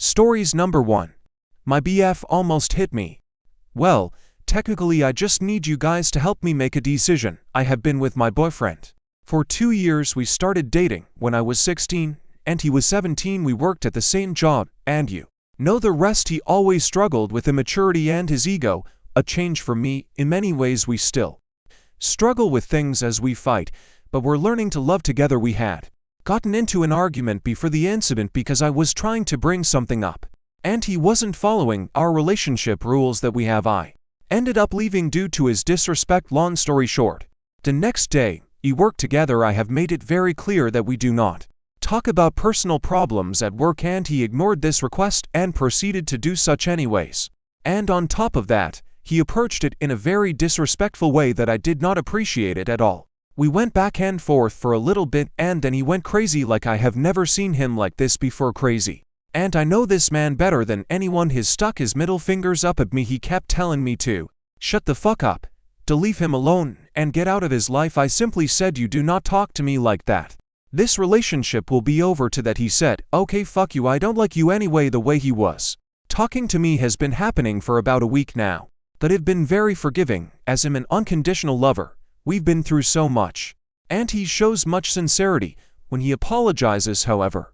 Stories number 1. My BF almost hit me. Well, technically I just need you guys to help me make a decision. I have been with my boyfriend for 2 years. We started dating when I was 16 and he was 17. We worked at the same job, and you know the rest. He always struggled with immaturity and his ego, a change for me. In many ways we still struggle with things as we fight, but we're learning to love together. We had gotten into an argument before the incident because I was trying to bring something up, and he wasn't following our relationship rules that we have. I ended up leaving due to his disrespect. Long story short, the next day we worked together. I have made it very clear that we do not talk about personal problems at work, and he ignored this request and proceeded to do such anyways. And on top of that, he approached it in a very disrespectful way that I did not appreciate it at all. We went back and forth for a little bit, and then he went crazy like I have never seen him like this before. Crazy. And I know this man better than anyone. He stuck his middle fingers up at me. He kept telling me to shut the fuck up, to leave him alone, and get out of his life. I simply said, you do not talk to me like that. This relationship will be over. To that he said, okay, fuck you, I don't like you anyway. The way he was talking to me has been happening for about a week now. That I've been very forgiving, as I'm an unconditional lover. We've been through so much, and he shows much sincerity when he apologizes. However,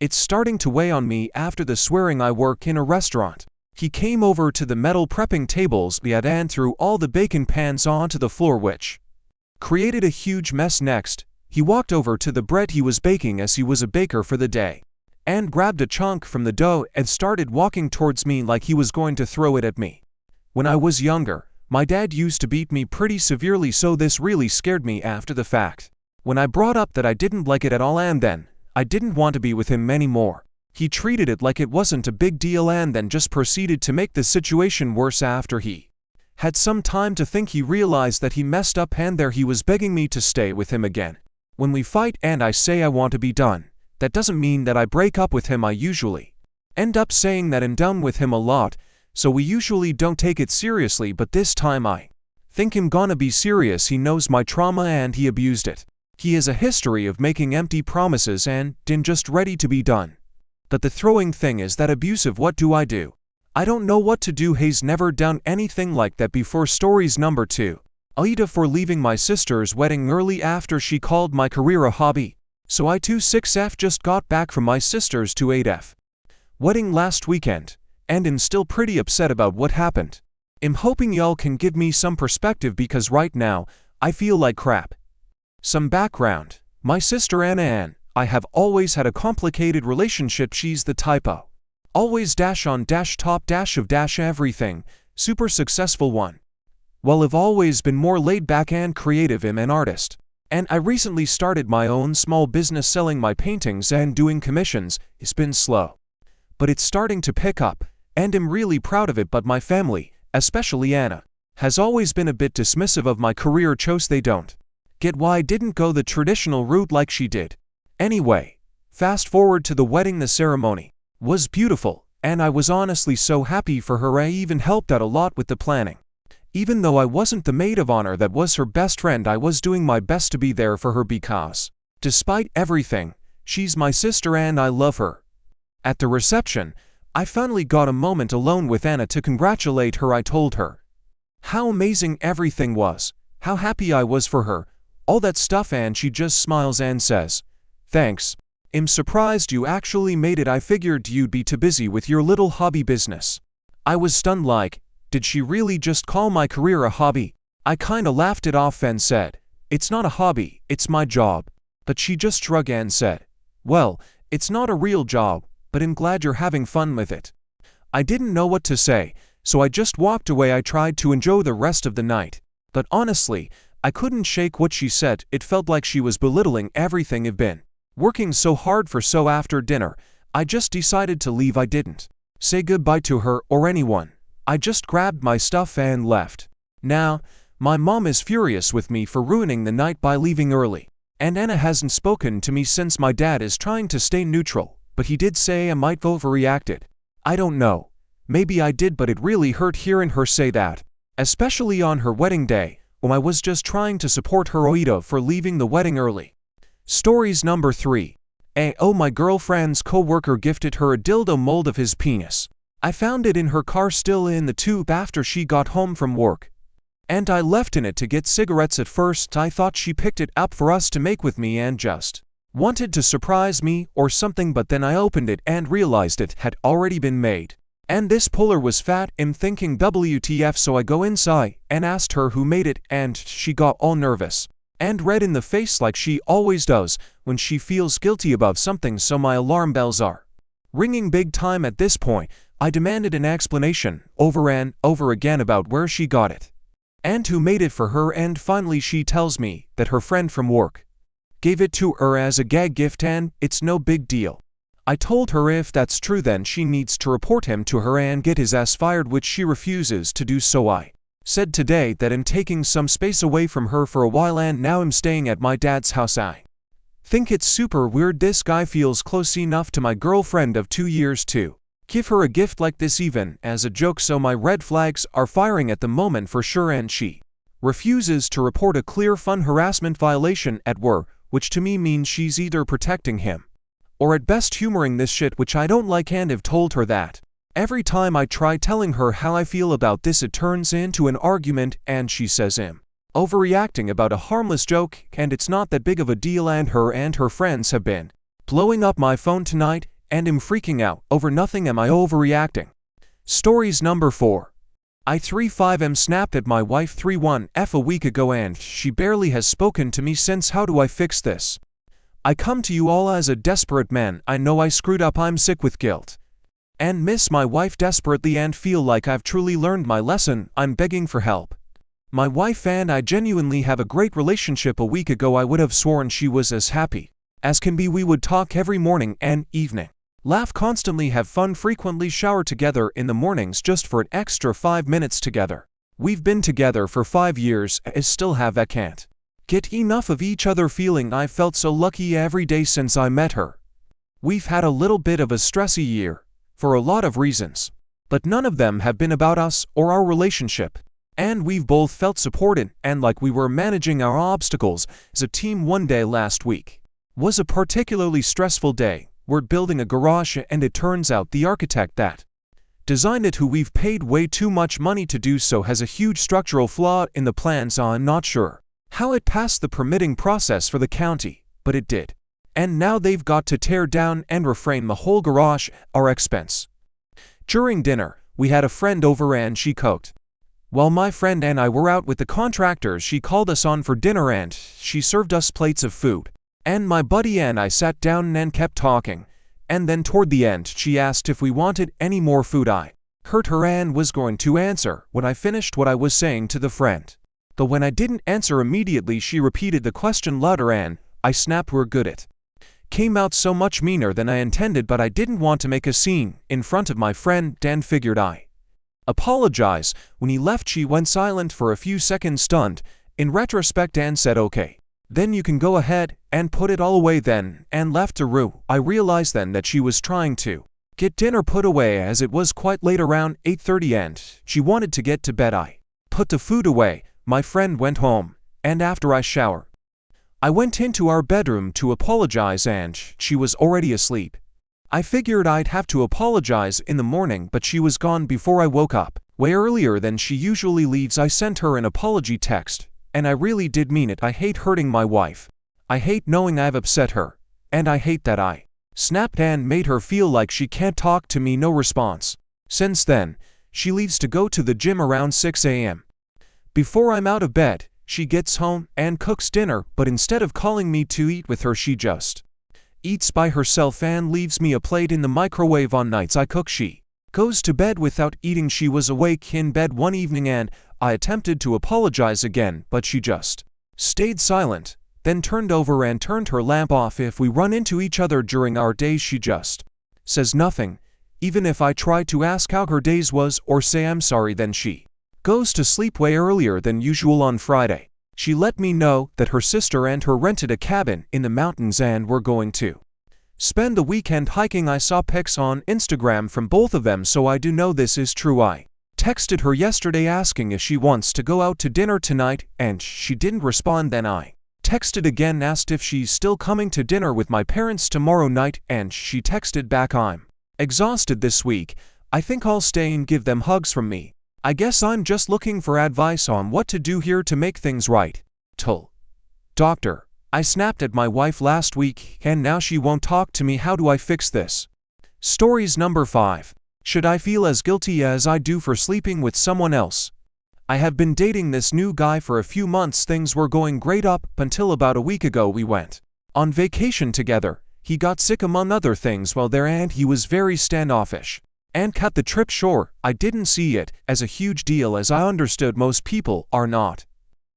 it's starting to weigh on me after the swearing. I work in a restaurant. He came over to the metal prepping tables we had and threw all the bacon pans onto the floor, which created a huge mess. Next, he walked over to the bread he was baking, as he was a baker for the day, and grabbed a chunk from the dough and started walking towards me like he was going to throw it at me. When I was younger, my dad used to beat me pretty severely, so this really scared me after the fact. When I brought up that I didn't like it at all, and then I didn't want to be with him anymore, he treated it like it wasn't a big deal and then just proceeded to make the situation worse. After he had some time to think, he realized that he messed up, and there he was begging me to stay with him again. When we fight and I say I want to be done, that doesn't mean that I break up with him. I usually end up saying that I'm done with him a lot, so we usually don't take it seriously, but this time I think I'm gonna be serious. He knows my trauma and he abused it. He has a history of making empty promises and I'm just ready to be done. But the throwing thing is that abusive. What do? I don't know what to do. He's never done anything like that before. Stories number 2. Aita. For leaving my sister's wedding early after she called my career a hobby. So I too 6F just got back from my sister's 8F wedding last weekend, and I'm still pretty upset about what happened. I'm hoping y'all can give me some perspective because right now, I feel like crap. Some background. My sister Anna and I have always had a complicated relationship. She's the type of always dash on dash top dash of dash everything, super successful one. While I've always been more laid back and creative. I'm an artist, and I recently started my own small business selling my paintings and doing commissions. It's been slow, but it's starting to pick up, and I'm really proud of it. But my family, especially Anna, has always been a bit dismissive of my career choice. They don't get why I didn't go the traditional route like she did. Anyway, fast forward to the wedding. The ceremony was beautiful, and I was honestly so happy for her. I even helped out a lot with the planning. Even though I wasn't the maid of honor that was her best friend, I was doing my best to be there for her because, despite everything, she's my sister and I love her. At the reception, I finally got a moment alone with Anna to congratulate her. I told her how amazing everything was, how happy I was for her, all that stuff, and she just smiles and says, thanks. I'm surprised you actually made it. I figured you'd be too busy with your little hobby business. I was stunned, like, did she really just call my career a hobby? I kinda laughed it off and said, it's not a hobby, it's my job. But she just shrugged and said, well, it's not a real job, but I'm glad you're having fun with it. I didn't know what to say, so I just walked away. I tried to enjoy the rest of the night, but honestly, I couldn't shake what she said. It felt like she was belittling everything I've been working so hard for. So after dinner, I just decided to leave. I didn't say goodbye to her or anyone. I just grabbed my stuff and left. Now, my mom is furious with me for ruining the night by leaving early, and Anna hasn't spoken to me since. My dad is trying to stay neutral, but he did say I might have overreacted. I don't know. Maybe I did, but it really hurt hearing her say that, especially on her wedding day, when I was just trying to support her. Aita. For leaving the wedding early. Stories number 3. My girlfriend's co-worker gifted her a dildo mold of his penis. I found it in her car still in the tube after she got home from work. And I left in it to get cigarettes. At first I thought she picked it up for us to make with me and just wanted to surprise me or something, but then I opened it and realized it had already been made. And this puller was fat. I'm thinking WTF, so I go inside and asked her who made it, and she got all nervous and red in the face like she always does when she feels guilty about something, so my alarm bells are ringing big time. At this point, I demanded an explanation over and over again about where she got it and who made it for her, and finally she tells me that her friend from work gave it to her as a gag gift and it's no big deal. I told her if that's true then she needs to report him to her and get his ass fired, which she refuses to do, so I said today that I'm taking some space away from her for a while and now I'm staying at my dad's house. I think it's super weird this guy feels close enough to my girlfriend of 2 years to give her a gift like this even as a joke, so my red flags are firing at the moment for sure, and she refuses to report a clear fun harassment violation at work, which to me means she's either protecting him or at best humoring this shit, which I don't like, and have told her that every time I try telling her how I feel about this it turns into an argument and she says I'm overreacting about a harmless joke and it's not that big of a deal, and her friends have been blowing up my phone tonight and I'm freaking out over nothing. Am I overreacting? Stories number 4. I 3-5 snapped at my wife 3-1 a week ago and she barely has spoken to me since. How do I fix this? I come to you all as a desperate man. I know I screwed up. I'm sick with guilt and miss my wife desperately and feel like I've truly learned my lesson. I'm begging for help. My wife and I genuinely have a great relationship. A week ago I would have sworn she was as happy as can be. We would talk every morning and evening, laugh constantly, have fun, frequently shower together in the mornings just for an extra 5 minutes together. We've been together for 5 years and still have that can't get enough of each other feeling. I felt so lucky every day since I met her. We've had a little bit of a stressy year for a lot of reasons, but none of them have been about us or our relationship, and we've both felt supported and like we were managing our obstacles as a team. One day last week was a particularly stressful day. We're building a garage and it turns out the architect that designed it, who we've paid way too much money to do so, has a huge structural flaw in the plans. I'm not sure how it passed the permitting process for the county, but it did. And now they've got to tear down and reframe the whole garage, our expense. During dinner, we had a friend over and she cooked. While my friend and I were out with the contractors, she called us on for dinner and she served us plates of food. And my buddy and I sat down and kept talking, and then toward the end she asked if we wanted any more food. I heard her and was going to answer when I finished what I was saying to the friend. But when I didn't answer immediately she repeated the question louder and I snapped. We're good. It came out so much meaner than I intended, but I didn't want to make a scene in front of my friend Dan. Figured I apologize. When he left she went silent for a few seconds, stunned. In retrospect, Dan said okay, then you can go ahead and put it all away then, and left a room. I realized then that she was trying to get dinner put away as it was quite late, around 8:30, and she wanted to get to bed. I put the food away. My friend went home, and after I showered, I went into our bedroom to apologize and she was already asleep. I figured I'd have to apologize in the morning, but she was gone before I woke up, way earlier than she usually leaves. I sent her an apology text, and I really did mean it. I hate hurting my wife. I hate knowing I've upset her, and I hate that I snapped and made her feel like she can't talk to me. No response. Since then, she leaves to go to the gym around 6 a.m. Before I'm out of bed, she gets home and cooks dinner, but instead of calling me to eat with her, she just eats by herself and leaves me a plate in the microwave. On nights I cook, she goes to bed without eating. She was awake in bed one evening and I attempted to apologize again, but she just stayed silent, then turned over and turned her lamp off. If we run into each other during our days, she just says nothing. Even if I try to ask how her days was or say I'm sorry, then she goes to sleep way earlier than usual. On Friday, she let me know that her sister and her rented a cabin in the mountains and were going to spend the weekend hiking. I saw pics on Instagram from both of them, so I do know this is true. I texted her yesterday asking if she wants to go out to dinner tonight, and she didn't respond. Then I Texted again, asked if she's still coming to dinner with my parents tomorrow night, and she texted back, I'm exhausted this week. I think I'll stay and give them hugs from me. I guess I'm just looking for advice on what to do here to make things right. Doctor, I snapped at my wife last week and now she won't talk to me. How do I fix this? Stories number 5. Should I feel as guilty as I do for sleeping with someone else? I have been dating this new guy for a few months. Things were going great up until about a week ago. We went on vacation together. He got sick among other things while there and he was very standoffish and cut the trip short. I didn't see it as a huge deal, as I understood most people are not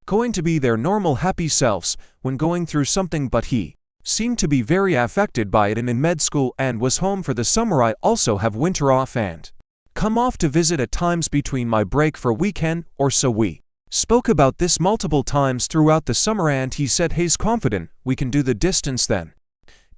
going to be their normal happy selves when going through something, but he seemed to be very affected by it and in med school and was home for the summer. I also have winter off and come off to visit at times between my break for a weekend or so. We spoke about this multiple times throughout the summer and he said he's confident we can do the distance. Then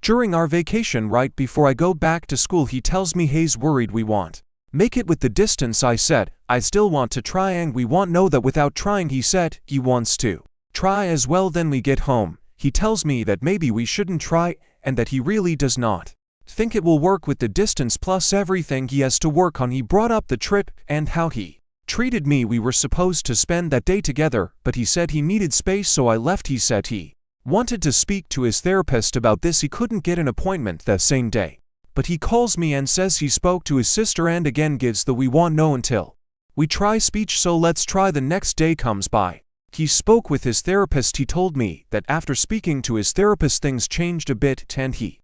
during our vacation right before I go back to school, he tells me he's worried we won't make it with the distance. I said I still want to try and we won't know that without trying. He said he wants to try as well. Then we get home. He tells me that maybe we shouldn't try and that he really does not think it will work with the distance plus everything he has to work on. He brought up the trip and how he treated me. We were supposed to spend that day together, but he said he needed space, so I left. He said he wanted to speak to his therapist about this. He couldn't get an appointment that same day, but he calls me and says he spoke to his sister and again gives the we won't know until we try speech, so let's try. The next day comes by. He spoke with his therapist. He told me that after speaking to his therapist things changed a bit and he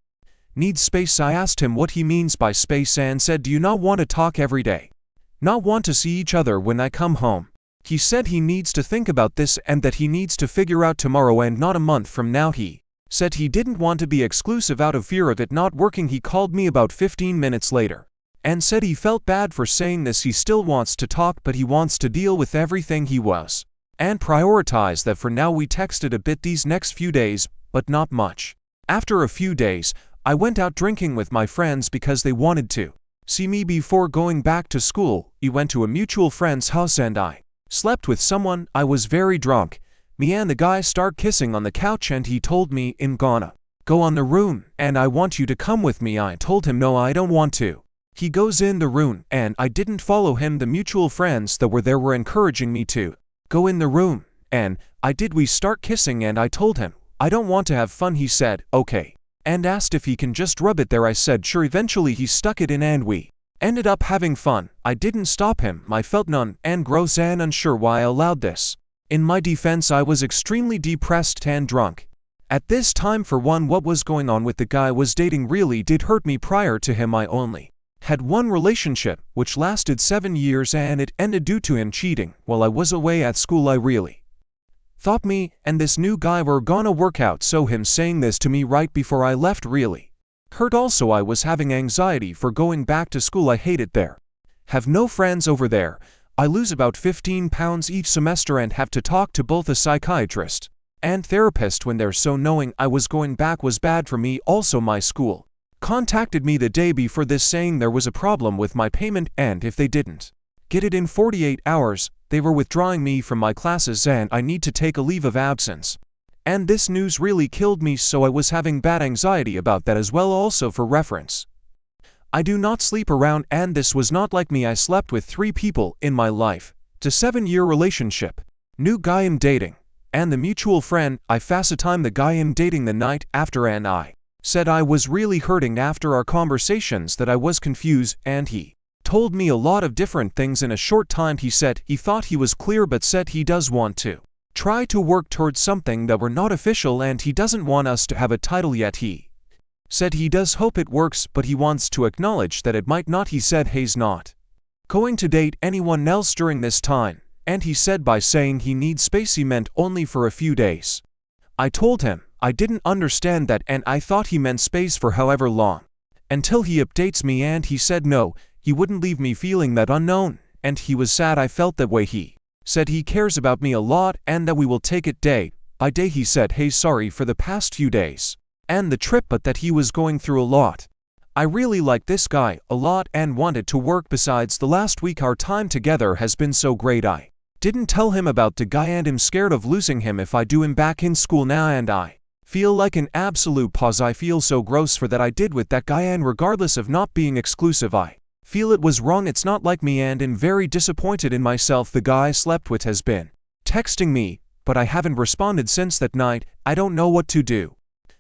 needs space. I asked him what he means by space and said, do you not want to talk every day? Not want to see each other when I come home? He said he needs to think about this and that he needs to figure out tomorrow and not a month from now. He said he didn't want to be exclusive out of fear of it not working. He called me about 15 minutes later and said he felt bad for saying this. He still wants to talk, but he wants to deal with everything he was and prioritize that for now. We texted a bit these next few days, but not much. After a few days, I went out drinking with my friends because they wanted to see me before going back to school. We went to a mutual friend's house and I slept with someone. I was very drunk. Me and the guy start kissing on the couch and he told me, I'm gonna go on the room and I want you to come with me. I told him no, I don't want to. He goes in the room and I didn't follow him. The mutual friends that were there were encouraging me to go in the room and I did. We start kissing and I told him I don't want to have fun. He said okay and asked if he can just rub it there. I said sure. Eventually he stuck it in and we ended up having fun. I didn't stop him. I felt numb and gross and unsure why I allowed this. In my defense, I was extremely depressed and drunk at this time. For one, what was going on with the guy I was dating really did hurt me. Prior to him, I only had one relationship, which lasted 7 years, and it ended due to him cheating while I was away at school. I really thought me and this new guy were gonna work out, so him saying this to me right before I left really hurt. Also, I was having anxiety for going back to school. I hate it there. Have no friends over there. I lose about 15 pounds each semester and have to talk to both a psychiatrist and therapist when they're so knowing I was going back was bad for me. Also, my school contacted me the day before this saying there was a problem with my payment and if they didn't get it in 48 hours, they were withdrawing me from my classes and I need to take a leave of absence. And this news really killed me, so I was having bad anxiety about that as well. Also, for reference, I do not sleep around and this was not like me. I slept with 3 people in my life. It's a 7-year relationship. New guy I'm dating and the mutual friend I FaceTime the guy I'm dating the night after and I said I was really hurting after our conversations, that I was confused, and he told me a lot of different things in a short time. He said he thought he was clear but said he does want to try to work towards something that we're not official and he doesn't want us to have a title yet. He said he does hope it works, but he wants to acknowledge that it might not. He said he's not going to date anyone else during this time, and he said by saying he needs space he meant only for a few days. I told him I didn't understand that and I thought he meant space for however long until he updates me, and he said no, he wouldn't leave me feeling that unknown, and he was sad I felt that way. He said he cares about me a lot and that we will take it day by day. He said hey, sorry for the past few days and the trip, but that he was going through a lot. I really like this guy a lot and wanted to work. Besides, the last week our time together has been so great. I Didn't tell him about the guy and I'm scared of losing him if I do him back in school now and I feel like an absolute pause. I feel so gross for that I did with that guy and regardless of not being exclusive I feel it was wrong. It's not like me and I'm very disappointed in myself. The guy I slept with has been texting me, but I haven't responded since that night. I don't know what to do.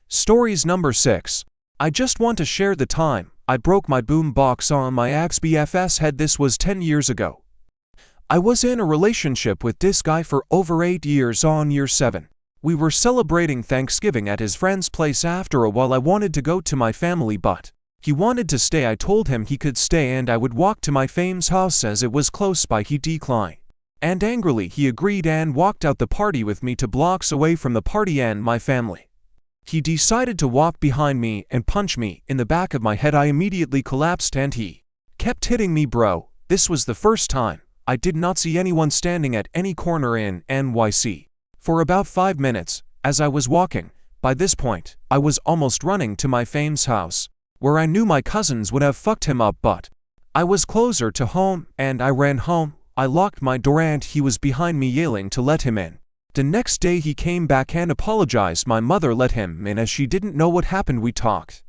Stories number 6. I just want to share the time I broke my boom box on my ex-BFF's head. This was 10 years ago. I was in a relationship with this guy for over 8 years. On year 7, we were celebrating Thanksgiving at his friend's place. After a while I wanted to go to my family but he wanted to stay. I told him he could stay and I would walk to my fame's house as it was close by. He declined. And angrily he agreed and walked out the party with me 2 blocks away from the party and my family. He decided to walk behind me and punch me in the back of my head. I immediately collapsed and he kept hitting me. Bro, this was the first time I did not see anyone standing at any corner in NYC for about 5 minutes as I was walking. By this point, I was almost running to my fame's house, where I knew my cousins would have fucked him up, but I was closer to home and I ran home. I locked my door and he was behind me yelling to let him in. The next day he came back and apologized. My mother let him in as she didn't know what happened. We talked,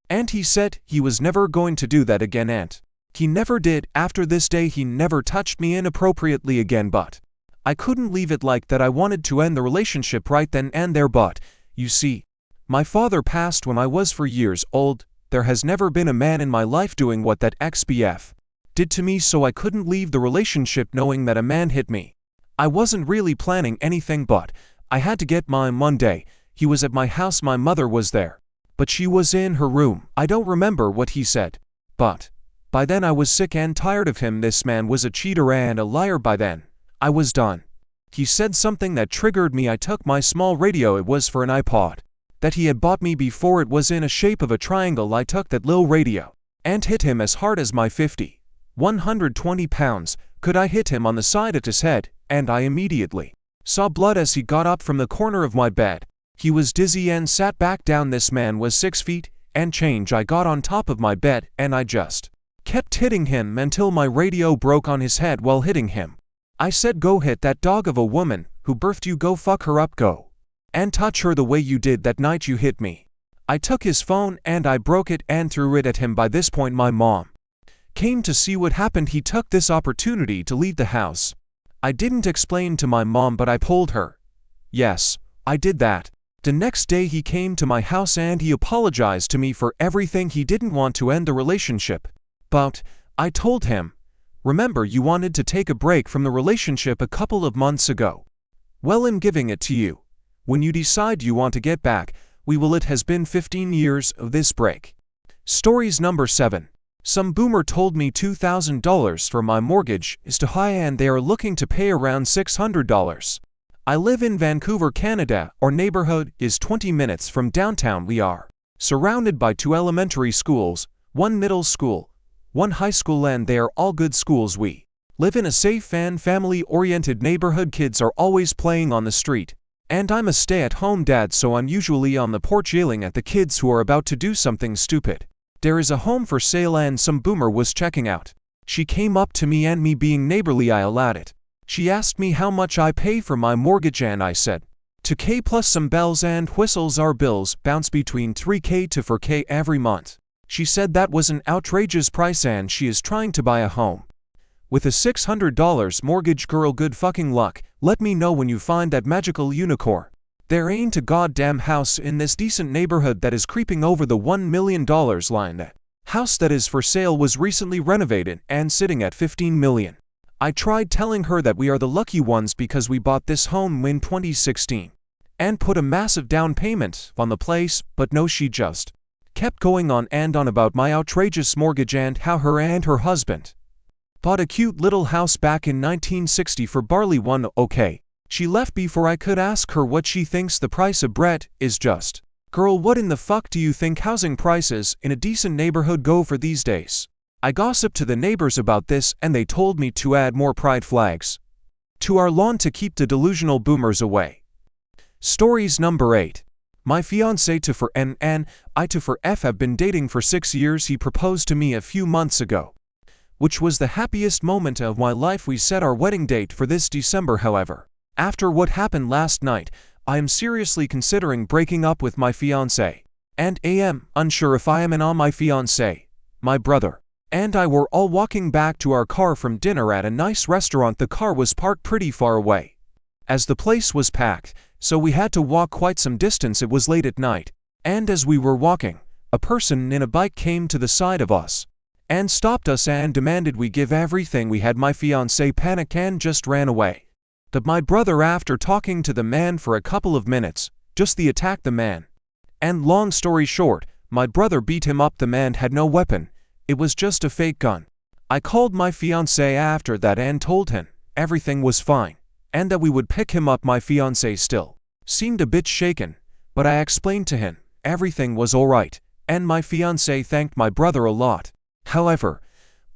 and he said he was never going to do that again and he never did. After this day he never touched me inappropriately again, but I couldn't leave it like that. I wanted to end the relationship right then and there, but you see, my father passed when I was 4 years old. There has never been a man in my life doing what that ex-BF did to me, so I couldn't leave the relationship knowing that a man hit me. I wasn't really planning anything, but I had to get mine one day. He was at my house. My mother was there, but she was in her room. I don't remember what he said, but by then I was sick and tired of him. This man was a cheater and a liar. By then, I was done. He said something that triggered me. I took my small radio, it was for an iPod that he had bought me before. It was in a shape of a triangle. I took that little radio and hit him as hard as my 120 pounds could. I hit him on the side of his head, and I immediately saw blood as he got up from the corner of my bed. He was dizzy and sat back down. This man was 6 feet and change. I got on top of my bed and I just kept hitting him until my radio broke on his head while hitting him. I said, go hit that dog of a woman who birthed you. Go fuck her up. Go and touch her the way you did that night you hit me. I took his phone and I broke it and threw it at him. By this point my mom came to see what happened. He took this opportunity to leave the house. I didn't explain to my mom, but I told her. Yes, I did that. The next day he came to my house and he apologized to me for everything. He didn't want to end the relationship, but I told him, remember you wanted to take a break from the relationship a couple of months ago. Well, I'm giving it to you. When you decide you want to get back, we will. It has been 15 years of this break. Stories number 7. Some boomer told me $2,000 for my mortgage is too high and they are looking to pay around $600. I live in Vancouver, Canada. Our neighborhood is 20 minutes from downtown. We are surrounded by 2 elementary schools, 1 middle school, 1 high school, and they are all good schools. We live in a safe and family-oriented neighborhood. Kids are always playing on the street, and I'm a stay-at-home dad, so I'm usually on the porch yelling at the kids who are about to do something stupid. There is a home for sale and some boomer was checking out. She came up to me and me being neighborly I allowed it. She asked me how much I pay for my mortgage and I said, $2K plus some bells and whistles. Our bills bounce between $3K to $4K every month. She said that was an outrageous price and she is trying to buy a home with a $600 mortgage. Girl, good fucking luck. Let me know when you find that magical unicorn. There ain't a goddamn house in this decent neighborhood that is creeping over the $1 million line. That house that is for sale was recently renovated and sitting at $15 million. I tried telling her that we are the lucky ones because we bought this home in 2016 and put a massive down payment on the place, but no, she just kept going on and on about my outrageous mortgage and how her and her husband bought a cute little house back in 1960 for barely $1. Okay. She left before I could ask her what she thinks the price of bread is. Just, girl, what in the fuck do you think housing prices in a decent neighborhood go for these days? I gossiped to the neighbors about this and they told me to add more pride flags to our lawn to keep the delusional boomers away. Stories number 8. My fiancé to for I to for F have been dating for 6 years. He proposed to me a few months ago. which was the happiest moment of my life. We set our wedding date for this December. However, after what happened last night, I am seriously considering breaking up with my fiancé, and am unsure if I am in on my fiancé. My brother and I were all walking back to our car from dinner at a nice restaurant. The car was parked pretty far away, as the place was packed, so we had to walk quite some distance. It was late at night, and as we were walking, a person in a bike came to the side of us and stopped us and demanded we give everything we had. My fiancé panicked and just ran away. But my brother, after talking to the man for a couple of minutes, just attacked the man. And long story short, my brother beat him up. The man had no weapon. It was just a fake gun. I called my fiancé after that and told him everything was fine and that we would pick him up. My fiancé still seemed a bit shaken, but I explained to him everything was alright, and my fiancé thanked my brother a lot. However,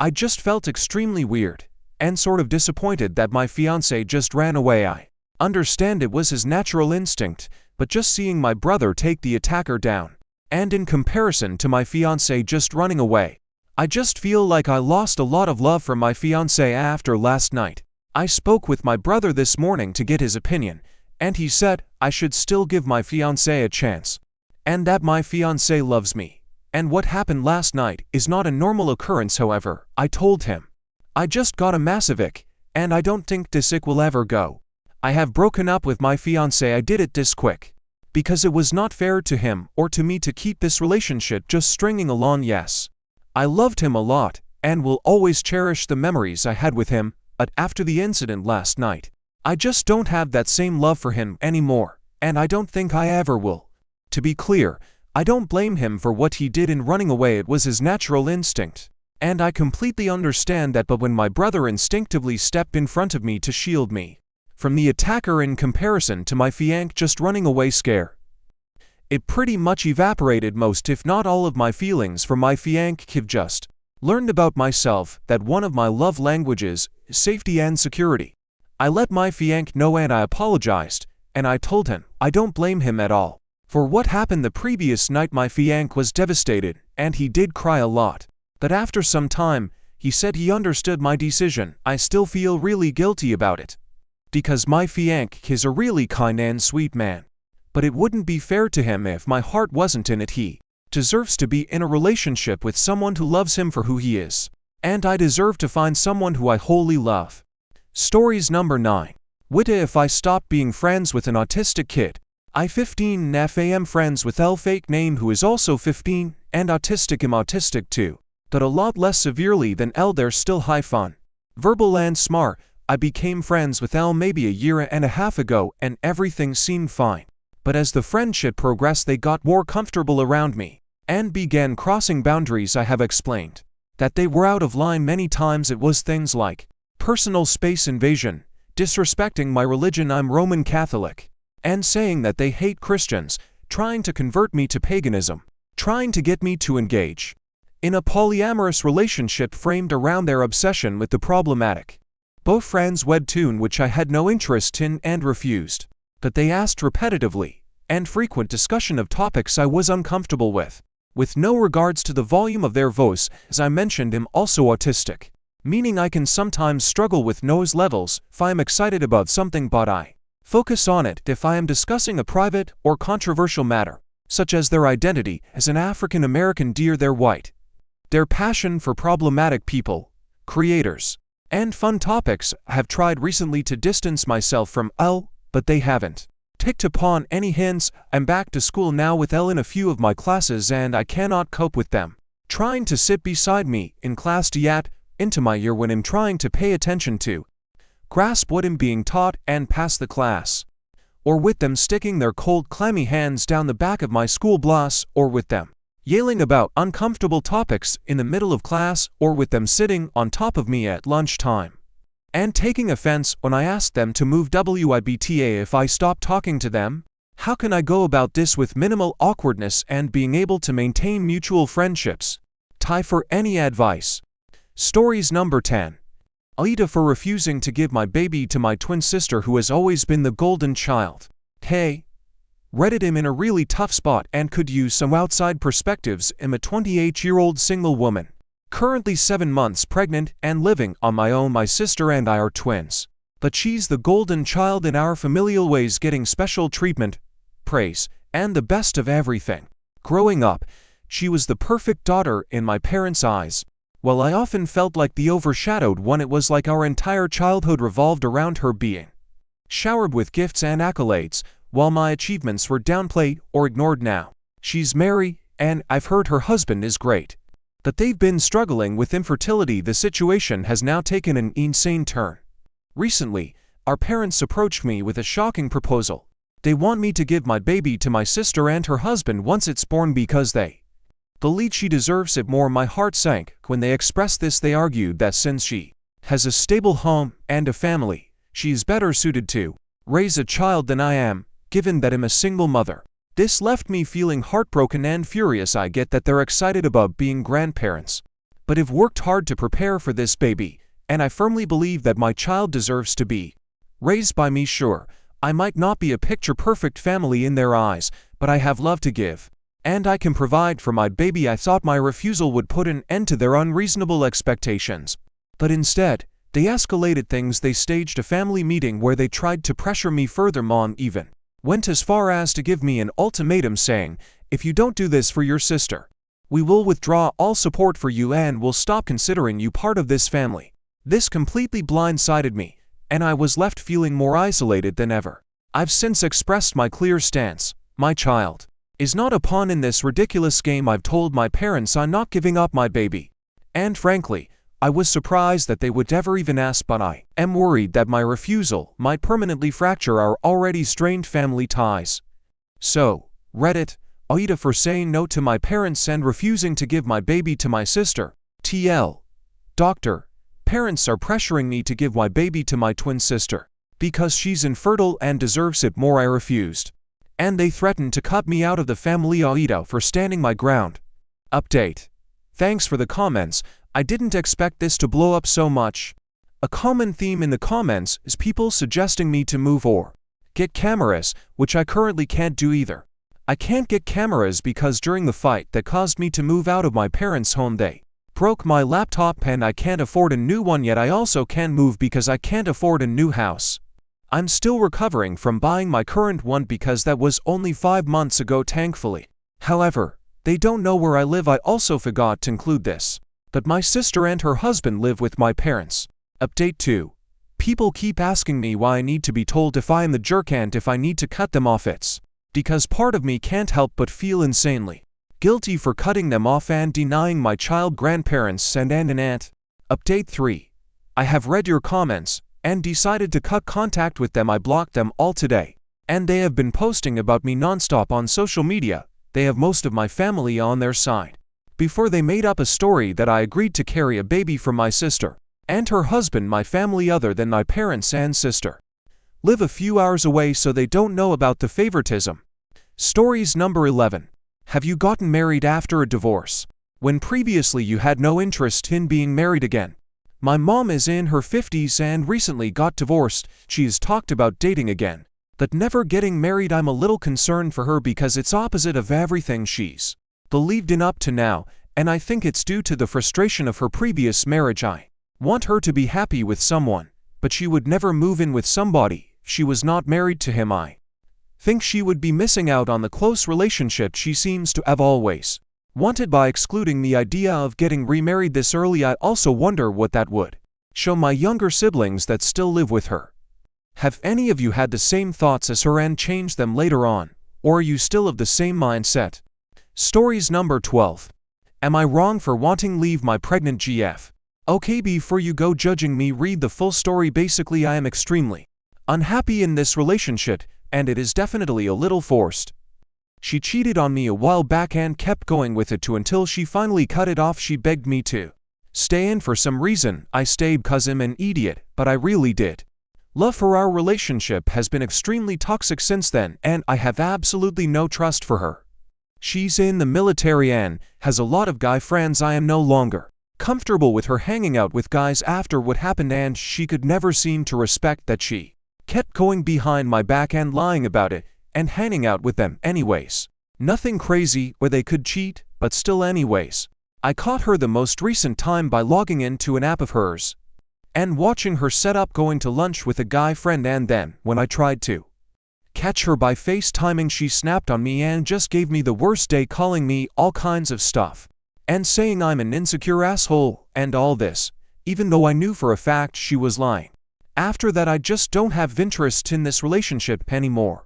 I just felt extremely weird and sort of disappointed that my fiancé just ran away. I understand it was his natural instinct, but just seeing my brother take the attacker down, and in comparison to my fiancé just running away, I just feel like I lost a lot of love from my fiancé after last night. I spoke with my brother this morning to get his opinion, and he said I should still give my fiancé a chance, and that my fiancé loves me, and what happened last night is not a normal occurrence. However, I told him I just got a massive ick, and I don't think this ick will ever go. I have broken up with my fiancé. I did it this quick because it was not fair to him or to me to keep this relationship just stringing along. Yes, I loved him a lot and will always cherish the memories I had with him, but after the incident last night, I just don't have that same love for him anymore, and I don't think I ever will. To be clear, I don't blame him for what he did in running away. It was his natural instinct, and I completely understand that. But when my brother instinctively stepped in front of me to shield me from the attacker in comparison to my fiancé just running away scare, it pretty much evaporated most if not all of my feelings for my fiancé. I've just learned about myself that one of my love languages is safety and security. I let my fiancé know and I apologized, and I told him I don't blame him at all for what happened the previous night. My fiancé was devastated and he did cry a lot. But after some time, he said he understood my decision. I still feel really guilty about it, because my fiancé is a really kind and sweet man. But it wouldn't be fair to him if my heart wasn't in it. He deserves to be in a relationship with someone who loves him for who he is, and I deserve to find someone who I wholly love. Stories number 9. What if I stopped being friends with an autistic kid? I 15 am friends with L fake name who is also 15 and autistic. I'm autistic too, but a lot less severely than L. They're still high fun, verbal and smart. I became friends with L maybe a year and a half ago and everything seemed fine. But as the friendship progressed they got more comfortable around me and began crossing boundaries. I have explained that they were out of line many times. It was things like personal space invasion, disrespecting my religion, I'm Roman Catholic, and saying that they hate Christians, trying to convert me to paganism, trying to get me to engage in a polyamorous relationship framed around their obsession with the problematic boyfriend's webtoon, which I had no interest in and refused. But they asked repetitively and frequent discussion of topics I was uncomfortable with no regards to the volume of their voice. As I mentioned, I'm also autistic, meaning I can sometimes struggle with noise levels if I am excited about something, but I focus on it if I am discussing a private or controversial matter, such as their identity as an African American, their white, their passion for problematic people, creators, and fun topics. I have tried recently to distance myself from L, but they haven't picked upon any hints. I'm back to school now with L in a few of my classes and I cannot cope with them trying to sit beside me in class yet into my ear when I'm trying to pay attention to grasp what I'm being taught and pass the class, or with them sticking their cold clammy hands down the back of my school blouse, or with them yelling about uncomfortable topics in the middle of class, or with them sitting on top of me at lunchtime and taking offense when I ask them to move WIBTA if I stop talking to them. How can I go about this with minimal awkwardness and being able to maintain mutual friendships? Ty for any advice. Stories number 10. Aita for refusing to give my baby to my twin sister who has always been the golden child. Hey, Reddit, I'm in a really tough spot and could use some outside perspectives. I'm a 28-year-old single woman Currently 7 months pregnant and living on my own. My sister and I are twins. But she's the golden child in our familial ways, getting special treatment, praise, and the best of everything. Growing up, she was the perfect daughter in my parents' eyes. While I often felt like the overshadowed one, it was like our entire childhood revolved around her being showered with gifts and accolades, while my achievements were downplayed or ignored. Now she's married, and I've heard her husband is great. But they've been struggling with infertility. The situation has now taken an insane turn. Recently, our parents approached me with a shocking proposal. They want me to give my baby to my sister and her husband once it's born because they believe she deserves it more. My heart sank when they expressed this. They argued that since she has a stable home and a family, she is better suited to raise a child than I am, given that I'm a single mother. This left me feeling heartbroken and furious. I get that they're excited about being grandparents, but have worked hard to prepare for this baby, and I firmly believe that my child deserves to be raised by me. Sure, I might not be a picture-perfect family in their eyes, but I have love to give, and I can provide for my baby. I thought my refusal would put an end to their unreasonable expectations, but instead, they escalated things. They staged a family meeting where they tried to pressure me further. Mom even went as far as to give me an ultimatum saying, if you don't do this for your sister, we will withdraw all support for you and will stop considering you part of this family. This completely blindsided me, and I was left feeling more isolated than ever. I've since expressed my clear stance. My child is not a pawn in this ridiculous game. I've told my parents I'm not giving up my baby, and frankly, I was surprised that they would ever even ask, but I am worried that my refusal might permanently fracture our already strained family ties. So, Reddit, aita for saying no to my parents and refusing to give my baby to my sister. TL. Doctor, parents are pressuring me to give my baby to my twin sister because she's infertile and deserves it more. I refused, and they threatened to cut me out of the family. Aita for standing my ground. Update. Thanks for the comments. I didn't expect this to blow up so much. A common theme in the comments is people suggesting me to move or get cameras, which I currently can't do either. I can't get cameras because during the fight that caused me to move out of my parents' home, they broke my laptop and I can't afford a new one yet. I also can't move because I can't afford a new house. I'm still recovering from buying my current one because that was only 5 months ago, thankfully. However, they don't know where I live. I also forgot to include this, but my sister and her husband live with my parents. Update 2. People keep asking me why I need to be told if I am the jerk and if I need to cut them off. It's because part of me can't help but feel insanely guilty for cutting them off and denying my child grandparents and an aunt. Update 3. I have read your comments and decided to cut contact with them. I blocked them all today, and they have been posting about me nonstop on social media. They have most of my family on their side. Before they made up a story that I agreed to carry a baby for my sister and her husband. My family other than my parents and sister live a few hours away, so they don't know about the favoritism. Stories number 11. Have you gotten married after a divorce, when previously you had no interest in being married again? My mom is in her 50s and recently got divorced. She has talked about dating again, but never getting married. I'm a little concerned for her because it's opposite of everything she's believed in up to now, and I think it's due to the frustration of her previous marriage. I want her to be happy with someone, but she would never move in with somebody if she was not married to him. I think she would be missing out on the close relationship she seems to have always wanted by excluding the idea of getting remarried this early. I also wonder what that would show my younger siblings that still live with her. Have any of you had the same thoughts as her and changed them later on, or are you still of the same mindset? Stories number 12. Am I wrong for wanting leave my pregnant GF? Okay, before you go judging me, read the full story. Basically, I am extremely unhappy in this relationship, and it is definitely a little forced. She cheated on me a while back and kept going with it until she finally cut it off. She begged me to stay in for some reason. I stayed cause I'm an idiot, but I really did. Love for our relationship has been extremely toxic since then, and I have absolutely no trust for her. She's in the military and has a lot of guy friends. I am no longer comfortable with her hanging out with guys after what happened, and she could never seem to respect that she kept going behind my back and lying about it and hanging out with them anyways. Nothing crazy where they could cheat, but still anyways. I caught her the most recent time by logging into an app of hers and watching her set up going to lunch with a guy friend, and then, when I tried to catch her by FaceTiming, she snapped on me and just gave me the worst day, calling me all kinds of stuff and saying I'm an insecure asshole and all this, even though I knew for a fact she was lying. After that, I just don't have interest in this relationship anymore.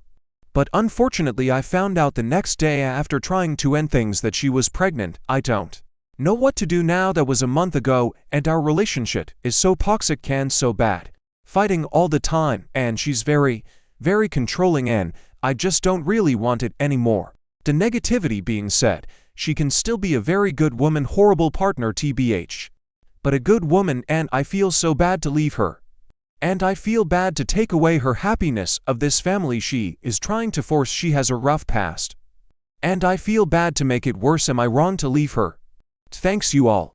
But unfortunately, I found out the next day after trying to end things that she was pregnant. I don't know what to do now. That was a month ago, and our relationship is so toxic and so bad. Fighting all the time, and she's very, very controlling, and I just don't really want it anymore. The negativity being said, she can still be a very good woman, horrible partner tbh. But a good woman, and I feel so bad to leave her. And I feel bad to take away her happiness of this family she is trying to force. She has a rough past. And I feel bad to make it worse. Am I wrong to leave her? Thanks you all.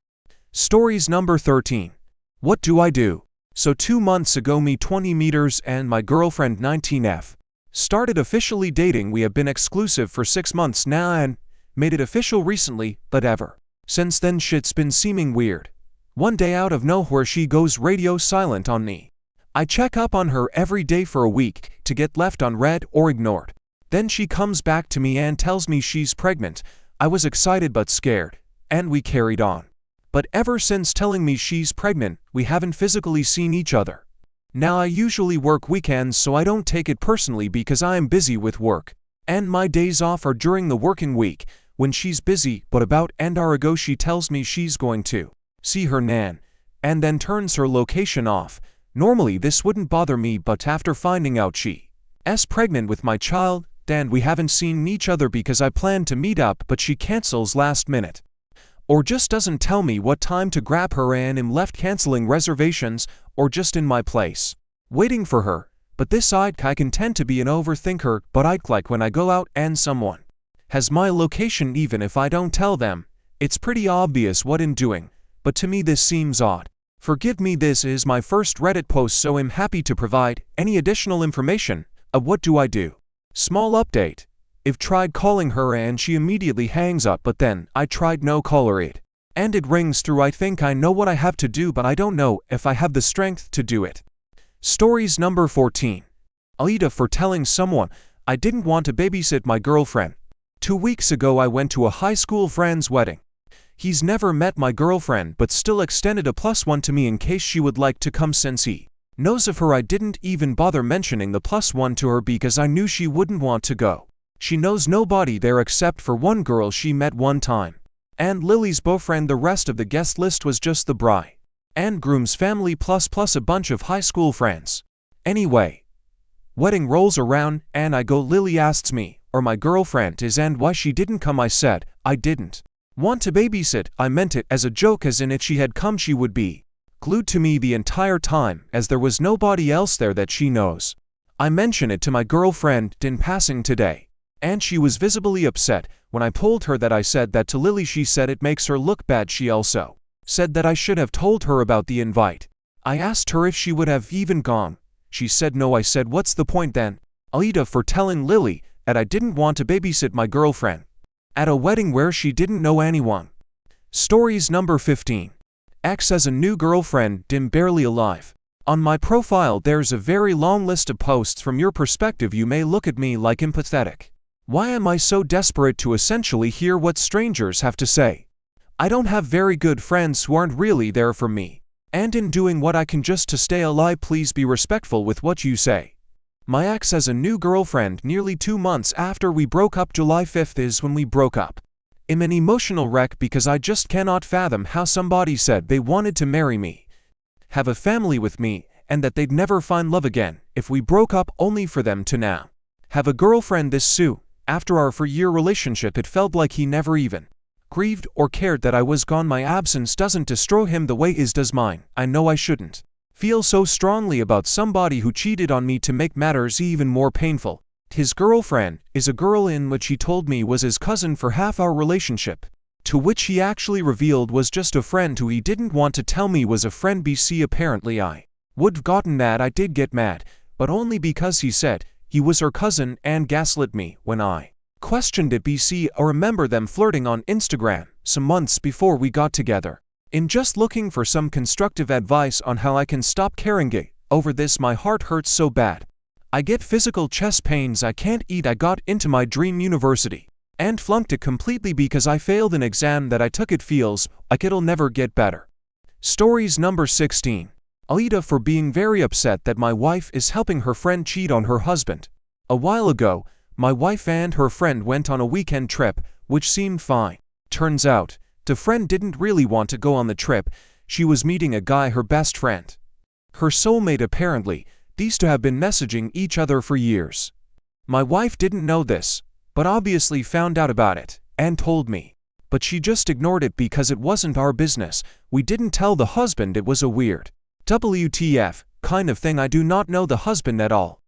Stories number 13. What do I do? So 2 months ago, me 20 meters and my girlfriend 19F started officially dating. We have been exclusive for 6 months now and made it official recently, but ever since then shit's been seeming weird. One day out of nowhere she goes radio silent on me. I check up on her every day for a week to get left on read or ignored. Then she comes back to me and tells me she's pregnant. I was excited but scared, and we carried on. But ever since telling me she's pregnant, we haven't physically seen each other. Now I usually work weekends, so I don't take it personally because I am busy with work, and my days off are during the working week when she's busy. But about an hour ago she tells me she's going to see her nan, and then turns her location off. Normally this wouldn't bother me, but after finding out she's pregnant with my child, and we haven't seen each other because I planned to meet up, but she cancels last minute. Or just doesn't tell me what time to grab her, and am left canceling reservations or just in my place, waiting for her. But this I can tend to be an overthinker, but I like when I go out and someone has my location even if I don't tell them. It's pretty obvious what I'm doing, but to me this seems odd. Forgive me, this is my first Reddit post, so I'm happy to provide any additional information. What do I do? Small update. I've tried calling her and she immediately hangs up, but then I tried no caller it, and it rings through. I think I know what I have to do, but I don't know if I have the strength to do it. Stories number 14. Aita for telling someone I didn't want to babysit my girlfriend. 2 weeks ago I went to a high school friend's wedding. He's never met my girlfriend but still extended a +1 to me in case she would like to come. Since he knows of her, I didn't even bother mentioning the +1 to her because I knew she wouldn't want to go. She knows nobody there except for one girl she met one time, and Lily's boyfriend. The rest of the guest list was just the bride and groom's family plus a bunch of high school friends. Anyway, wedding rolls around and I go. Lily asks me, or my girlfriend is, and why she didn't come. I said I didn't want to babysit. I meant it as a joke, as in if she had come she would be glued to me the entire time, as there was nobody else there that she knows. I mentioned it to my girlfriend in passing today, and she was visibly upset. When I told her that I said that to Lily, she said it makes her look bad. She also said that I should have told her about the invite. I asked her if she would have even gone. She said no. I said what's the point then? Aita for telling Lily that I didn't want to babysit my girlfriend at a wedding where she didn't know anyone. Stories number 15. X as a new girlfriend, barely alive. On my profile there's a very long list of posts. From your perspective you may look at me like I'm pathetic. Why am I so desperate to essentially hear what strangers have to say? I don't have very good friends who aren't really there for me, and in doing what I can just to stay alive. Please be respectful with what you say. My ex has a new girlfriend nearly 2 months after we broke up. July 5th is when we broke up. I'm an emotional wreck because I just cannot fathom how somebody said they wanted to marry me, have a family with me, and that they'd never find love again if we broke up, only for them to now have a girlfriend this soon. After our 4-year relationship, it felt like he never even grieved or cared that I was gone. My absence doesn't destroy him the way his does mine. I know I shouldn't feel so strongly about somebody who cheated on me. To make matters even more painful, his girlfriend is a girl in which he told me was his cousin for half our relationship, to which he actually revealed was just a friend who he didn't want to tell me was a friend. BC apparently I would've gotten mad. I did get mad, but only because he said he was her cousin and gaslit me when I Questioned it BC or remember them flirting on Instagram some months before we got together. In just looking for some constructive advice on how I can stop caring over this, my heart hurts so bad. I get physical chest pains, I can't eat. I got into my dream university and flunked it completely because I failed an exam that I took. It feels like it'll never get better. Stories number 16. Aita for being very upset that my wife is helping her friend cheat on her husband. A while ago, my wife and her friend went on a weekend trip, which seemed fine. Turns out, the friend didn't really want to go on the trip. She was meeting a guy, her best friend. Her soulmate apparently. These two have been messaging each other for years. My wife didn't know this, but obviously found out about it and told me. But she just ignored it because it wasn't our business. We didn't tell the husband. It was a weird WTF kind of thing. I do not know the husband at all.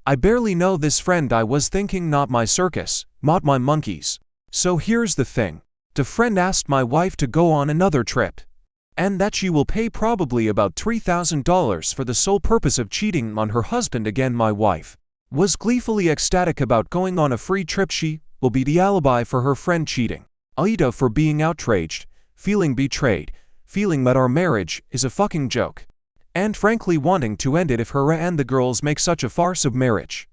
I barely know this friend. I was thinking, not my circus, not my monkeys. So here's the thing. The friend asked my wife to go on another trip, and that she will pay probably about $3,000 for the sole purpose of cheating on her husband again. My wife was gleefully ecstatic about going on a free trip. She will be the alibi for her friend cheating. Aita for being outraged, feeling betrayed, feeling that our marriage is a fucking joke, and frankly wanting to end it if her and the girls make such a farce of marriage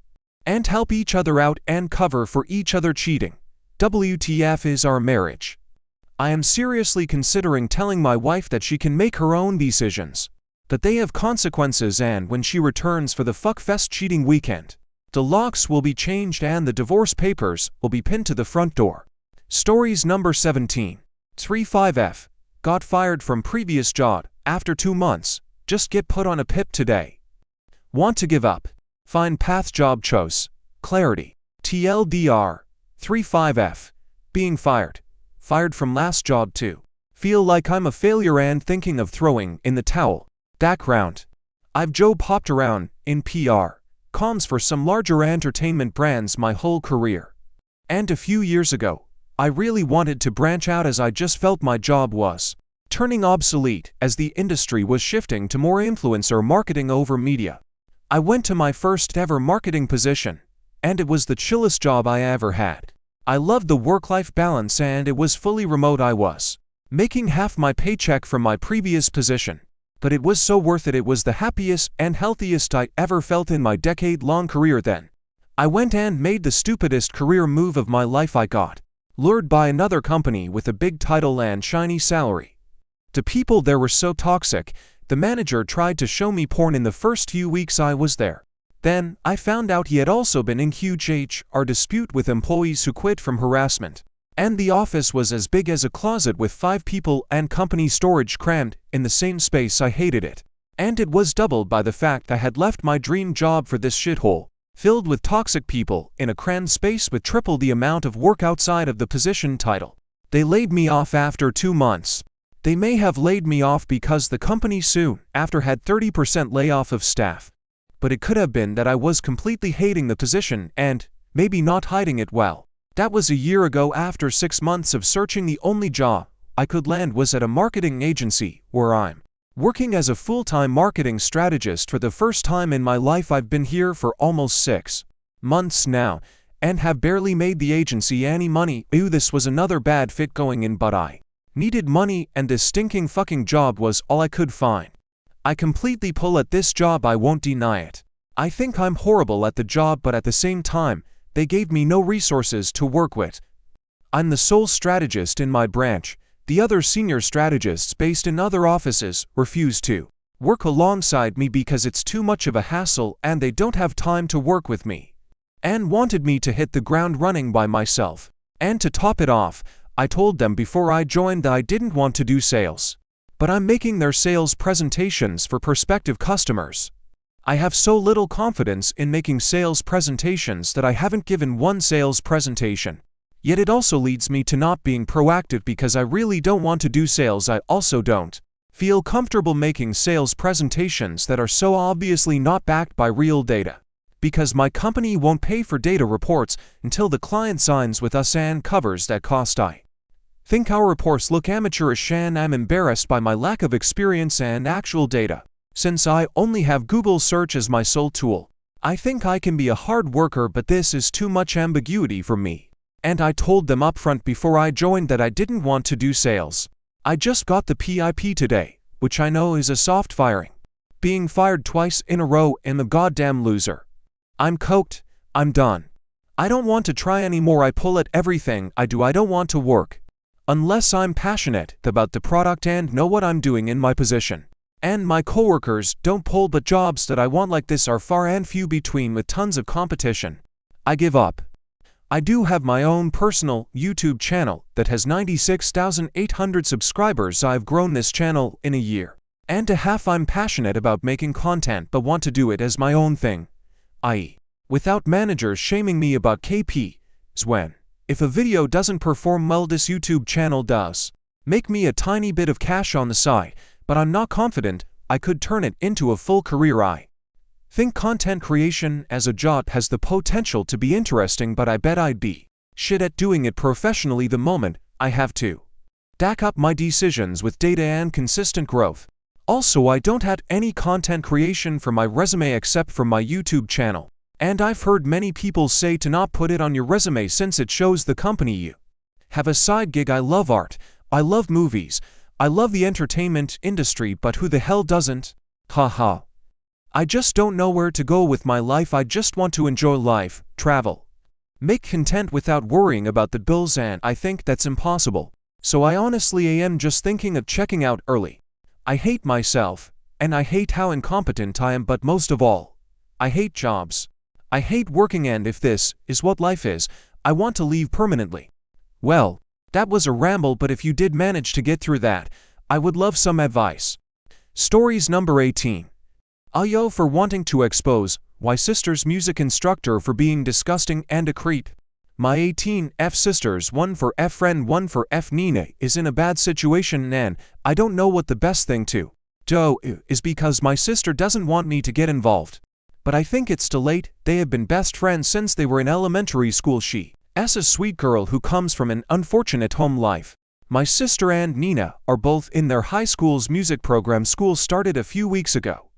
and help each other out and cover for each other cheating. WTF is our marriage. I am seriously considering telling my wife that she can make her own decisions, that they have consequences, and when she returns for the fuckfest cheating weekend, the locks will be changed and the divorce papers will be pinned to the front door. Stories number 17. 35F. Got fired from previous job after 2 months. Just get put on a PIP today. Want to give up? Find path job chose. Clarity. TLDR. 35F. Being fired. Fired from last job too. Feel like I'm a failure and thinking of throwing in the towel. Background. I've job hopped around in PR, comms for some larger entertainment brands my whole career. And a few years ago, I really wanted to branch out as I just felt my job was turning obsolete as the industry was shifting to more influencer marketing over media. I went to my first ever marketing position, and it was the chillest job I ever had. I loved the work-life balance and it was fully remote. I was making half my paycheck from my previous position, but it was so worth it. It was the happiest and healthiest I ever felt in my decade-long career. Then I went and made the stupidest career move of my life. I got lured by another company with a big title and shiny salary. The people there were so toxic. The manager tried to show me porn in the first few weeks I was there. Then, I found out he had also been in huge HR dispute with employees who quit from harassment. And the office was as big as a closet with 5 people and company storage crammed in the same space. I hated it. And it was doubled by the fact I had left my dream job for this shithole, filled with toxic people in a crammed space with triple the amount of work outside of the position title. They laid me off after 2 months. They may have laid me off because the company soon after had 30% layoff of staff. But it could have been that I was completely hating the position and maybe not hiding it well. That was a year ago. After 6 months of searching, the only job I could land was at a marketing agency where I'm working as a full-time marketing strategist for the first time in my life. I've been here for almost 6 months now and have barely made the agency any money. Ew, this was another bad fit going in, but I needed money and this stinking fucking job was all I could find. I completely pull at this job, I won't deny it. I think I'm horrible at the job, but at the same time, they gave me no resources to work with. I'm the sole strategist in my branch. The other senior strategists based in other offices refuse to work alongside me because it's too much of a hassle and they don't have time to work with me, and wanted me to hit the ground running by myself. And to top it off, I told them before I joined that I didn't want to do sales, but I'm making their sales presentations for prospective customers. I have so little confidence in making sales presentations that I haven't given one sales presentation. Yet it also leads me to not being proactive because I really don't want to do sales. I also don't feel comfortable making sales presentations that are so obviously not backed by real data, because my company won't pay for data reports until the client signs with us and covers that cost. I think our reports look amateurish and I'm embarrassed by my lack of experience and actual data. Since I only have Google search as my sole tool, I think I can be a hard worker, but this is too much ambiguity for me. And I told them upfront before I joined that I didn't want to do sales. I just got the PIP today, which I know is a soft firing. Being fired twice in a row and the goddamn loser. I'm coked, I'm done. I don't want to try anymore. I pull at everything I do. I don't want to work. Unless I'm passionate about the product and know what I'm doing in my position. And my coworkers don't pull, but jobs that I want like this are far and few between with tons of competition. I give up. I do have my own personal YouTube channel that has 96,800 subscribers. I've grown this channel in a year and a half. I'm passionate about making content but want to do it as my own thing, i.e., without managers shaming me about KPIs when, if a video doesn't perform well, this YouTube channel does make me a tiny bit of cash on the side, but I'm not confident I could turn it into a full career. I think content creation as a job has the potential to be interesting, but I bet I'd be shit at doing it professionally the moment I have to back up my decisions with data and consistent growth. Also, I don't have any content creation for my resume except for my YouTube channel. And I've heard many people say to not put it on your resume since it shows the company you have a side gig. I love art, I love movies, I love the entertainment industry, but who the hell doesn't? Haha. I just don't know where to go with my life. I just want to enjoy life, travel, make content without worrying about the bills, and I think that's impossible. So I honestly am just thinking of checking out early. I hate myself, and I hate how incompetent I am, but most of all, I hate jobs. I hate working, and if this is what life is, I want to leave permanently. Well, that was a ramble, but if you did manage to get through that, I would love some advice. Stories number 18. Ayo for wanting to expose my sister's music instructor for being disgusting and a creep. My 18 F sisters, one for F friend, one for F Nina, is in a bad situation, and I don't know what the best thing to do is because my sister doesn't want me to get involved. But I think it's too late. They have been best friends since they were in elementary school. She's a sweet girl who comes from an unfortunate home life. My sister and Nina are both in their high school's music program. School started a few weeks ago.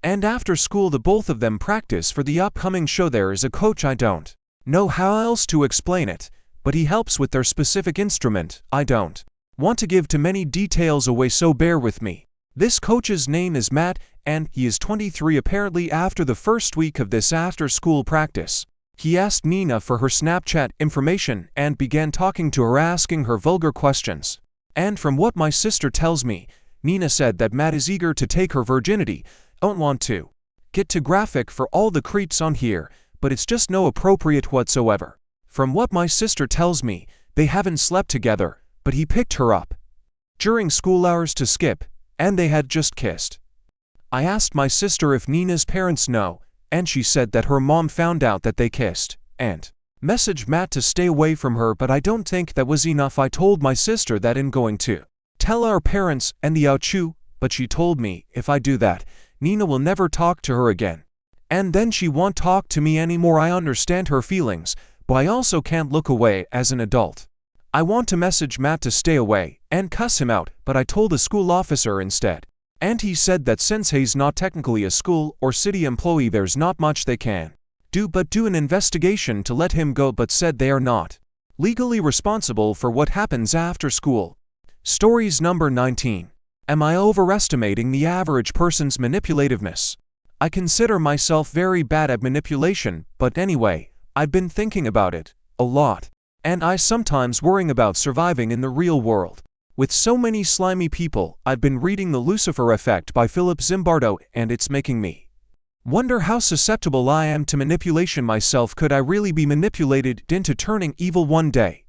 And after school, the both of them practice for the upcoming show. There is a coach. I don't know how else to explain it, but he helps with their specific instrument. I don't want to give too many details away, so bear with me. This coach's name is Matt, and he is 23. Apparently, after the first week of this after-school practice, he asked Nina for her Snapchat information and began talking to her, asking her vulgar questions. And from what my sister tells me, Nina said that Matt is eager to take her virginity. Don't want to get too graphic for all the creeps on here, but it's just no appropriate whatsoever. From what my sister tells me, they haven't slept together, but he picked her up during school hours to skip, and they had just kissed. I asked my sister if Nina's parents know, and she said that her mom found out that they kissed and messaged Matt to stay away from her, but I don't think that was enough. I told my sister that I'm going to tell our parents and the ouchoo, but she told me if I do that, Nina will never talk to her again. And then she won't talk to me anymore. I understand her feelings, but I also can't look away as an adult. I want to message Matt to stay away and cuss him out, but I told the school officer instead. And he said that since he's not technically a school or city employee, there's not much they can do but do an investigation to let him go, but said they are not legally responsible for what happens after school. Stories number 19. Am I overestimating the average person's manipulativeness? I consider myself very bad at manipulation, but anyway, I've been thinking about it a lot. And I sometimes worrying about surviving in the real world. With so many slimy people, I've been reading The Lucifer Effect by Philip Zimbardo, and it's making me wonder how susceptible I am to manipulation myself. Could I really be manipulated into turning evil one day?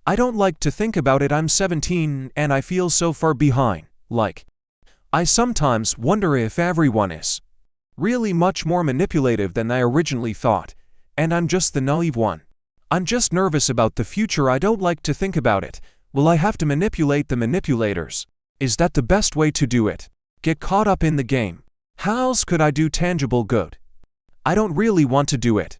I don't like to think about it. I'm 17 and I feel so far behind. I sometimes wonder if everyone is really much more manipulative than I originally thought, and I'm just the naive one. I'm just nervous about the future. I don't like to think about it. Will I have to manipulate the manipulators? Is that the best way to do it? Get caught up in the game? How else could I do tangible good? I don't really want to do it.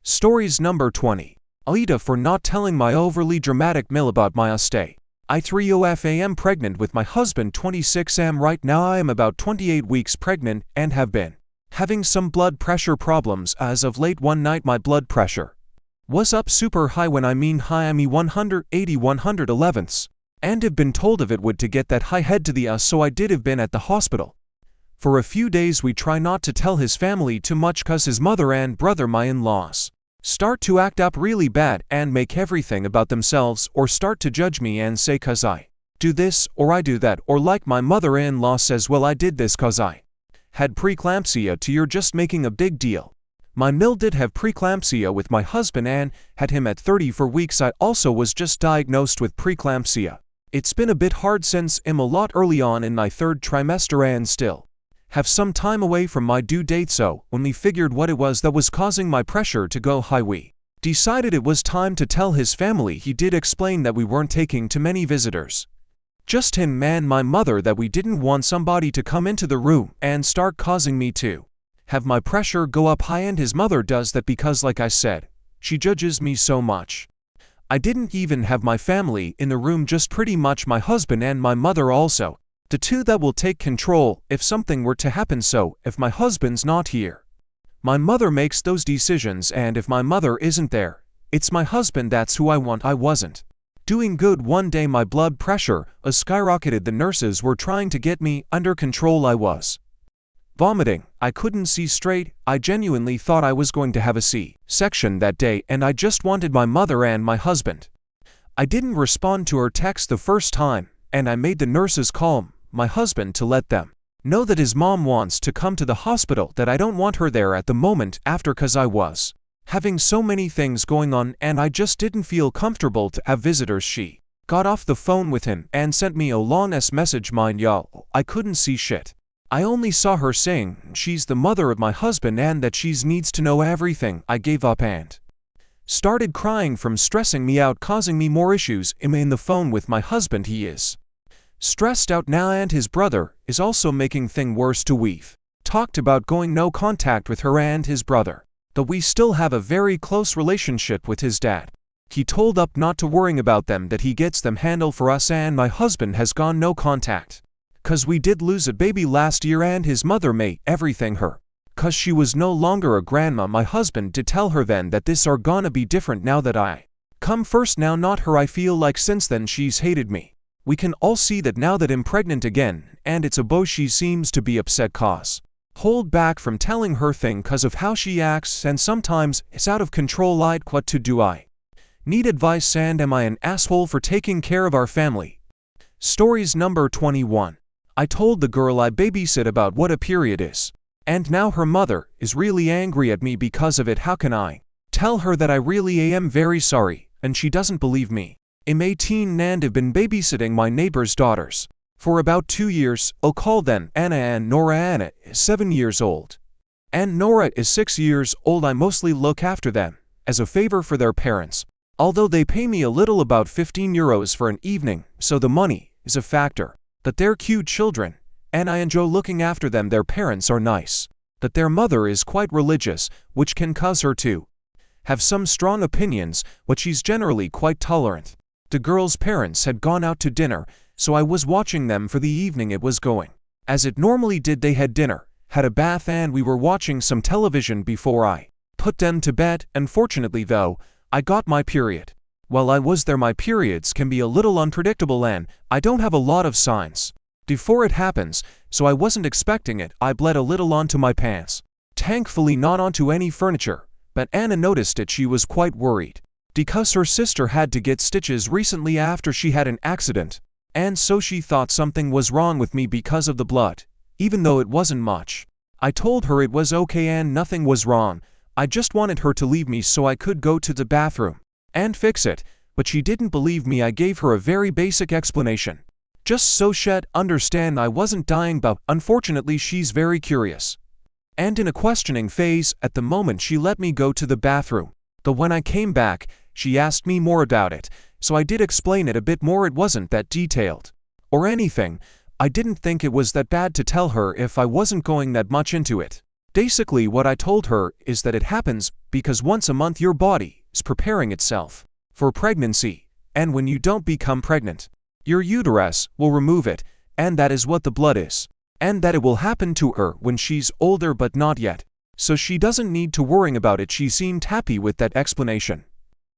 Stories number 20. Aita for not telling my overly dramatic mill about my stay. I 3OF am pregnant with my husband 26 am right now. I am about 28 weeks pregnant and have been having some blood pressure problems as of late. One night my blood pressure Was up super high when I mean high I mean 180 111ths. And have been told of it would to get that high head to the so I did have been at the hospital. For a few days we try not to tell his family too much cause his mother and brother my in-laws start to act up really bad and make everything about themselves or start to judge me and say cause I do this or I do that or like my mother-in-law says well I did this cause I had preeclampsia to you're just making a big deal. My mill did have preeclampsia with my husband and had him at 34 weeks. I also was just diagnosed with preeclampsia. It's been a bit hard since I'm a lot early on in my 3rd trimester and still have some time away from my due date, so when we figured what it was that was causing my pressure to go high we decided it was time to tell his family. He did explain that we weren't taking too many visitors. Just him and my mother, that we didn't want somebody to come into the room and start causing me to have my pressure go up high, and his mother does that because like I said, she judges me so much. I didn't even have my family in the room, just pretty much my husband and my mother also. The two that will take control if something were to happen, so if my husband's not here, my mother makes those decisions, and if my mother isn't there, it's my husband. That's who I want. I wasn't doing good. One day my blood pressure skyrocketed. The nurses were trying to get me under control. I was vomiting. I couldn't see straight. I genuinely thought I was going to have a C-section that day, and I just wanted my mother and my husband. I didn't respond to her text the first time, and I made the nurses call my husband to let them know that his mom wants to come to the hospital, that I don't want her there at the moment after cause I was having so many things going on and I just didn't feel comfortable to have visitors. She got off the phone with him and sent me a long-ass message. Mind y'all, I couldn't see shit. I only saw her saying she's the mother of my husband and that she needs to know everything. I gave up and started crying from stressing me out, causing me more issues. I'm in the phone with my husband. He is stressed out now, and his brother is also making things worse too. We've talked about going no contact with her and his brother, though we still have a very close relationship with his dad. He told up not to worrying about them, that he gets them handled for us, and my husband has gone no contact cause we did lose a baby last year, and his mother made everything her cause she was no longer a grandma. My husband did tell her then that this are gonna be different now that I come first, now not her. I feel like since then she's hated me. We can all see that now that I'm pregnant again, and it's a boy. She seems to be upset cause hold back from telling her thing cause of how she acts, and sometimes it's out of control. Like what to do? I need advice, and am I an asshole for taking care of our family? Stories number 21. I told the girl I babysit about what a period is, and now her mother is really angry at me because of it. How can I tell her that I really am very sorry and she doesn't believe me? I'm 18 and have been babysitting my neighbor's daughters for about 2 years. I'll call them Anna and Nora. Anna is 7 years old and Nora is 6 years old. I mostly look after them as a favor for their parents, although they pay me a little, about 15 euros for an evening, so the money is a factor. That they're cute children, and I enjoy looking after them. Their parents are nice. That their mother is quite religious, which can cause her to have some strong opinions, but she's generally quite tolerant. The girls' parents had gone out to dinner, so I was watching them for the evening. It was going as it normally did. They had dinner, had a bath, and we were watching some television before I put them to bed. Unfortunately though, I got my period. While I was there, my periods can be a little unpredictable and I don't have a lot of signs before it happens, so I wasn't expecting it. I bled a little onto my pants. Thankfully not onto any furniture, but Anna noticed it. She was quite worried because her sister had to get stitches recently after she had an accident, and so she thought something was wrong with me because of the blood, even though it wasn't much. I told her it was okay and nothing was wrong. I just wanted her to leave me so I could go to the bathroom and fix it, but she didn't believe me. I gave her a very basic explanation, just so she'd understand I wasn't dying, but unfortunately she's very curious and in a questioning phase at the moment. She let me go to the bathroom, though when I came back she asked me more about it, so I did explain it a bit more. It wasn't that detailed or anything. I didn't think it was that bad to tell her if I wasn't going that much into it. Basically what I told her is that it happens because once a month your body is preparing itself for pregnancy, and when you don't become pregnant, your uterus will remove it, and that is what the blood is, and that it will happen to her when she's older but not yet, so she doesn't need to worry about it. She seemed happy with that explanation.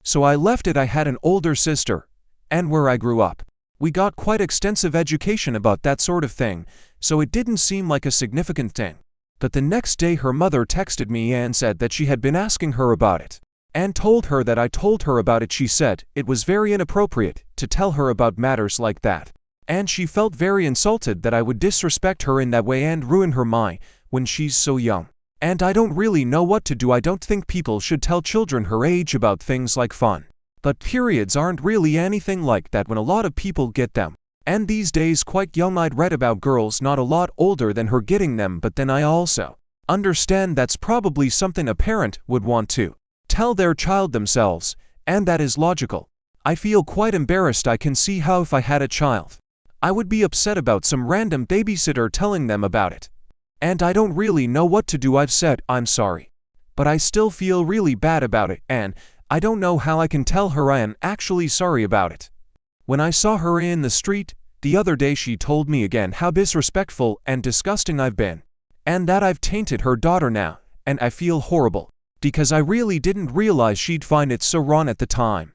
So I left it. I had an older sister, and where I grew up, we got quite extensive education about that sort of thing, so it didn't seem like a significant thing. But the next day her mother texted me and said that she had been asking her about it, and told her that I told her about it. She said it was very inappropriate to tell her about matters like that, and she felt very insulted that I would disrespect her in that way and ruin her mind when she's so young. And I don't really know what to do. I don't think people should tell children her age about things like fun. But periods aren't really anything like that when a lot of people get them. And these days quite young. I'd read about girls not a lot older than her getting them, but then I also understand that's probably something a parent would want to tell their child themselves, and that is logical. I feel quite embarrassed. I can see how if I had a child, I would be upset about some random babysitter telling them about it. And I don't really know what to do. I've said I'm sorry, but I still feel really bad about it, and I don't know how I can tell her I am actually sorry about it. When I saw her in the street the other day, she told me again how disrespectful and disgusting I've been, and that I've tainted her daughter now, and I feel horrible, because I really didn't realize she'd find it so wrong at the time.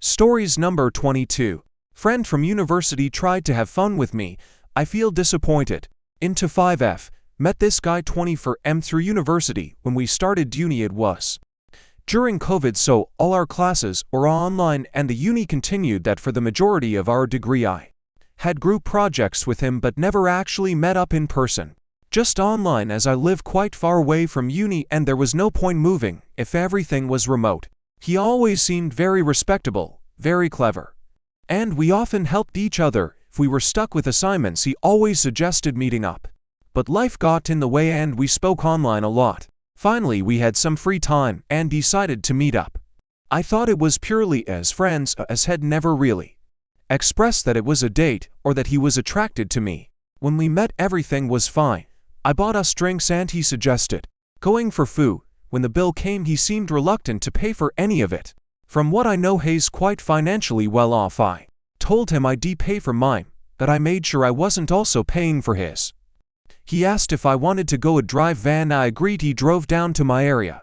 Stories number 22. Friend from university tried to have fun with me. I feel disappointed. Into 5F. Met this guy 24/7 through university. When we started uni it was during COVID, so all our classes were online, and the uni continued that for the majority of our degree. I had group projects with him but never actually met up in person, just online, as I live quite far away from uni and there was no point moving if everything was remote. He always seemed very respectable, very clever, and we often helped each other. If we were stuck with assignments, he always suggested meeting up. But life got in the way and we spoke online a lot. Finally, we had some free time and decided to meet up. I thought it was purely as friends, as had never really expressed that it was a date or that he was attracted to me. When we met, everything was fine. I bought us drinks and he suggested going for food. When the bill came, he seemed reluctant to pay for any of it. From what I know, he's quite financially well off. I told him I'd pay for mine, but I made sure I wasn't also paying for his. He asked if I wanted to go a drive van. I agreed. He drove down to my area.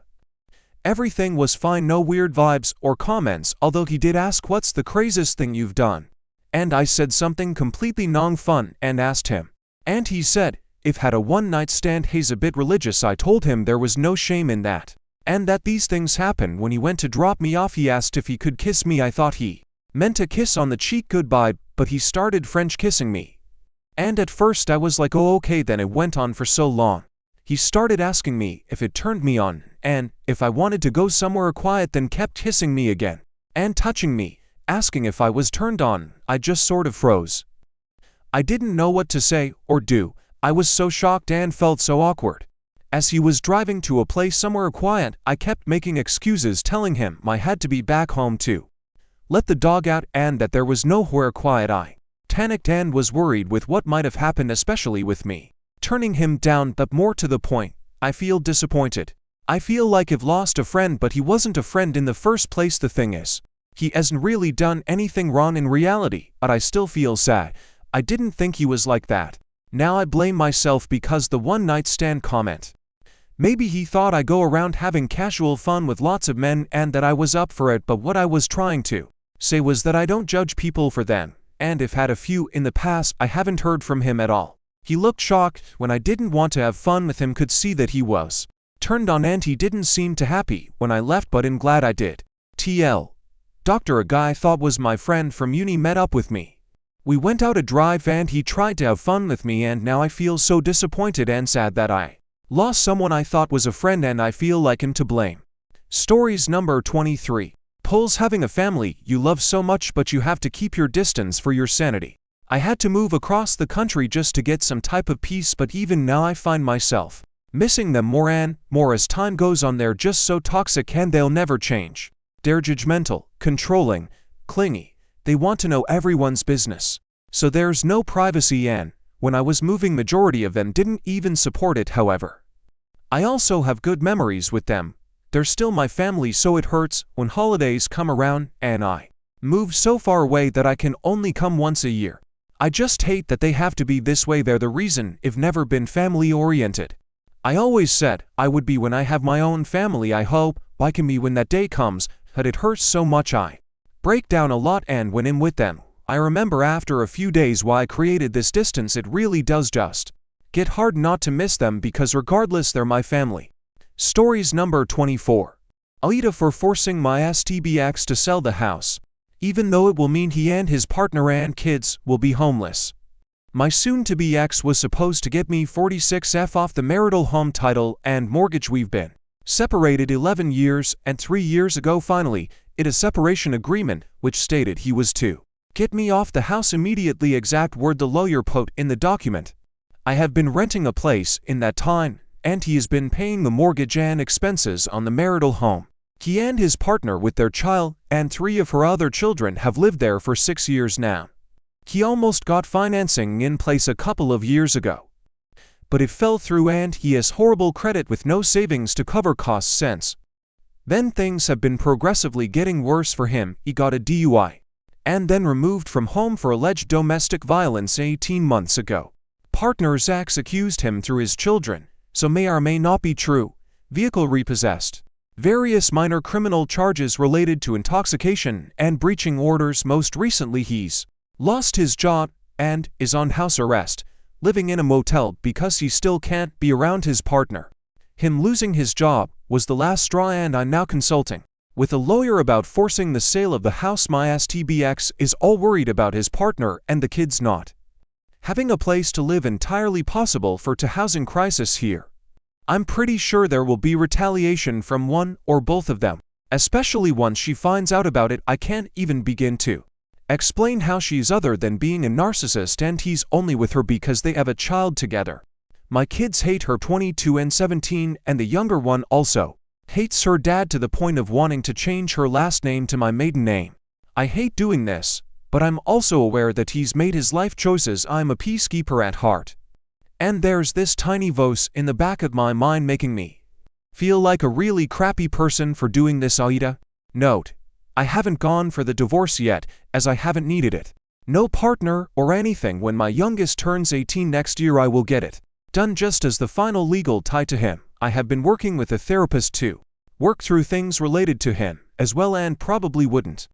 Everything was fine, no weird vibes or comments, although he did ask what's the craziest thing you've done. And I said something completely non-fun and asked him. And he said, if had a one-night stand. He's a bit religious. I told him there was no shame in that, and that these things happen. When he went to drop me off, he asked if he could kiss me. I thought he meant a kiss on the cheek goodbye, but he started French kissing me. And at first I was like, oh okay. Then it went on for so long. He started asking me if it turned me on, and if I wanted to go somewhere quiet, then kept kissing me again, and touching me, asking if I was turned on. I just sort of froze. I didn't know what to say or do. I was so shocked and felt so awkward. As he was driving to a place somewhere quiet, I kept making excuses, telling him I had to be back home to let the dog out and that there was nowhere quiet. I panicked and was worried with what might have happened, especially with me turning him down. But more to the point, I feel disappointed. I feel like I've lost a friend, but he wasn't a friend in the first place. The thing is, he hasn't really done anything wrong in reality, but I still feel sad. I didn't think he was like that. Now I blame myself because the one-night stand comment. Maybe he thought I go around having casual fun with lots of men and that I was up for it, but what I was trying to say was that I don't judge people for them. And if had a few in the past. I haven't heard from him at all. He looked shocked when I didn't want to have fun with him, could see that he was turned on, and he didn't seem too happy when I left, but I'm glad I did. TL. Doctor, a guy I thought was my friend from uni met up with me. We went out a drive and he tried to have fun with me, and now I feel so disappointed and sad that I lost someone I thought was a friend, and I feel like I'm to blame. Stories number 23. Poles. Having a family you love so much, but you have to keep your distance for your sanity. I had to move across the country just to get some type of peace, but even now I find myself missing them more and more as time goes on. They're just so toxic and they'll never change. They're judgmental, controlling, clingy. They want to know everyone's business. So there's no privacy, and when I was moving, majority of them didn't even support it. However, I also have good memories with them. They're still my family, so it hurts when holidays come around and I moved so far away that I can only come once a year. I just hate that they have to be this way. They're the reason I've never been family oriented. I always said I would be when I have my own family. I hope I can be when that day comes, But it hurts so much I break down a lot and when I'm with them, I remember after a few days why I created this distance. It really does just get hard not to miss them because regardless they're my family. Stories number 24. Aita for forcing my STBX to sell the house, even though it will mean he and his partner and kids will be homeless. My soon-to-be ex was supposed to get me 46F off the marital home title and mortgage. We've been separated 11 years and 3 years ago finally, it a separation agreement which stated he was to get me off the house immediately, exact word the lawyer put in the document. I have been renting a place in that time, and he has been paying the mortgage and expenses on the marital home. He and his partner with their child and 3 of her other children have lived there for 6 years now. He almost got financing in place a couple of years ago, but it fell through and he has horrible credit with no savings to cover costs since. Then things have been progressively getting worse for him. He got a DUI and then removed from home for alleged domestic violence 18 months ago. Partner's ex accused him through his children, so may or may not be true. Vehicle repossessed. Various minor criminal charges related to intoxication and breaching orders. Most recently he's lost his job and is on house arrest, living in a motel because he still can't be around his partner. Him losing his job was the last straw and I'm now consulting with a lawyer about forcing the sale of the house. My STBX is all worried about his partner and the kids not having a place to live, entirely possible for a housing crisis here. I'm pretty sure there will be retaliation from one or both of them, especially once she finds out about it. I can't even begin to explain how she's other than being a narcissist and he's only with her because they have a child together. My kids hate her, 22 and 17, and the younger one also hates her dad to the point of wanting to change her last name to my maiden name. I hate doing this, but I'm also aware that he's made his life choices. I'm a peacekeeper at heart. And there's this tiny voice in the back of my mind making me feel like a really crappy person for doing this. Aita. Note: I haven't gone for the divorce yet, as I haven't needed it. No partner or anything. When my youngest turns 18 next year I will get it done just as the final legal tie to him. I have been working with a therapist to work through things related to him as well and probably wouldn't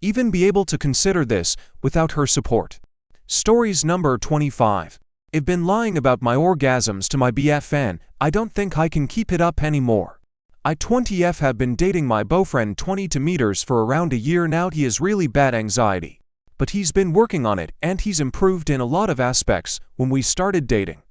even be able to consider this without her support. Stories number 25. I've been lying about my orgasms to my BF and I don't think I can keep it up anymore. I 20F have been dating my boyfriend 22 meters for around a year now. He has really bad anxiety, but he's been working on it and he's improved in a lot of aspects. When we started dating,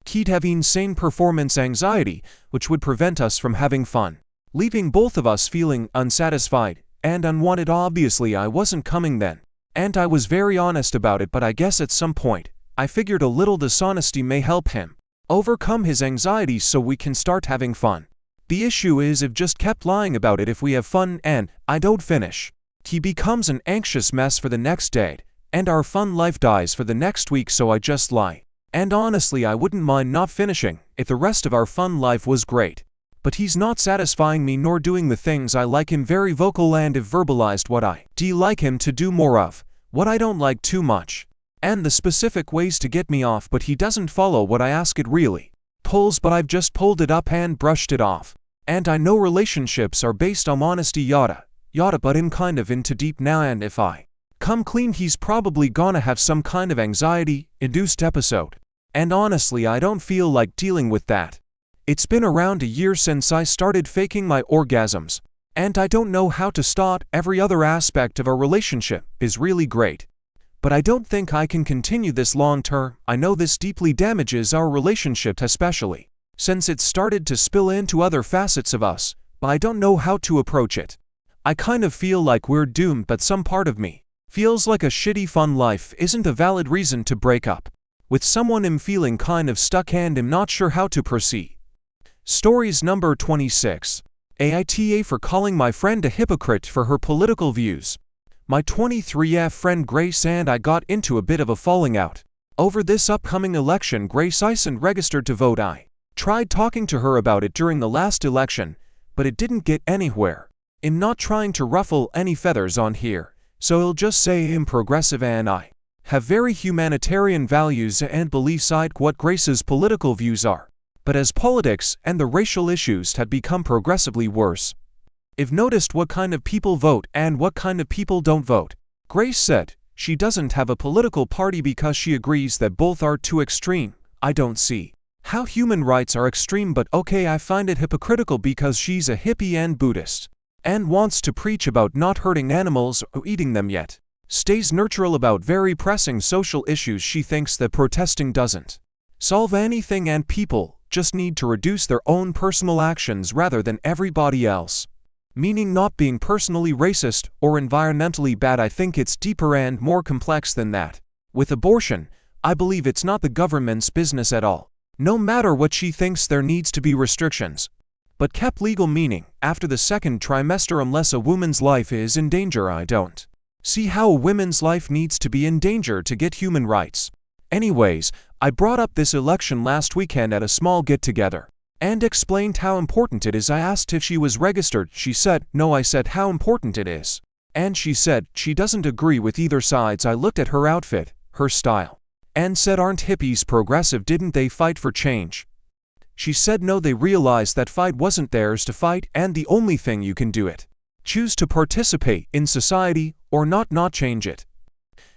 he'd have insane performance anxiety, which would prevent us from having fun, leaving both of us feeling unsatisfied and unwanted. Obviously I wasn't coming then, and I was very honest about it, but I guess at some point I figured a little dishonesty may help him overcome his anxiety so we can start having fun. The issue is I've just kept lying about it. If we have fun and I don't finish, he becomes an anxious mess for the next date, and our fun life dies for the next week, so I just lie. And honestly I wouldn't mind not finishing if the rest of our fun life was great. But he's not satisfying me nor doing the things I like. Him very vocal and I've verbalized what I like him to do more of, what I don't like too much, and the specific ways to get me off, but he doesn't follow what I ask. It really pulls, but I've just pulled it up and brushed it off. And I know relationships are based on honesty, yada yada, but I'm kind of into deep now, and if I come clean he's probably gonna have some kind of anxiety-induced episode. And honestly I don't feel like dealing with that. It's been around a year since I started faking my orgasms, and I don't know how to stop. Every other aspect of our relationship is really great, but I don't think I can continue this long term. I know this deeply damages our relationship, especially since it started to spill into other facets of us, but I don't know how to approach it. I kind of feel like we're doomed, but some part of me feels like a shitty fun life isn't a valid reason to break up with someone. I'm feeling kind of stuck and I'm not sure how to proceed. Stories number 26. Aita for calling my friend a hypocrite for her political views. My 23F friend Grace and I got into a bit of a falling out over this upcoming election. Grace isn't registered to vote. I tried talking to her about it during the last election, but it didn't get anywhere. I'm not trying to ruffle any feathers on here, so I'll just say I'm progressive and I have very humanitarian values and beliefs. What Grace's political views are, but as politics and the racial issues had become progressively worse, I've noticed what kind of people vote and what kind of people don't vote. Grace said she doesn't have a political party because she agrees that both are too extreme. I don't see how human rights are extreme, but okay, I find it hypocritical because she's a hippie and Buddhist and wants to preach about not hurting animals or eating them, yet stays neutral about very pressing social issues. She thinks that protesting doesn't solve anything and people just need to reduce their own personal actions rather than everybody else. Meaning not being personally racist or environmentally bad. I think it's deeper and more complex than that. With abortion, I believe it's not the government's business at all. No matter what she thinks, there needs to be restrictions, but kept legal, meaning after the second trimester unless a woman's life is in danger. I don't see how a woman's life needs to be in danger to get human rights. Anyways, I brought up this election last weekend at a small get-together and explained how important it is. I asked if she was registered. She said no. I said how important it is, and she said she doesn't agree with either sides. I looked at her outfit, her style, and said, aren't hippies progressive? Didn't they fight for change? She said no, they realized that fight wasn't theirs to fight, and the only thing you can do it choose to participate in society or not change it.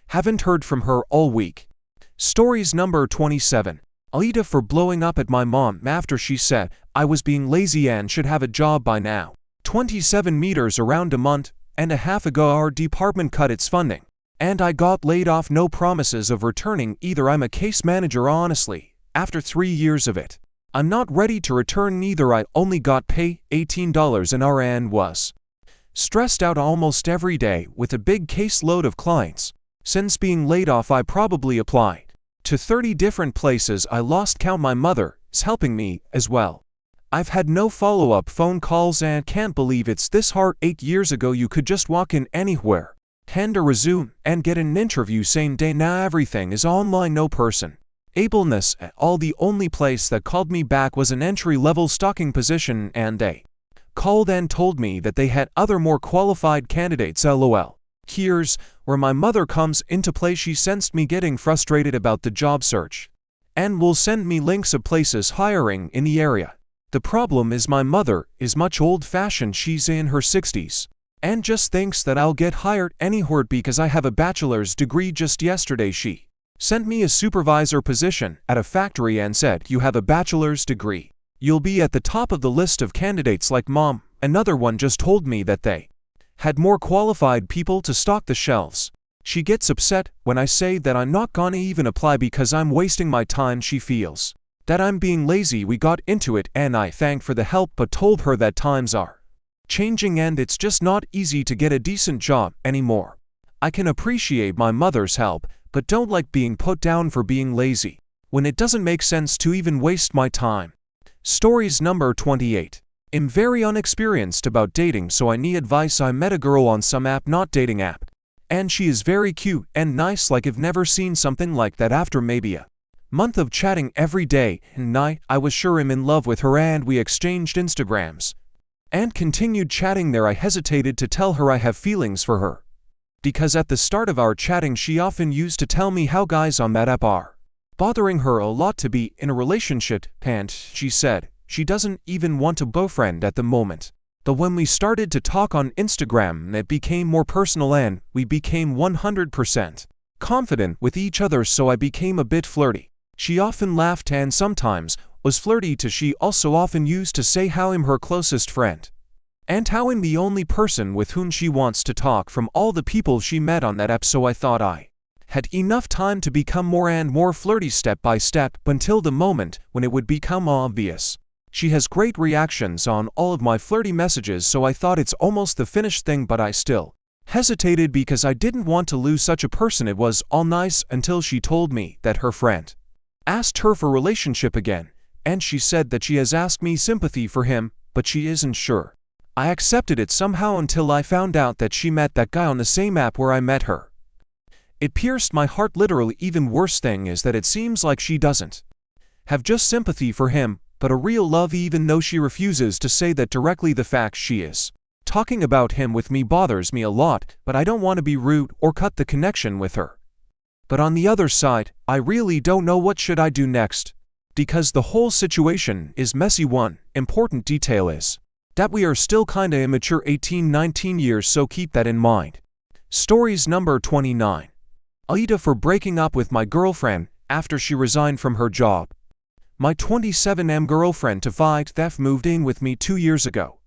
Haven't heard from her all week. Stories number 27. Aita for blowing up at my mom after she said I was being lazy and should have a job by now. 27 meters. Around a month and a half ago our department cut its funding, and I got laid off. No promises of returning either. I'm a case manager. Honestly, after 3 years of it, I'm not ready to return neither. I only got paid $18 an hour and was stressed out almost every day with a big caseload of clients. Since being laid off, I probably applied to 30 different places. I lost count. My mother is helping me as well. I've had no follow-up phone calls and can't believe it's this hard. 8 years ago you could just walk in anywhere, hand a resume, and get an interview same day. Now everything is online. No person ableness at all. The only place that called me back was an entry-level stocking position, and they called and told me that they had other more qualified candidates. LOL. Here's where my mother comes into play. She sensed me getting frustrated about the job search and will send me links of places hiring in the area. The problem is my mother is much old-fashioned. She's in her 60s and just thinks that I'll get hired anywhere because I have a bachelor's degree. Just yesterday she sent me a supervisor position at a factory and said, you have a bachelor's degree, you'll be at the top of the list of candidates. Like mom, another one just told me that they had more qualified people to stock the shelves. She gets upset when I say that I'm not gonna even apply because I'm wasting my time. She feels that I'm being lazy. We got into it and I thanked for the help but told her that times are changing and it's just not easy to get a decent job anymore. I can appreciate my mother's help, but don't like being put down for being lazy when it doesn't make sense to even waste my time. Stories number 28. I'm very unexperienced about dating, so I need advice. I met a girl on some app, not dating app, and she is very cute and nice. Like I've never seen something like that. After maybe a month of chatting every day and night, I was sure I'm in love with her and we exchanged Instagrams and continued chatting there. I hesitated to tell her I have feelings for her because at the start of our chatting she often used to tell me how guys on that app are bothering her a lot to be in a relationship, and she said she doesn't even want a boyfriend at the moment. But when we started to talk on Instagram, it became more personal and we became 100% confident with each other, so I became a bit flirty. She often laughed and sometimes was flirty too. She also often used to say how I'm her closest friend and how I'm the only person with whom she wants to talk from all the people she met on that app. So I thought I had enough time to become more and more flirty step by step until the moment when it would become obvious. She has great reactions on all of my flirty messages, so I thought it's almost the finished thing, but I still hesitated because I didn't want to lose such a person. It was all nice until she told me that her friend asked her for a relationship again, and she said that she has asked me sympathy for him, but she isn't sure. I accepted it somehow until I found out that she met that guy on the same app where I met her. It pierced my heart literally. Even worse thing is that it seems like she doesn't have just sympathy for him, but a real love, even though she refuses to say that directly. The fact she is talking about him with me bothers me a lot, but I don't want to be rude or cut the connection with her. But on the other side, I really don't know what should I do next, because the whole situation is messy. One important detail is that we are still kinda immature 18-19 years, so keep that in mind. Stories number 29. Aita for breaking up with my girlfriend after she resigned from her job. My 27M girlfriend to fight theft moved in with me 2 years ago.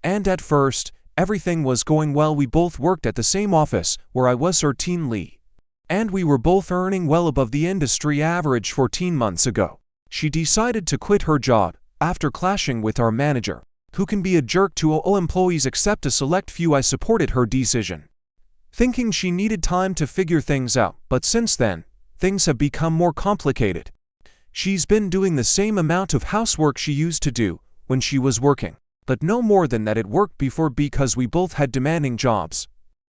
And at first, everything was going well. We both worked at the same office where I was her team lead. And we were both earning well above the industry average. 14 months ago, she decided to quit her job after clashing with our manager, who can be a jerk to all employees except a select few. I supported her decision, thinking she needed time to figure things out, but since then, things have become more complicated. She's been doing the same amount of housework she used to do when she was working, but no more than that. It worked before because we both had demanding jobs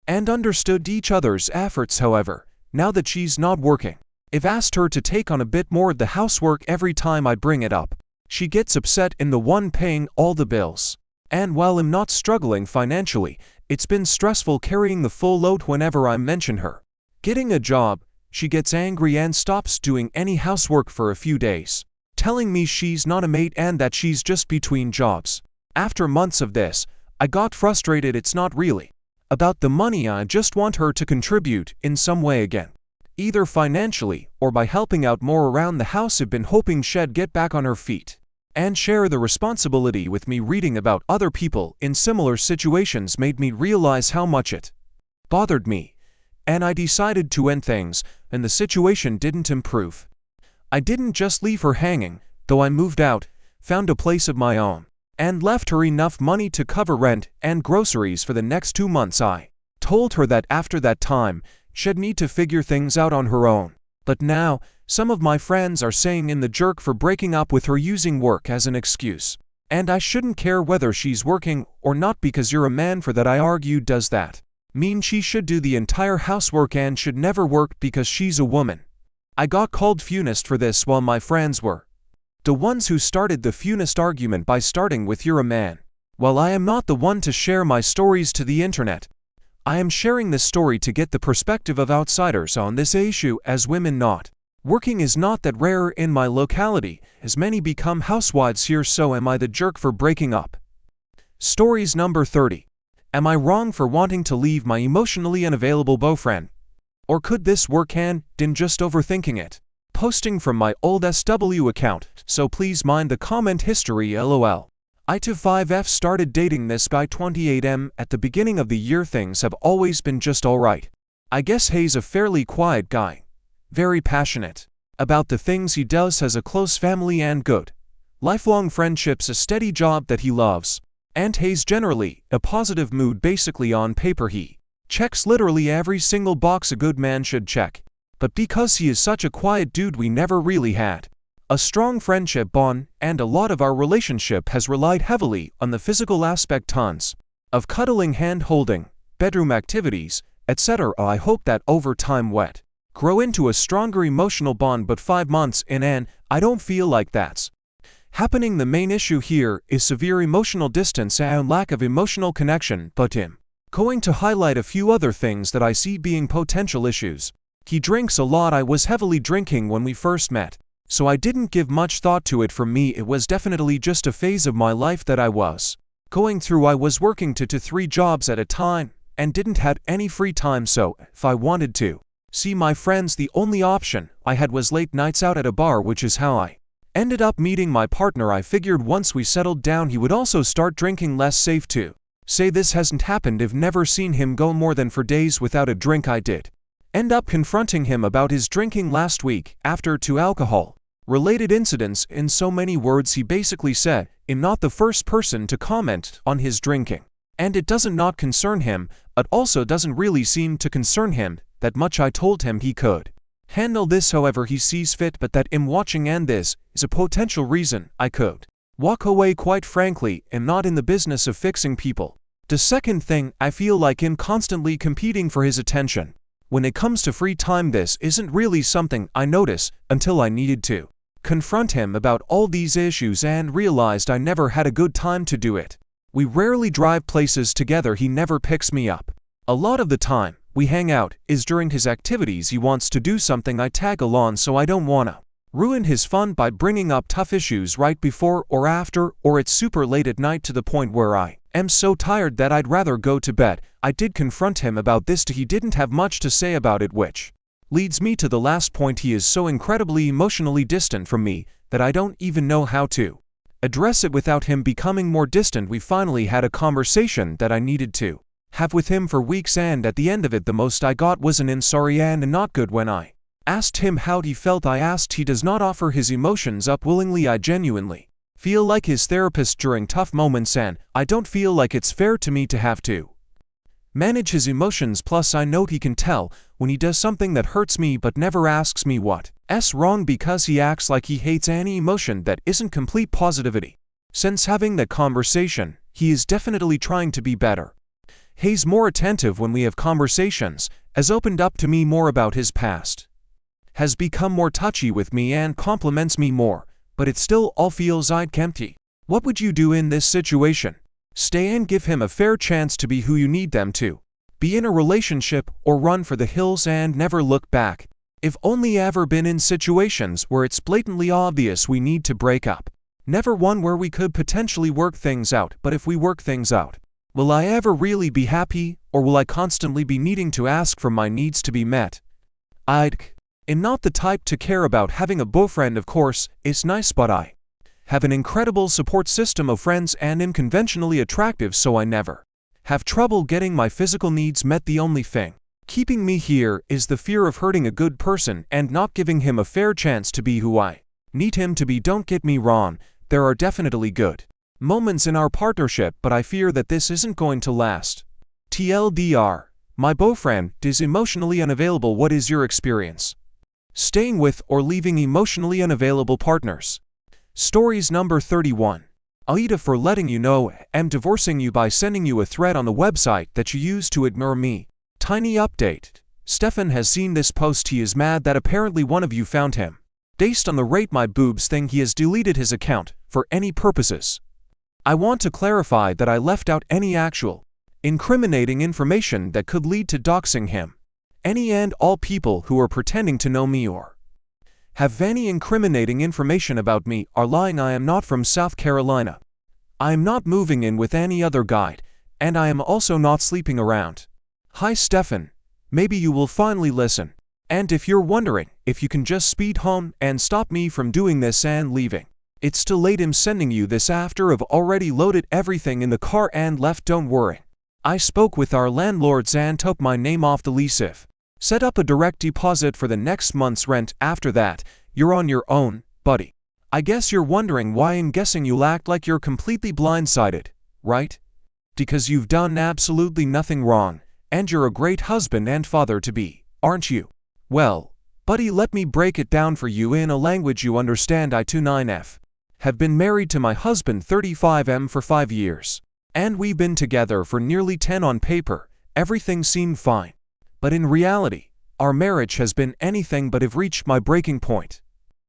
and understood each other's efforts. However, now that she's not working, I've asked her to take on a bit more of the housework. Every time I bring it up, she gets upset and the one paying all the bills. And while I'm not struggling financially, it's been stressful carrying the full load. Whenever I mention her getting a job, she gets angry and stops doing any housework for a few days, telling me she's not a maid and that she's just between jobs. After months of this, I got frustrated. It's not really about the money. I just want her to contribute in some way again, either financially or by helping out more around the house. I've been hoping she'd get back on her feet and share the responsibility with me. Reading about other people in similar situations made me realize how much it bothered me, and I decided to end things, and the situation didn't improve. I didn't just leave her hanging, though. I moved out, found a place of my own, and left her enough money to cover rent and groceries for the next 2 months. I told her that after that time, she'd need to figure things out on her own. But now, some of my friends are saying I'm the jerk for breaking up with her, using work as an excuse. And I shouldn't care whether she's working or not because you're a man for that. I argued, does that mean she should do the entire housework and should never work because she's a woman? I got called feminist for this, while my friends were the ones who started the feminist argument by starting with "you're a man." While I am not the one to share my stories to the internet, I am sharing this story to get the perspective of outsiders on this issue, as women not working is not that rare in my locality, as many become housewives here. So am I the jerk for breaking up? Stories number 30. Am I wrong for wanting to leave my emotionally unavailable boyfriend? Or could this work and just overthinking it? Posting from my old SW account, so please mind the comment history. LOL. aita5f started dating this guy 28M at the beginning of the year. Things have always been just alright. I guess he's a fairly quiet guy, very passionate about the things he does, has a close family and good lifelong friendships, a steady job that he loves, and he's generally a positive mood. Basically, on paper he checks literally every single box a good man should check. But because he is such a quiet dude, we never really had a strong friendship bond, and a lot of our relationship has relied heavily on the physical aspect, tons of cuddling, hand-holding, bedroom activities, etc. I hope that over time we'd grow into a stronger emotional bond, but 5 months in and I don't feel like that's happening. The main issue here is severe emotional distance and lack of emotional connection, but I'm going to highlight a few other things that I see being potential issues. He drinks a lot. I was heavily drinking when we first met, so I didn't give much thought to it. For me, it was definitely just a phase of my life that I was going through. I was working 2 to 3 jobs at a time and didn't have any free time, so if I wanted to see my friends, the only option I had was late nights out at a bar, which is how I ended up meeting my partner. I figured once we settled down he would also start drinking less. Safe to say this hasn't happened. I've never seen him go more than 4 days without a drink. I did end up confronting him about his drinking last week after 2 alcohol-related incidents. In so many words, he basically said, "I'm not the first person to comment on his drinking, and it doesn't not concern him, but also doesn't really seem to concern him that much." I told him he could handle this however he sees fit, but that I'm watching and this is a potential reason I could walk away. Quite frankly, I'm not in the business of fixing people. The second thing, I feel like I'm constantly competing for his attention. When it comes to free time, this isn't really something I notice until I needed to confront him about all these issues and realized I never had a good time to do it. We rarely drive places together. He never picks me up. A lot of the time we hang out is during his activities. He wants to do something, I tag along, so I don't wanna ruin his fun by bringing up tough issues right before or after, or it's super late at night to the point where I am so tired that I'd rather go to bed. I did confront him about this, he didn't have much to say about it, which leads me to the last point. He is so incredibly emotionally distant from me that I don't even know how to address it without him becoming more distant. We finally had a conversation that I needed to have with him for weeks, and at the end of it the most I got was an sorry and not good. When I asked him how he felt, he does not offer his emotions up willingly. I genuinely feel like his therapist during tough moments, and I don't feel like it's fair to me to have to manage his emotions. Plus I note he can tell when he does something that hurts me but never asks me what's wrong, because he acts like he hates any emotion that isn't complete positivity. Since having that conversation, he is definitely trying to be better. He's more attentive when we have conversations, has opened up to me more about his past, has become more touchy with me and compliments me more, but it still all feels empty. What would you do in this situation? Stay and give him a fair chance to be who you need them to be in a relationship, or run for the hills and never look back? If only ever been in situations where it's blatantly obvious we need to break up. Never one where we could potentially work things out, but if we work things out, will I ever really be happy, or will I constantly be needing to ask for my needs to be met? I'm not the type to care about having a boyfriend. Of course, it's nice, but I have an incredible support system of friends and am conventionally attractive, so I never have trouble getting my physical needs met. The only thing keeping me here is the fear of hurting a good person and not giving him a fair chance to be who I need him to be. Don't get me wrong, there are definitely good moments in our partnership, but I fear that this isn't going to last. TLDR, my boyfriend is emotionally unavailable. What is your experience staying with or leaving emotionally unavailable partners? Stories number 31. Aita, for letting you know, I'm divorcing you by sending you a thread on the website that you used to ignore me. Tiny update. Stefan has seen this post. He is mad that apparently one of you found him. Based on the rate my boobs thing, he has deleted his account for any purposes. I want to clarify that I left out any actual incriminating information that could lead to doxing him. Any and all people who are pretending to know me or have any incriminating information about me are lying. I am not from South Carolina. I am not moving in with any other guy, and I am also not sleeping around. Hi Stefan, maybe you will finally listen. And if you're wondering if you can just speed home and stop me from doing this and leaving, it's too late. I'm sending you this after I've already loaded everything in the car and left. Don't worry. I spoke with our landlords and took my name off the lease. If set up a direct deposit for the next month's rent. After that, you're on your own, buddy. I guess you're wondering why I'm guessing you'll act like you're completely blindsided, right? Because you've done absolutely nothing wrong, and you're a great husband and father-to-be, aren't you? Well, buddy, let me break it down for you in a language you understand. I 29F have been married to my husband 35M for 5 years, and we've been together for nearly 10. On paper, everything seemed fine. But in reality, our marriage has been anything but. I've reached my breaking point.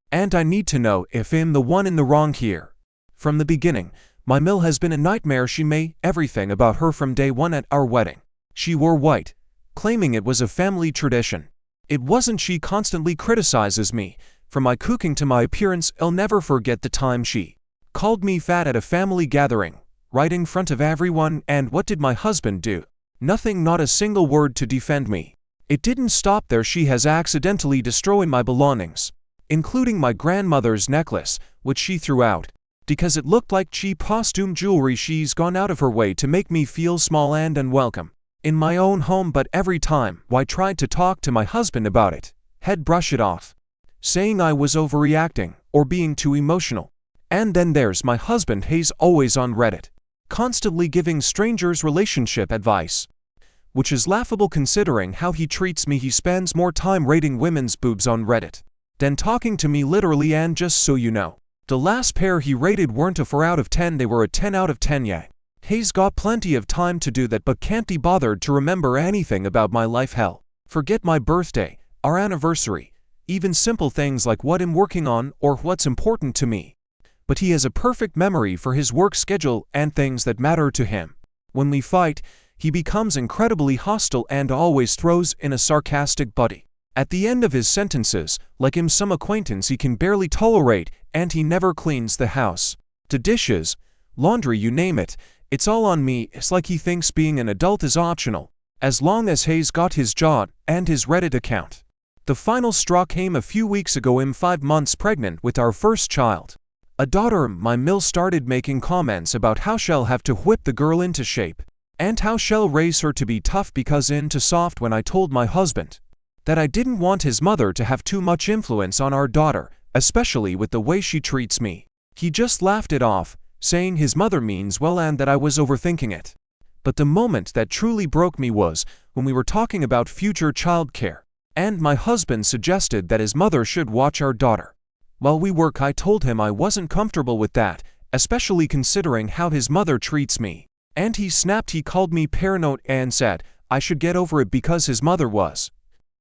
And I need to know if I'm the one in the wrong here. From the beginning, my mill has been a nightmare. She made everything about her from day one. At our wedding, she wore white, claiming it was a family tradition. It wasn't. She constantly criticizes me, from my cooking to my appearance. I'll never forget the time she called me fat at a family gathering, right in front of everyone. And what did my husband do? Nothing, not a single word to defend me. It didn't stop there. She has accidentally destroyed my belongings, including my grandmother's necklace, which she threw out because it looked like cheap costume jewelry. She's gone out of her way to make me feel small and unwelcome in my own home, but every time I tried to talk to my husband about it, he'd brush it off, saying I was overreacting or being too emotional. And then there's my husband. He's always on Reddit, constantly giving strangers relationship advice, which is laughable considering how he treats me. He spends more time rating women's boobs on Reddit than talking to me, literally. And just so you know, the last pair he rated weren't a 4 out of 10, they were a 10 out of 10. Yeah, he's got plenty of time to do that, but can't be bothered to remember anything about my life. Hell, forget my birthday, our anniversary, even simple things like what I'm working on or what's important to me. But he has a perfect memory for his work schedule and things that matter to him. When we fight, he becomes incredibly hostile and always throws in a sarcastic buddy. At the end of his sentences, like him some acquaintance he can barely tolerate, and he never cleans the house. The dishes, laundry, you name it, it's all on me. It's like he thinks being an adult is optional, as long as Hayes got his job and his Reddit account. The final straw came a few weeks ago. I'm 5 months pregnant with our first child, a daughter. My mill started making comments about how she'll have to whip the girl into shape, and how she'll raise her to be tough because into soft. When I told my husband that I didn't want his mother to have too much influence on our daughter, especially with the way she treats me, he just laughed it off, saying his mother means well and that I was overthinking it. But the moment that truly broke me was when we were talking about future childcare, and my husband suggested that his mother should watch our daughter while we work. I told him I wasn't comfortable with that, especially considering how his mother treats me. And he snapped. He called me paranoid and said I should get over it because his mother was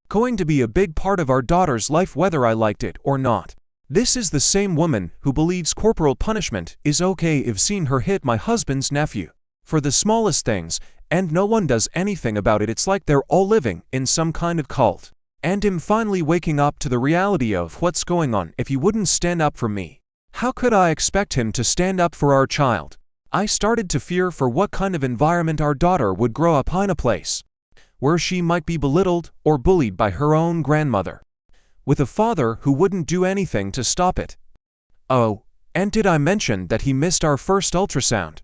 going to be a big part of our daughter's life whether I liked it or not. This is the same woman who believes corporal punishment is okay if seen her hit my husband's nephew for the smallest things, and no one does anything about it. It's like they're all living in some kind of cult. And him finally waking up to the reality of what's going on. If he wouldn't stand up for me, how could I expect him to stand up for our child? I started to fear for what kind of environment our daughter would grow up in, a place where she might be belittled or bullied by her own grandmother, with a father who wouldn't do anything to stop it. Oh, and did I mention that he missed our first ultrasound?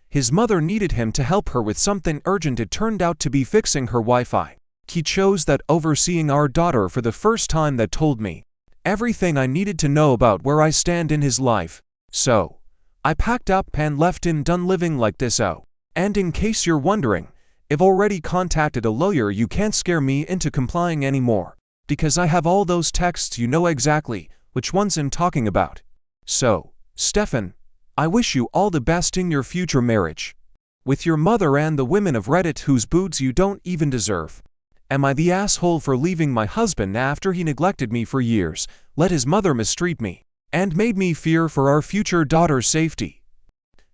His mother needed him to help her with something urgent. It turned out to be fixing her Wi-Fi. He chose that over seeing our daughter for the first time. That told me everything I needed to know about where I stand in his life. So I packed up and left him. Done living like this. Oh, and in case you're wondering, I've already contacted a lawyer. You can't scare me into complying anymore, because I have all those texts. You know exactly which ones I'm talking about. So, Stefan, I wish you all the best in your future marriage with your mother and the women of Reddit whose boots you don't even deserve. Am I the asshole for leaving my husband after he neglected me for years, let his mother mistreat me, and made me fear for our future daughter's safety?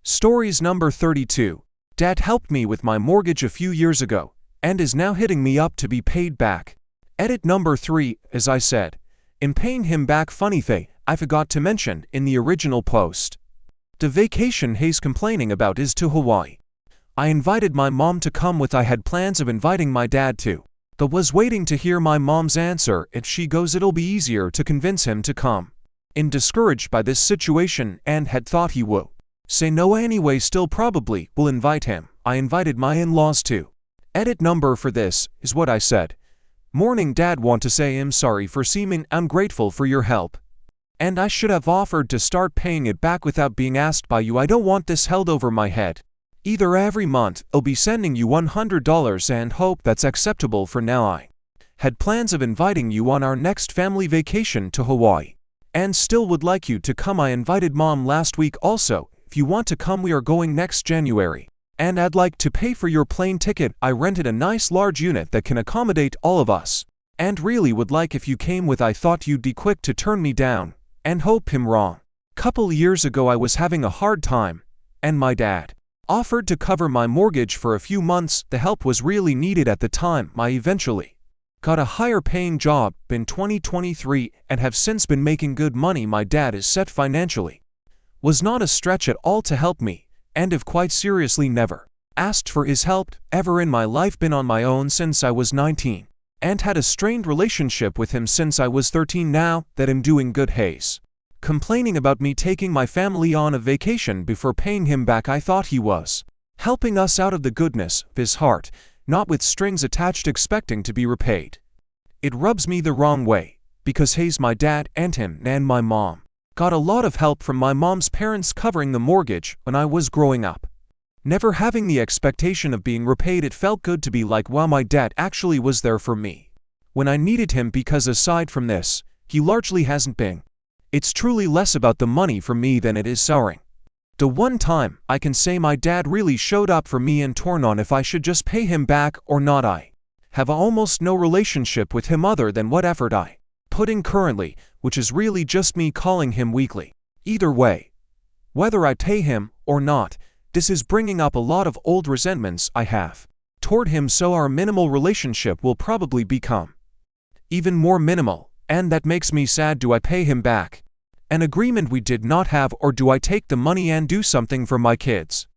Stories number 32. Dad helped me with my mortgage a few years ago, and is now hitting me up to be paid back. Edit number 3. As I said, in paying him back. Funny thing, I forgot to mention in the original post. The vacation he's complaining about is to Hawaii. I invited my mom to come with. I had plans of inviting my dad too, but was waiting to hear my mom's answer. If she goes, it'll be easier to convince him to come. In discouraged by this situation and had thought he would say no anyway, still probably will invite him. I invited my in-laws too. Edit number for this is what I said. Morning Dad, want to say I'm sorry for seeming ungrateful for your help, and I should have offered to start paying it back without being asked by you. I don't want this held over my head. Either every month I'll be sending you $100 and hope that's acceptable for now. I had plans of inviting you on our next family vacation to Hawaii, and still would like you to come. I invited Mom last week also. If you want to come, we are going next January, and I'd like to pay for your plane ticket. I rented a nice large unit that can accommodate all of us, and really would like if you came with. I thought you'd be quick to turn me down, and hope him wrong. Couple years ago I was having a hard time, and my dad offered to cover my mortgage for a few months. The help was really needed at the time. I eventually got a higher paying job in 2023 and have since been making good money. My dad is set financially. Was not a stretch at all to help me, and have quite seriously never asked for his help ever in my life. Been on my own since I was 19, and had a strained relationship with him since I was 13. Now that I'm doing good, Hayes complaining about me taking my family on a vacation before paying him back. I thought he was helping us out of the goodness of his heart, not with strings attached expecting to be repaid. It rubs me the wrong way, because Hayes, my dad, and him and my mom got a lot of help from my mom's parents covering the mortgage when I was growing up. Never having the expectation of being repaid, it felt good to be like, wow, my dad actually was there for me when I needed him, because aside from this, he largely hasn't been. It's truly less about the money for me than it is souring. The one time I can say my dad really showed up for me and torn on if I should just pay him back or not. I have almost no relationship with him other than what effort I put in currently, which is really just me calling him weekly. Either way, whether I pay him or not, this is bringing up a lot of old resentments I have toward him, so our minimal relationship will probably become even more minimal, and that makes me sad. Do I pay him back an agreement we did not have, or do I take the money and do something for my kids?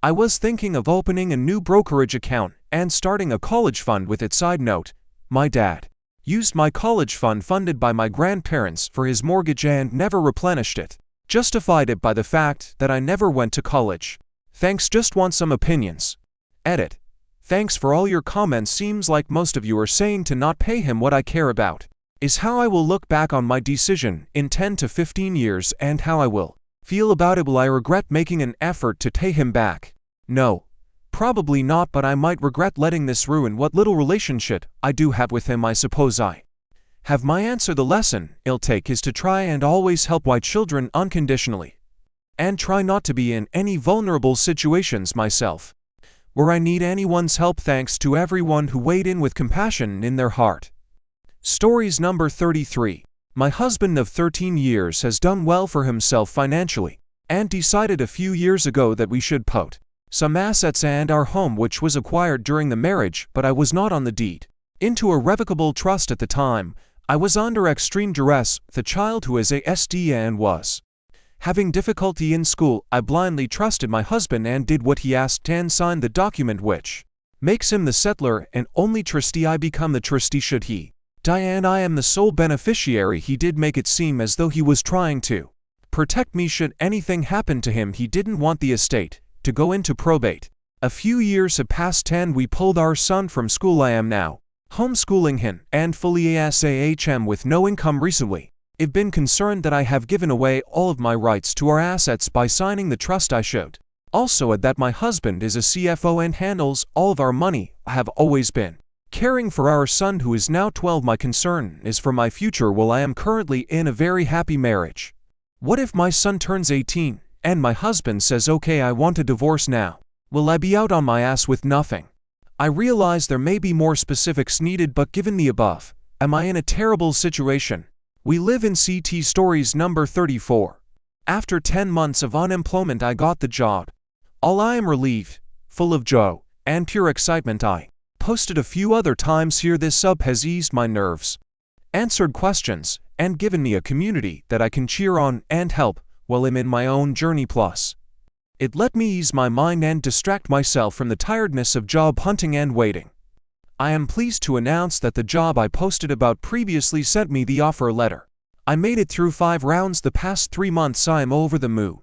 I was thinking of opening a new brokerage account and starting a college fund with it. Side note, my dad used my college fund funded by my grandparents for his mortgage and never replenished it. Justified it by the fact that I never went to college. Thanks, just want some opinions. Edit. Thanks for all your comments. Seems like most of you are saying to not pay him. What I care about is how I will look back on my decision in 10 to 15 years and how I will feel about it. Will I regret making an effort to pay him back? No, probably not, but I might regret letting this ruin what little relationship I do have with him. I suppose I have my answer. The lesson I'll take is to try and always help my children unconditionally, and try not to be in any vulnerable situations myself where I need anyone's help. Thanks to everyone who weighed in with compassion in their heart. Stories number 33. My husband of 13 years has done well for himself financially and decided a few years ago that we should put some assets and our home, which was acquired during the marriage but I was not on the deed, into a revocable trust. At the time, I was under extreme duress, the child who is ASD and was having difficulty in school. I blindly trusted my husband and did what he asked and signed the document which makes him the settlor and only trustee. I become the trustee should he die and I am the sole beneficiary. He did make it seem as though he was trying to protect me should anything happen to him. He didn't want the estate to go into probate. A few years have passed and we pulled our son from school. I am now homeschooling him and fully ASAHM with no income. Recently, I've been concerned that I have given away all of my rights to our assets by signing the trust. I should also add that my husband is a CFO and handles all of our money. I have always been caring for our son who is now 12. My concern is for my future. While I am currently in a very happy marriage, what if my son turns 18 and my husband says, okay, I want a divorce now? Will I be out on my ass with nothing? I realize there may be more specifics needed, but given the above, am I in a terrible situation? We live in CT. Stories number 34. After 10 months of unemployment, I got the job. All I am relieved, full of joy, and pure excitement. I posted a few other times here. This sub has eased my nerves, answered questions, and given me a community that I can cheer on and help while I'm in my own journey. Plus, it let me ease my mind and distract myself from the tiredness of job hunting and waiting. I am pleased to announce that the job I posted about previously sent me the offer letter. I made it through 5 rounds the past 3 months. I am over the moon.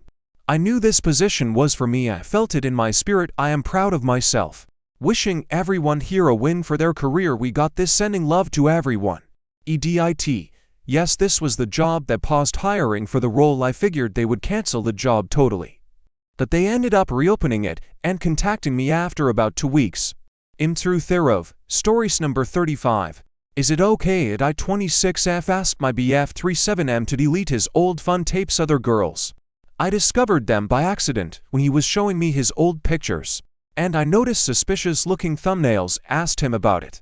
I knew this position was for me. I felt it in my spirit. I am proud of myself. Wishing everyone here a win for their career. We got this. Sending love to everyone. EDIT. Yes, this was the job that paused hiring for the role. I figured they would cancel the job totally, but they ended up reopening it and contacting me after about 2 weeks. I'm through thereof. Stories number 35. Is it okay at I-26F asked my BF37M to delete his old fun tapes? Other girls. I discovered them by accident when he was showing me his old pictures, and I noticed suspicious looking thumbnails. Asked him about it,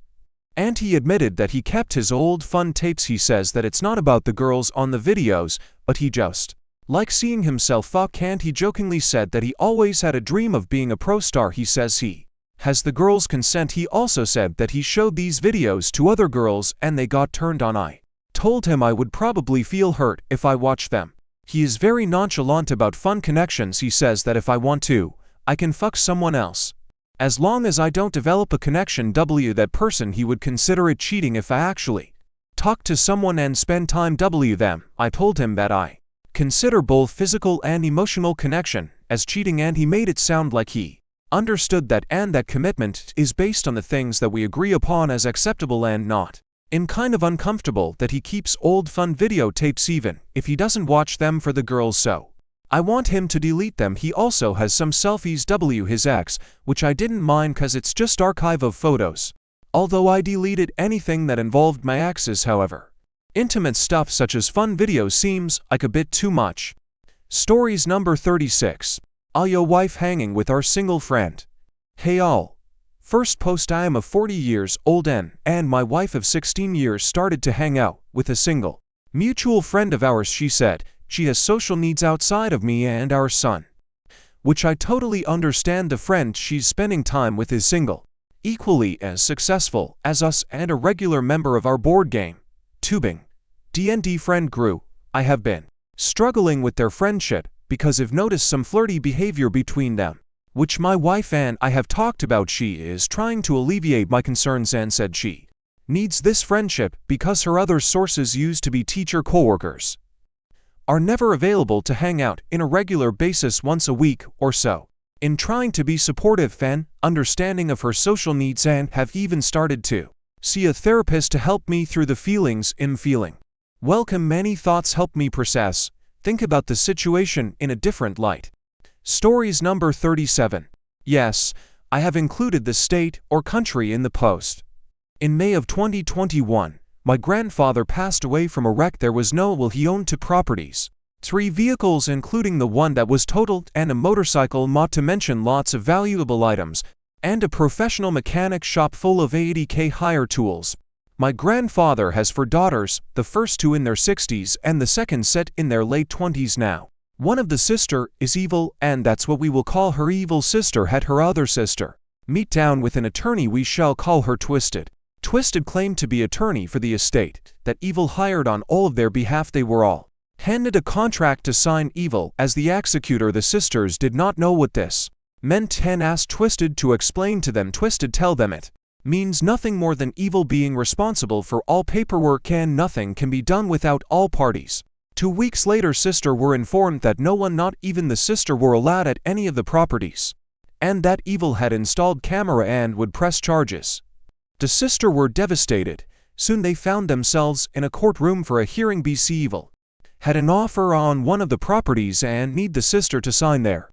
and he admitted that he kept his old fun tapes. He says that it's not about the girls on the videos, but he just likes seeing himself fuck, and he jokingly said that he always had a dream of being a pro star. He says he has the girls' consent. He also said that he showed these videos to other girls and they got turned on. I told him I would probably feel hurt if I watched them. He is very nonchalant about fun connections. He says that if I want to, I can fuck someone else, as long as I don't develop a connection. That person, he would consider it cheating if I actually talk to someone and spend time. Them. I told him that I consider both physical and emotional connection as cheating, and he made it sound like he understood that and that commitment is based on the things that we agree upon as acceptable and not. I'm kind of uncomfortable that he keeps old fun videotapes even if he doesn't watch them for the girls, so I want him to delete them. He also has some selfies his ex, which I didn't mind cause it's just archive of photos. Although I deleted anything that involved my exes, however, intimate stuff such as fun videos seems like a bit too much. Stories number 36. Your wife hanging with our single friend. Hey all. First post. I am a 40 years old and my wife of 16 years started to hang out with a single mutual friend of ours. She said she has social needs outside of me and our son, which I totally understand. The friend she's spending time with is single. equally as successful as us and a regular member of our board game, tubing, D&D friend group. I have been struggling with their friendship because I've noticed some flirty behavior between them, which my wife and I have talked about. She is trying to alleviate my concerns and said she needs this friendship because her other sources used to be teacher coworkers are never available to hang out in a regular basis once a week or so. In trying to be supportive and understanding of her social needs, and have even started to see a therapist to help me through the feelings I'm feeling. Welcome. Many thoughts help me process, think about the situation in a different light. Stories number 37. Yes, I have included the state or country in the post. In May of 2021, my grandfather passed away from a wreck. There was no will. He owned 2 properties, 3 vehicles including the one that was totaled, and a motorcycle, not to mention lots of valuable items, and a professional mechanic shop full of 80k hire tools. My grandfather has 4 daughters, the first 2 in their 60s and the second set in their late 20s now. One of the sister is evil, and that's what we will call her. Evil sister had her other sister meet down with an attorney. We shall call her Twisted. Twisted claimed to be attorney for the estate that Evil hired on all of their behalf. They were all handed a contract to sign. Evil as the executor. The sisters did not know what this meant and asked Twisted to explain to them. Twisted tell them it means nothing more than Evil being responsible for all paperwork, and nothing can be done without all parties. 2 weeks later, sister were informed that no one, not even the sister, were allowed at any of the properties, and that Evil had installed camera and would press charges. The sister were devastated. Soon they found themselves in a courtroom for a hearing. BC Evil had an offer on one of the properties and need the sister to sign. There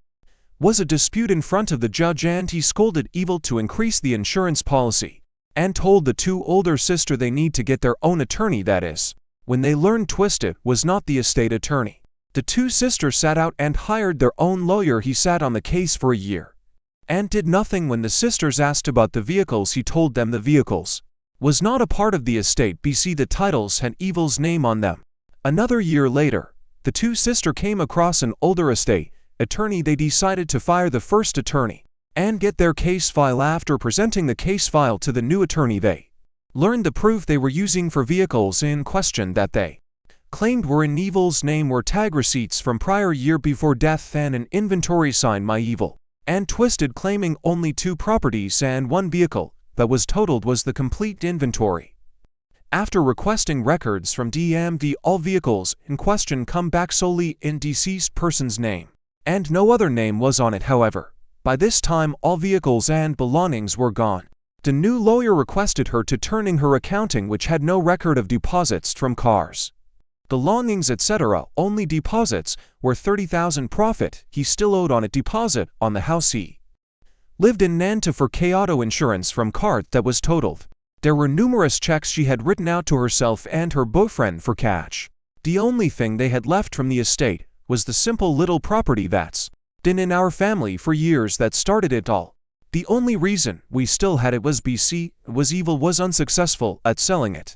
was a dispute in front of the judge, and he scolded Evil to increase the insurance policy and told the 2 older sister they need to get their own attorney. That is, when they learned Twisted was not the estate attorney, the 2 sisters sat out and hired their own lawyer. He sat on the case for a year and did nothing. When the sisters asked about the vehicles, he told them the vehicles was not a part of the estate. BC the titles had Evil's name on them. Another year later, the 2 sisters came across an older estate attorney. They decided to fire the first attorney and get their case file. After presenting the case file to the new attorney, they learned the proof they were using for vehicles in question that they claimed were in Evil's name were tag receipts from prior year before death and an inventory signed by Evil and Twisted, claiming only 2 properties and 1 vehicle that was totaled was the complete inventory. After requesting records from DMV, all vehicles in question come back solely in deceased person's name, and no other name was on it. However, by this time all vehicles and belongings were gone. The new lawyer requested her to turn in her accounting, which had no record of deposits from cars, belongings, etc. Only deposits were $30,000 profit. He still owed on a deposit on the house he lived in Nanta for auto insurance from cart that was totaled. There were numerous checks she had written out to herself and her boyfriend for cash. The only thing they had left from the estate was the simple little property that's been in our family for years that started it all. The only reason we still had it was BC was Evil was unsuccessful at selling it.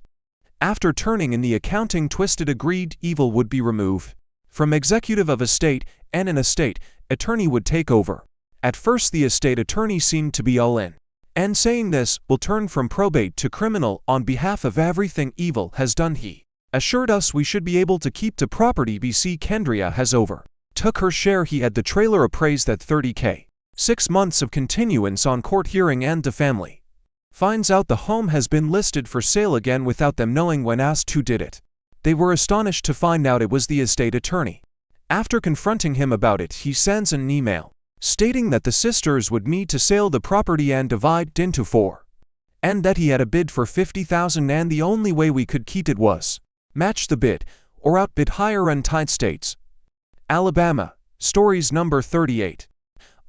After turning in the accounting, Twisted agreed Evil would be removed from executive of estate and an estate attorney would take over. At first the estate attorney seemed to be all in, and saying this will turn from probate to criminal on behalf of everything Evil has done. He assured us we should be able to keep the property. BC Kendria has over took her share. He had the trailer appraised at $30,000. 6 months of continuance on court hearing, and the family finds out the home has been listed for sale again without them knowing. When asked who did it, they were astonished to find out it was the estate attorney. After confronting him about it, he sends an email stating that the sisters would need to sell the property and divide into 4, and that he had a bid for $50,000 and the only way we could keep it was match the bid or outbid higher. Untied States, Alabama. Stories number 38.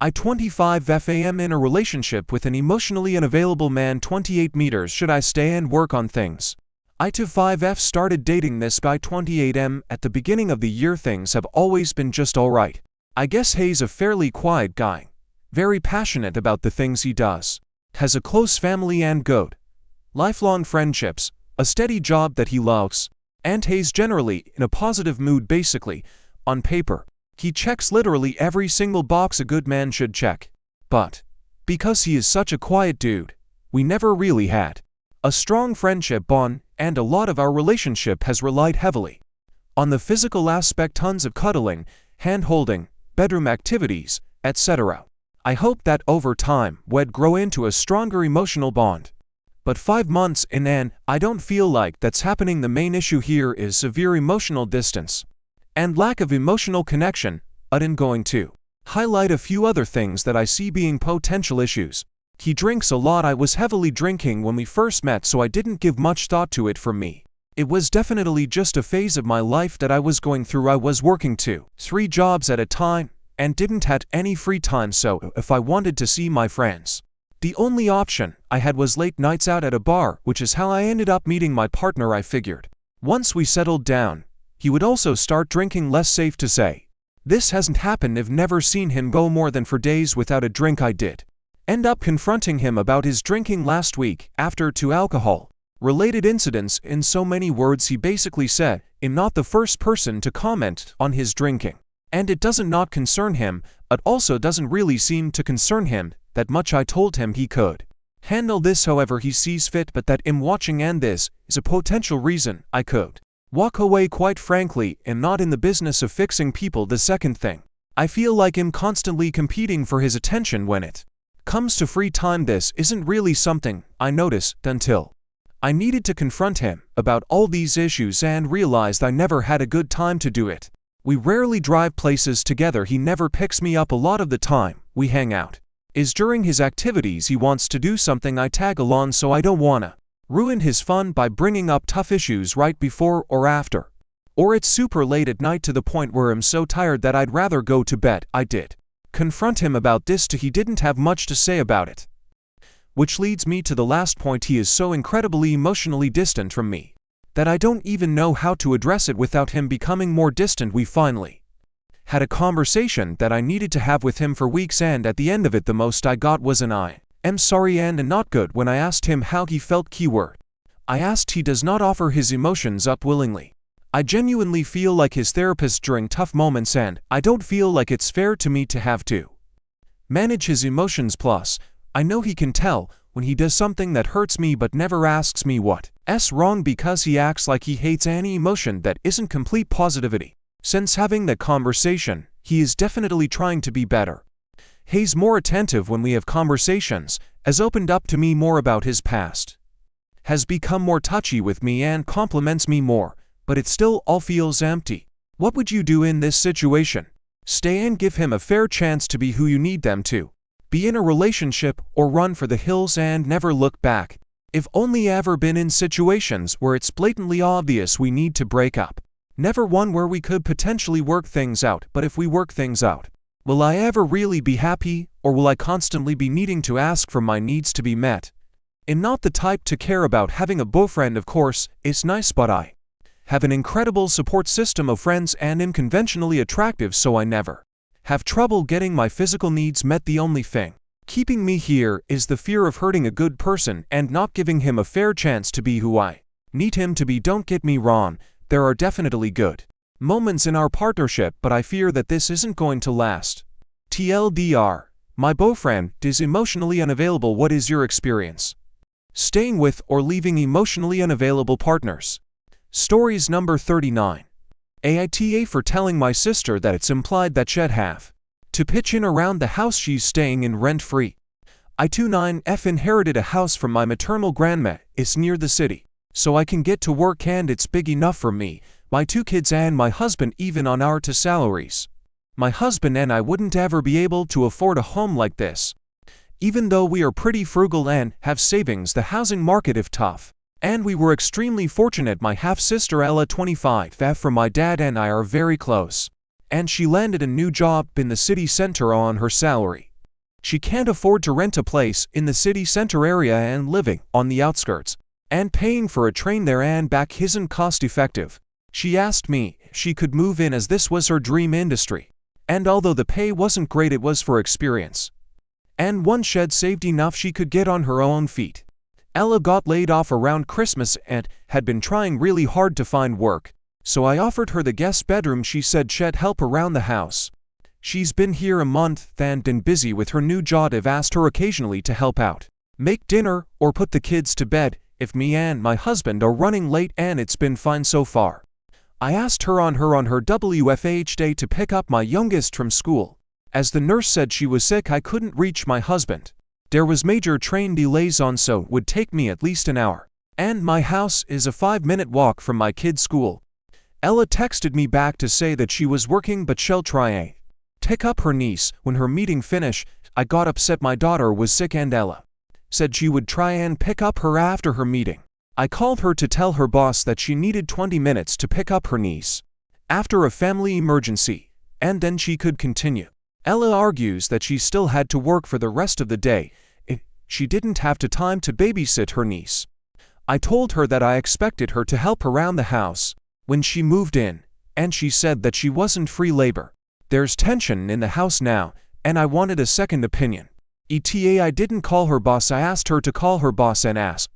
I 25 FAM in a relationship with an emotionally unavailable man. 28 meters. Should I stay and work on things? I 25F started dating this guy 28M at the beginning of the year. Things have always been just alright. I guess he's a fairly quiet guy, very passionate about the things he does, has a close family and good lifelong friendships, a steady job that he loves, and he's generally in a positive mood. Basically, on paper, he checks literally every single box a good man should check. But because he is such a quiet dude, We never really had a strong friendship bond, and a lot of our relationship has relied heavily on the physical aspect, tons of cuddling, hand-holding, bedroom activities, etc. I hope that over time we'd grow into a stronger emotional bond. But 5 months in and I don't feel like that's happening. The main issue here is severe emotional distance and lack of emotional connection. I'm going to highlight a few other things that I see being potential issues. He drinks a lot. I was heavily drinking when we first met, so I didn't give much thought to it. For me, it was definitely just a phase of my life that I was going through. I was working 2-3 jobs at a time and didn't have any free time, so if I wanted to see my friends, the only option I had was late nights out at a bar, which is how I ended up meeting my partner. I figured once we settled down, he would also start drinking less. Safe to say, this hasn't happened. I've never seen him go more than 4 days without a drink. I did end up confronting him about his drinking last week after 2 alcohol-related incidents. In so many words, he basically said, "I'm not the first person to comment on his drinking, and it doesn't not concern him. It also doesn't really seem to concern him that much." I told him he could handle this however he sees fit, but that I'm watching and this is a potential reason I could walk away. Quite frankly, I'm not in the business of fixing people. The second thing, I feel like I'm constantly competing for his attention when it comes to free time. This isn't really something I noticed until I needed to confront him about all these issues and realized I never had a good time to do it. We rarely drive places together. He never picks me up. A lot of the time we hang out is during his activities. He wants to do something, I tag along, so I don't wanna ruin his fun by bringing up tough issues right before or after. Or it's super late at night to the point where I'm so tired that I'd rather go to bed. I did confront him about this too. He didn't have much to say about it. Which leads me to the last point. He is so incredibly emotionally distant from me that I don't even know how to address it without him becoming more distant. We finally had a conversation that I needed to have with him for weeks, and at the end of it the most I got was an "I am sorry" and a "not good" when I asked him how he felt. Keyword I asked. He does not offer his emotions up willingly. I genuinely feel like his therapist during tough moments, and I don't feel like it's fair to me to have to manage his emotions. Plus, I know he can tell when he does something that hurts me but never asks me what's wrong, because he acts like he hates any emotion that isn't complete positivity. Since having that conversation, he is definitely trying to be better. He's more attentive when we have conversations, has opened up to me more about his past, has become more touchy with me and compliments me more, but it still all feels empty. What would you do in this situation? Stay and give him a fair chance to be who you need them to be in a relationship, or run for the hills and never look back? I've only ever been in situations where it's blatantly obvious we need to break up. Never one where we could potentially work things out. But if we work things out, will I ever really be happy, or will I constantly be needing to ask for my needs to be met? I'm not the type to care about having a boyfriend. Of course, it's nice, but I have an incredible support system of friends and am conventionally attractive, so I never have trouble getting my physical needs met. The only thing keeping me here is the fear of hurting a good person and not giving him a fair chance to be who I need him to be. Don't get me wrong, there are definitely good moments in our partnership, but I fear that this isn't going to last. TLDR, my boyfriend is emotionally unavailable. What is your experience staying with or leaving emotionally unavailable partners? Stories number 39. Aita for telling my sister that it's implied that she'd have to pitch in around the house she's staying in rent-free. I 29F inherited a house from my maternal grandma. It's near the city, so I can get to work, and it's big enough for me, my 2 kids, and my husband. Even on our 2 salaries, my husband and I wouldn't ever be able to afford a home like this. Even though we are pretty frugal and have savings, the housing market is tough, and we were extremely fortunate. My half-sister Ella 25F from my dad and I are very close, and she landed a new job in the city center on her salary. She can't afford to rent a place in the city center area, and living on the outskirts and paying for a train there and back isn't cost-effective. She asked me if she could move in, as this was her dream industry, and although the pay wasn't great, it was for experience, and one shed saved enough she could get on her own feet. Ella got laid off around Christmas and had been trying really hard to find work, so I offered her the guest bedroom. She said she'd help around the house. She's been here a month and been busy with her new job. I've asked her occasionally to help out, make dinner, or put the kids to bed if me and my husband are running late, and it's been fine so far. I asked her on her WFH day to pick up my youngest from school. As the nurse said she was sick, I couldn't reach my husband. There was major train delays on, so it would take me at least an hour. And my house is a 5-minute walk from my kid's school. Ella texted me back to say that she was working but she'll try and pick up her niece when her meeting finished. I got upset my daughter was sick and Ella said she would try and pick up her after her meeting. I called her to tell her boss that she needed 20 minutes to pick up her niece after a family emergency, and then she could continue. Ella argues that she still had to work for the rest of the day. She didn't have the time to babysit her niece. I told her that I expected her to help around the house when she moved in, and she said that she wasn't free labor. There's tension in the house now, and I wanted a second opinion. I didn't call her boss. I asked her to call her boss and ask.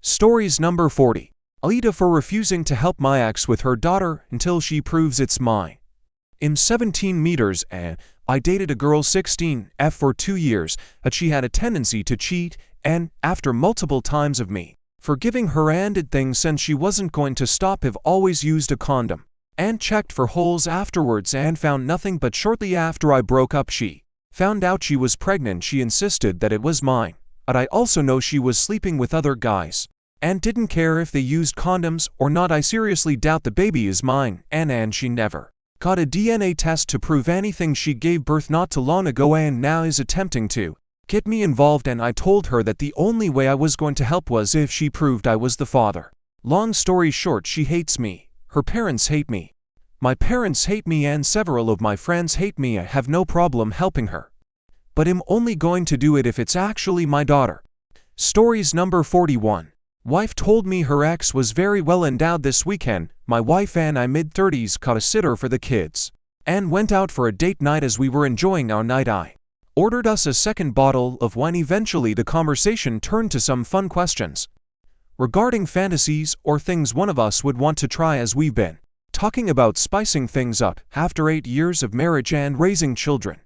Stories number 40. Aita for refusing to help my ex with her daughter until she proves it's mine. I'm 17 meters and I dated a girl 16 for 2 years, but she had a tendency to cheat, and after multiple times of me forgiving her and did things since she wasn't going to stop, I've always used a condom and checked for holes afterwards and found nothing, but shortly after I broke up she found out she was pregnant. She insisted that it was mine, but I also know she was sleeping with other guys and didn't care if they used condoms or not. I seriously doubt the baby is mine, and she never got a DNA test to prove anything. She gave birth not too long ago and now is attempting to get me involved, and I told her that the only way I was going to help was if she proved I was the father. Long story short, she hates me. Her parents hate me. My parents hate me and several of my friends hate me. I have no problem helping her, but I'm only going to do it if it's actually my daughter. Stories number 41. Wife told me her ex was very well endowed this weekend. My wife and I, mid-30s, caught a sitter for the kids and went out for a date night. As we were enjoying our night, I ordered us a second bottle of wine. Eventually the conversation turned to some fun questions regarding fantasies or things one of us would want to try, as we've been talking about spicing things up after 8 years of marriage and raising children.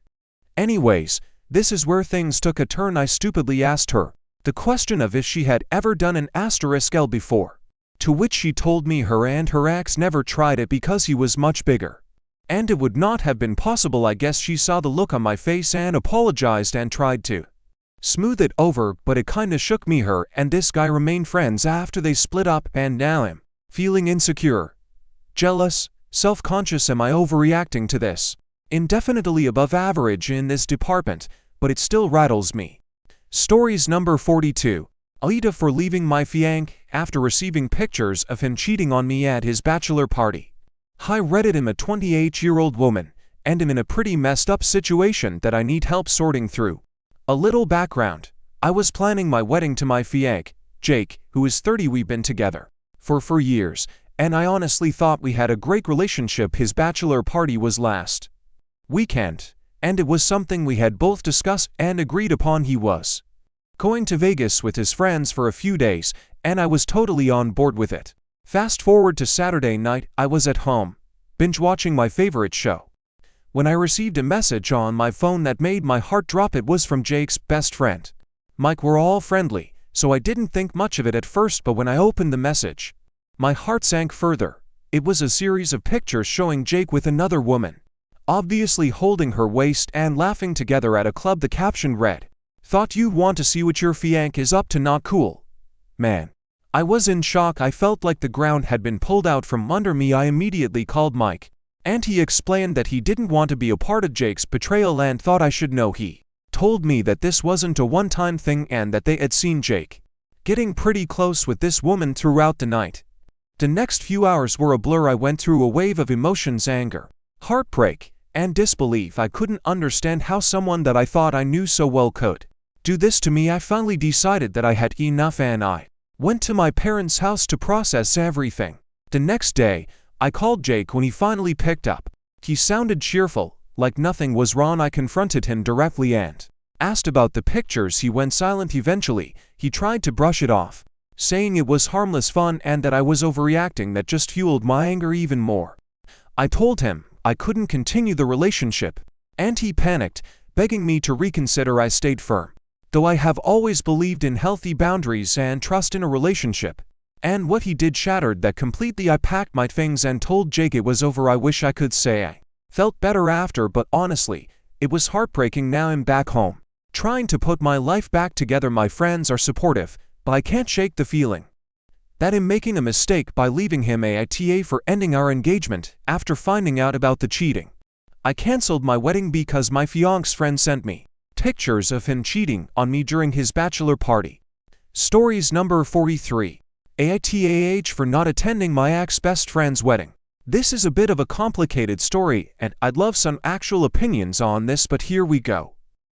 Anyways, this is where things took a turn. I stupidly asked her the question of if she had ever done an *L before, to which she told me her and her ex never tried it because he was much bigger, and it would not have been possible. I guess she saw the look on my face and apologized and tried to smooth it over, but it kinda shook me. Her and this guy remained friends after they split up, and now I'm feeling insecure, jealous, self-conscious. Am I overreacting to this? I'm definitely above average in this department, but it still rattles me. Stories number 42. Aita for leaving my fiancé after receiving pictures of him cheating on me at his bachelor party. Hi Reddit, I'm a 28-year-old woman, and I'm in a pretty messed up situation that I need help sorting through. A little background. I was planning my wedding to my fiancé, Jake, who is 30. We've been together for 4 years, and I honestly thought we had a great relationship. His bachelor party was last weekend, and it was something we had both discussed and agreed upon. He was going to Vegas with his friends for a few days, and I was totally on board with it. Fast forward to Saturday night, I was at home, binge watching my favorite show, when I received a message on my phone that made my heart drop. It was from Jake's best friend, Mike. We're all friendly, so I didn't think much of it at first, but when I opened the message, my heart sank further. It was a series of pictures showing Jake with another woman, obviously holding her waist and laughing together at a club. The caption read, "Thought you'd want to see what your fiancé is up to. Not cool, man." I was in shock. I felt like the ground had been pulled out from under me. I immediately called Mike, and he explained that he didn't want to be a part of Jake's betrayal and thought I should know. He told me that this wasn't a one-time thing and that they had seen Jake getting pretty close with this woman throughout the night. The next few hours were a blur. I went through a wave of emotions: anger, heartbreak, and disbelief. I couldn't understand how someone that I thought I knew so well could do this to me. I finally decided that I had enough, and I went to my parents' house to process everything. The next day, I called Jake. When he finally picked up, he sounded cheerful, like nothing was wrong. I confronted him directly and asked about the pictures. He went silent. Eventually, he tried to brush it off, saying it was harmless fun and that I was overreacting. That just fueled my anger even more. I told him I couldn't continue the relationship, and he panicked, begging me to reconsider. I stayed firm. though I have always believed in healthy boundaries and trust in a relationship. And what he did shattered that completely. I packed my things and told Jake it was over. I wish I could say I felt better after, but honestly, it was heartbreaking. Now I'm back home, trying to put my life back together. My friends are supportive, but I can't shake the feeling that I'm making a mistake by leaving him. Aita for ending our engagement after finding out about the cheating. I cancelled my wedding because my fiancé's friend sent me pictures of him cheating on me during his bachelor party. Stories number 43. Aita for not attending my ex-best friend's wedding. This is a bit of a complicated story, and I'd love some actual opinions on this, but here we go.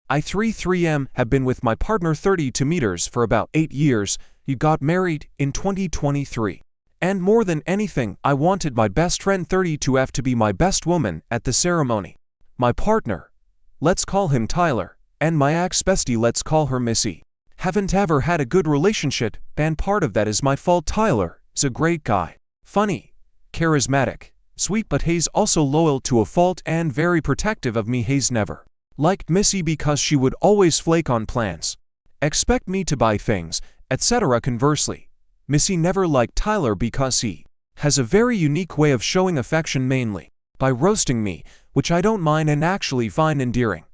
I 3M have been with my partner 32 meters for about 8 years. You got married in 2023. And more than anything, I wanted my best friend 32F to be my best woman at the ceremony. My partner, let's call him Tyler, and my ex-bestie, let's call her Missy, haven't ever had a good relationship, and part of that is my fault. Tyler is a great guy, funny, charismatic, sweet, but he's also loyal to a fault and very protective of me. He's never liked Missy because she would always flake on plans, expect me to buy things, etc. Conversely, Missy never liked Tyler because he has a very unique way of showing affection, mainly by roasting me, which I don't mind and actually find endearing.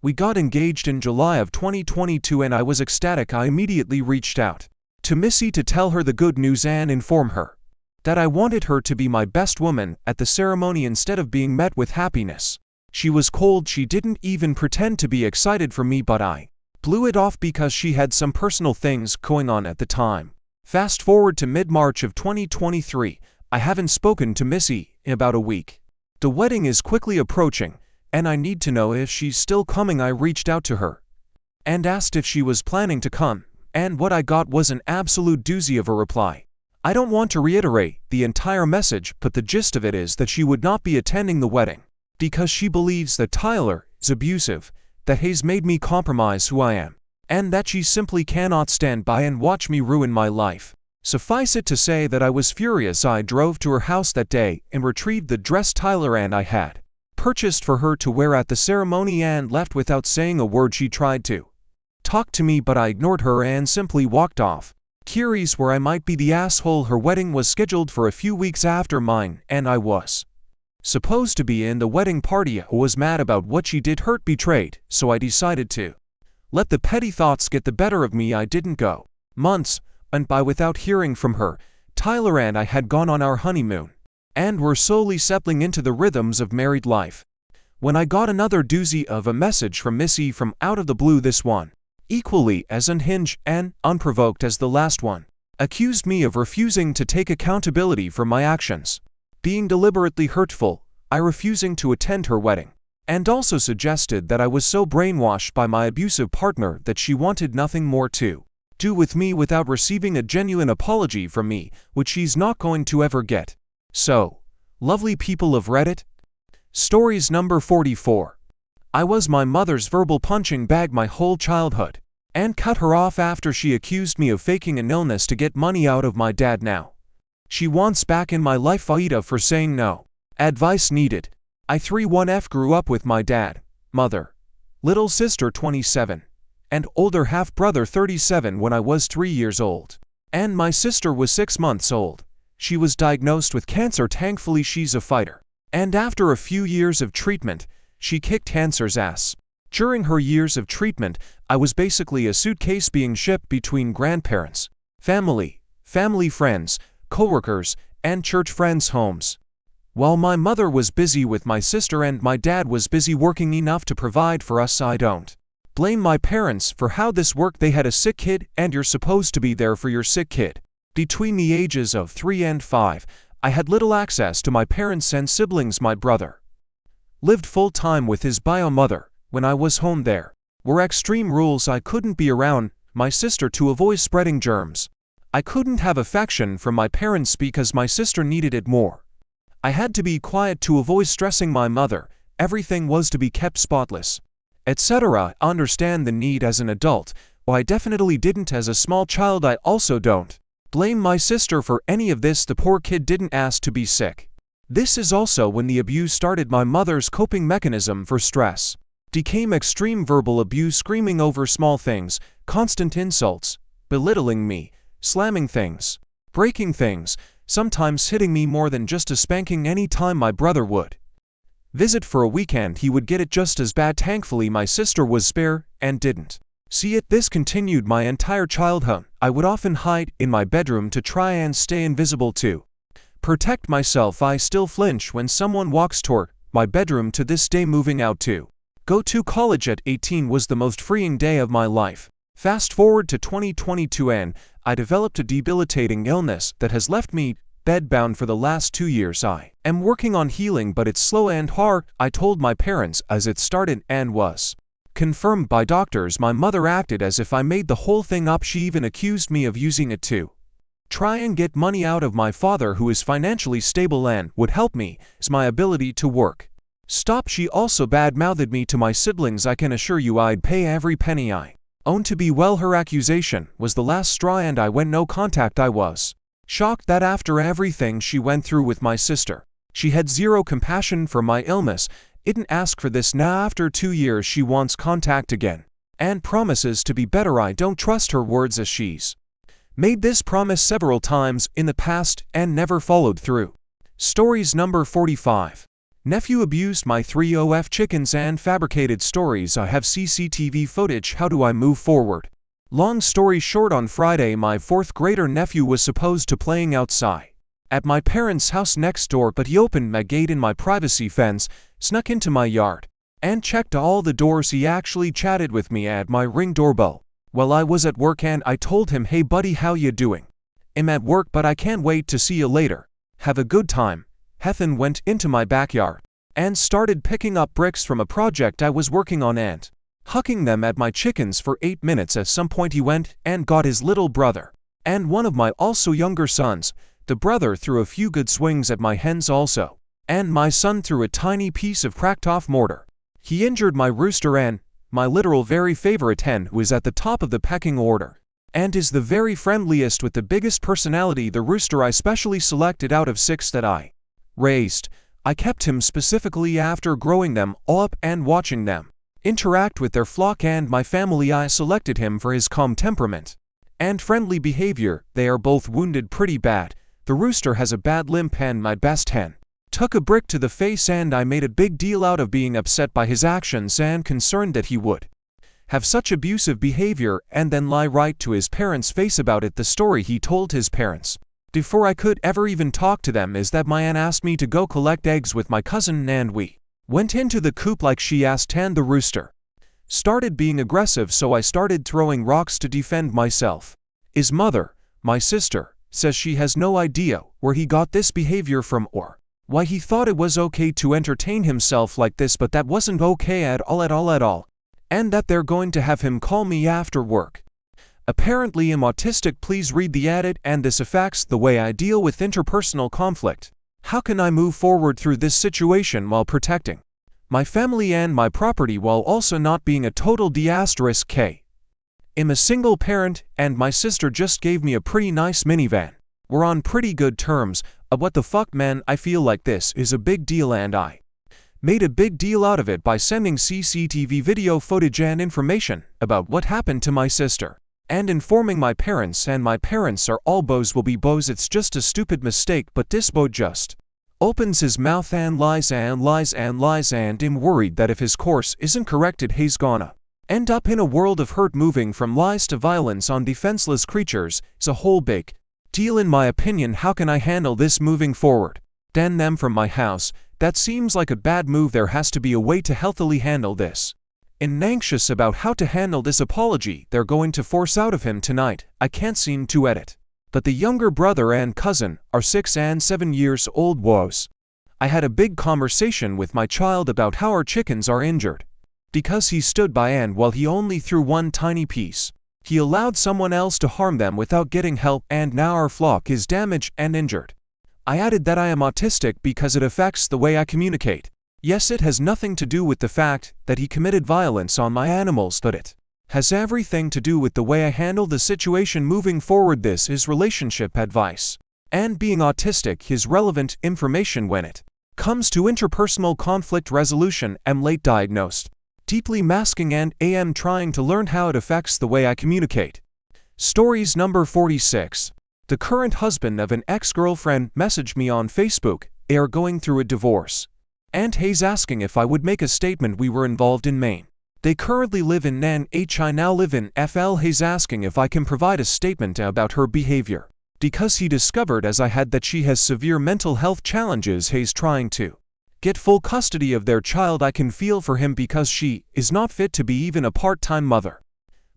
We got engaged in July of 2022 and I was ecstatic. I immediately reached out to Missy to tell her the good news and inform her that I wanted her to be my best woman at the ceremony instead of being met with happiness. She was cold. She didn't even pretend to be excited for me, but I blew it off because she had some personal things going on at the time. Fast forward to mid-March of 2023. I haven't spoken to Missy in about a week. The wedding is quickly approaching, and I need to know if she's still coming. I reached out to her and asked if she was planning to come, and what I got was an absolute doozy of a reply. I don't want to reiterate the entire message, but the gist of it is that she would not be attending the wedding because she believes that Tyler is abusive, that he's made me compromise who I am, and that she simply cannot stand by and watch me ruin my life. Suffice it to say that I was furious. I drove to her house that day and retrieved the dress Tyler and I had purchased for her to wear at the ceremony and left without saying a word. She tried to talk to me, but I ignored her and simply walked off, curious where I might be the asshole. Her wedding was scheduled for a few weeks after mine, and I was supposed to be in the wedding party. I was mad about what she did, hurt, betrayed, so I decided to let the petty thoughts get the better of me. I didn't go. Months went by without hearing from her. Tyler and I had gone on our honeymoon and were slowly settling into the rhythms of married life, when I got another doozy of a message from Missy from out of the blue. This one, equally as unhinged and unprovoked as the last one, accused me of refusing to take accountability for my actions, being deliberately hurtful, I refusing to attend her wedding, and also suggested that I was so brainwashed by my abusive partner that she wanted nothing more to do with me without receiving a genuine apology from me, which she's not going to ever get. So, lovely people of Reddit. Stories number 44. I was my mother's verbal punching bag my whole childhood, and cut her off after she accused me of faking an illness to get money out of my dad. Now she wants back in my life. Aita for saying no. Advice needed. I 31F grew up with my dad, mother, little sister 27, and older half-brother 37 when I was 3 years old, and my sister was 6 months old. She was diagnosed with cancer. Thankfully, she's a fighter, and after a few years of treatment, she kicked cancer's ass. During her years of treatment, I was basically a suitcase being shipped between grandparents, family friends, coworkers, and church friends' homes. While my mother was busy with my sister and my dad was busy working enough to provide for us. I don't blame my parents for how this worked. They had a sick kid, and you're supposed to be there for your sick kid. Between the ages of 3 and 5, I had little access to my parents and siblings. My brother lived full-time with his bio mother. When I was home, there were extreme rules. I couldn't be around my sister to avoid spreading germs. I couldn't have affection from my parents because my sister needed it more. I had to be quiet to avoid stressing my mother. Everything was to be kept spotless, etc. I understand the need as an adult, but I definitely didn't as a small child. I also don't blame my sister for any of this. The poor kid didn't ask to be sick. This is also when the abuse started. My mother's coping mechanism for stress became extreme verbal abuse, screaming over small things, constant insults, belittling me, slamming things, breaking things, sometimes hitting me more than just a spanking. Any time my brother would visit for a weekend, he would get it just as bad. Thankfully, my sister was spare and didn't see it. This continued my entire childhood. I would often hide in my bedroom to try and stay invisible to protect myself. I still flinch when someone walks toward my bedroom to this day. Moving out to go to college at 18 was the most freeing day of my life. Fast forward to 2022 and I developed a debilitating illness that has left me bedbound for the last 2 years. I am working on healing, but it's slow and hard. I told my parents as it started and was confirmed by doctors. My mother acted as if I made the whole thing up. She even accused me of using it to try and get money out of my father, who is financially stable and would help me as my ability to work stop. She also bad-mouthed me to my siblings. I can assure you I'd pay every penny I own to be well. Her accusation was the last straw and I went no contact. I was shocked that after everything she went through with my sister, she had zero compassion for my illness. Didn't ask for this. Now after 2 years she wants contact again and promises to be better. I don't trust her words, as she's made this promise several times in the past and never followed through. Stories number 45. Nephew abused my 3 chickens and fabricated stories. I have CCTV footage. How do I move forward? Long story short, on Friday my 4th grader nephew was supposed to playing outside at my parents' house next door, but he opened my gate in my privacy fence, snuck into my yard, and checked all the doors. He actually chatted with me at my Ring doorbell while I was at work, and I told him, "Hey buddy, how you doing? I'm at work, but I can't wait to see you later. Have a good time." Hethan went into my backyard and started picking up bricks from a project I was working on and hucking them at my chickens for 8 minutes. At some point he went and got his little brother and one of my also younger sons. The brother threw a few good swings at my hens also, and my son threw a tiny piece of cracked off mortar. He injured my rooster and my literal very favorite hen, who is at the top of the pecking order and is the very friendliest with the biggest personality. The rooster I specially selected out of 6 that I raised. I kept him specifically after growing them all up and watching them interact with their flock and my family. I selected him for his calm temperament and friendly behavior. They are both wounded pretty bad. The rooster has a bad limp and my best hen took a brick to the face, and I made a big deal out of being upset by his actions and concerned that he would have such abusive behavior and then lie right to his parents' face about it. The story he told his parents before I could ever even talk to them is that my aunt asked me to go collect eggs with my cousin, and we went into the coop like she asked, and the rooster started being aggressive, so I started throwing rocks to defend myself. His mother, my sister, says she has no idea where he got this behavior from or why he thought it was okay to entertain himself like this, but that wasn't okay at all, and that they're going to have him call me after work. Apparently I'm autistic. Please read the edit, and this affects the way I deal with interpersonal conflict. How can I move forward through this situation while protecting my family and my property while also not being a total d*k? I'm a single parent, and my sister just gave me a pretty nice minivan. We're on pretty good terms. What the fuck, man? I feel like this is a big deal, and I made a big deal out of it by sending CCTV video footage and information about what happened to my sister and informing my parents, and my parents are all bows will be bows. It's just a stupid mistake, but this boy just opens his mouth and lies and lies and lies, and I'm worried that if his course isn't corrected, he's gonna end up in a world of hurt. Moving from lies to violence on defenseless creatures is a whole big deal in my opinion. How can I handle this moving forward? Ban them from my house? That seems like a bad move. There has to be a way to healthily handle this. I'm anxious about how to handle this apology they're going to force out of him tonight. I can't seem to edit. But the younger brother and cousin are 6 and 7 years old. Woes. I had a big conversation with my child about how our chickens are injured because he stood by, and while he only threw one tiny piece, he allowed someone else to harm them without getting help, and now our flock is damaged and injured. I added that I am autistic because it affects the way I communicate. Yes, it has nothing to do with the fact that he committed violence on my animals, but it has everything to do with the way I handle the situation moving forward. This is relationship advice, and being autistic is relevant information when it comes to interpersonal conflict resolution. I'm late diagnosed deeply masking and am trying to learn how it affects the way I communicate. Stories number 46. The current husband of an ex-girlfriend messaged me on Facebook, they are going through a divorce. And he's asking if I would make a statement we were involved in Maine. They currently live in NH, I now live in FL. He's asking if I can provide a statement about her behavior. Because he discovered as I had that she has severe mental health challenges. He's trying to get full custody of their child. I can feel for him because she is not fit to be even a part-time mother.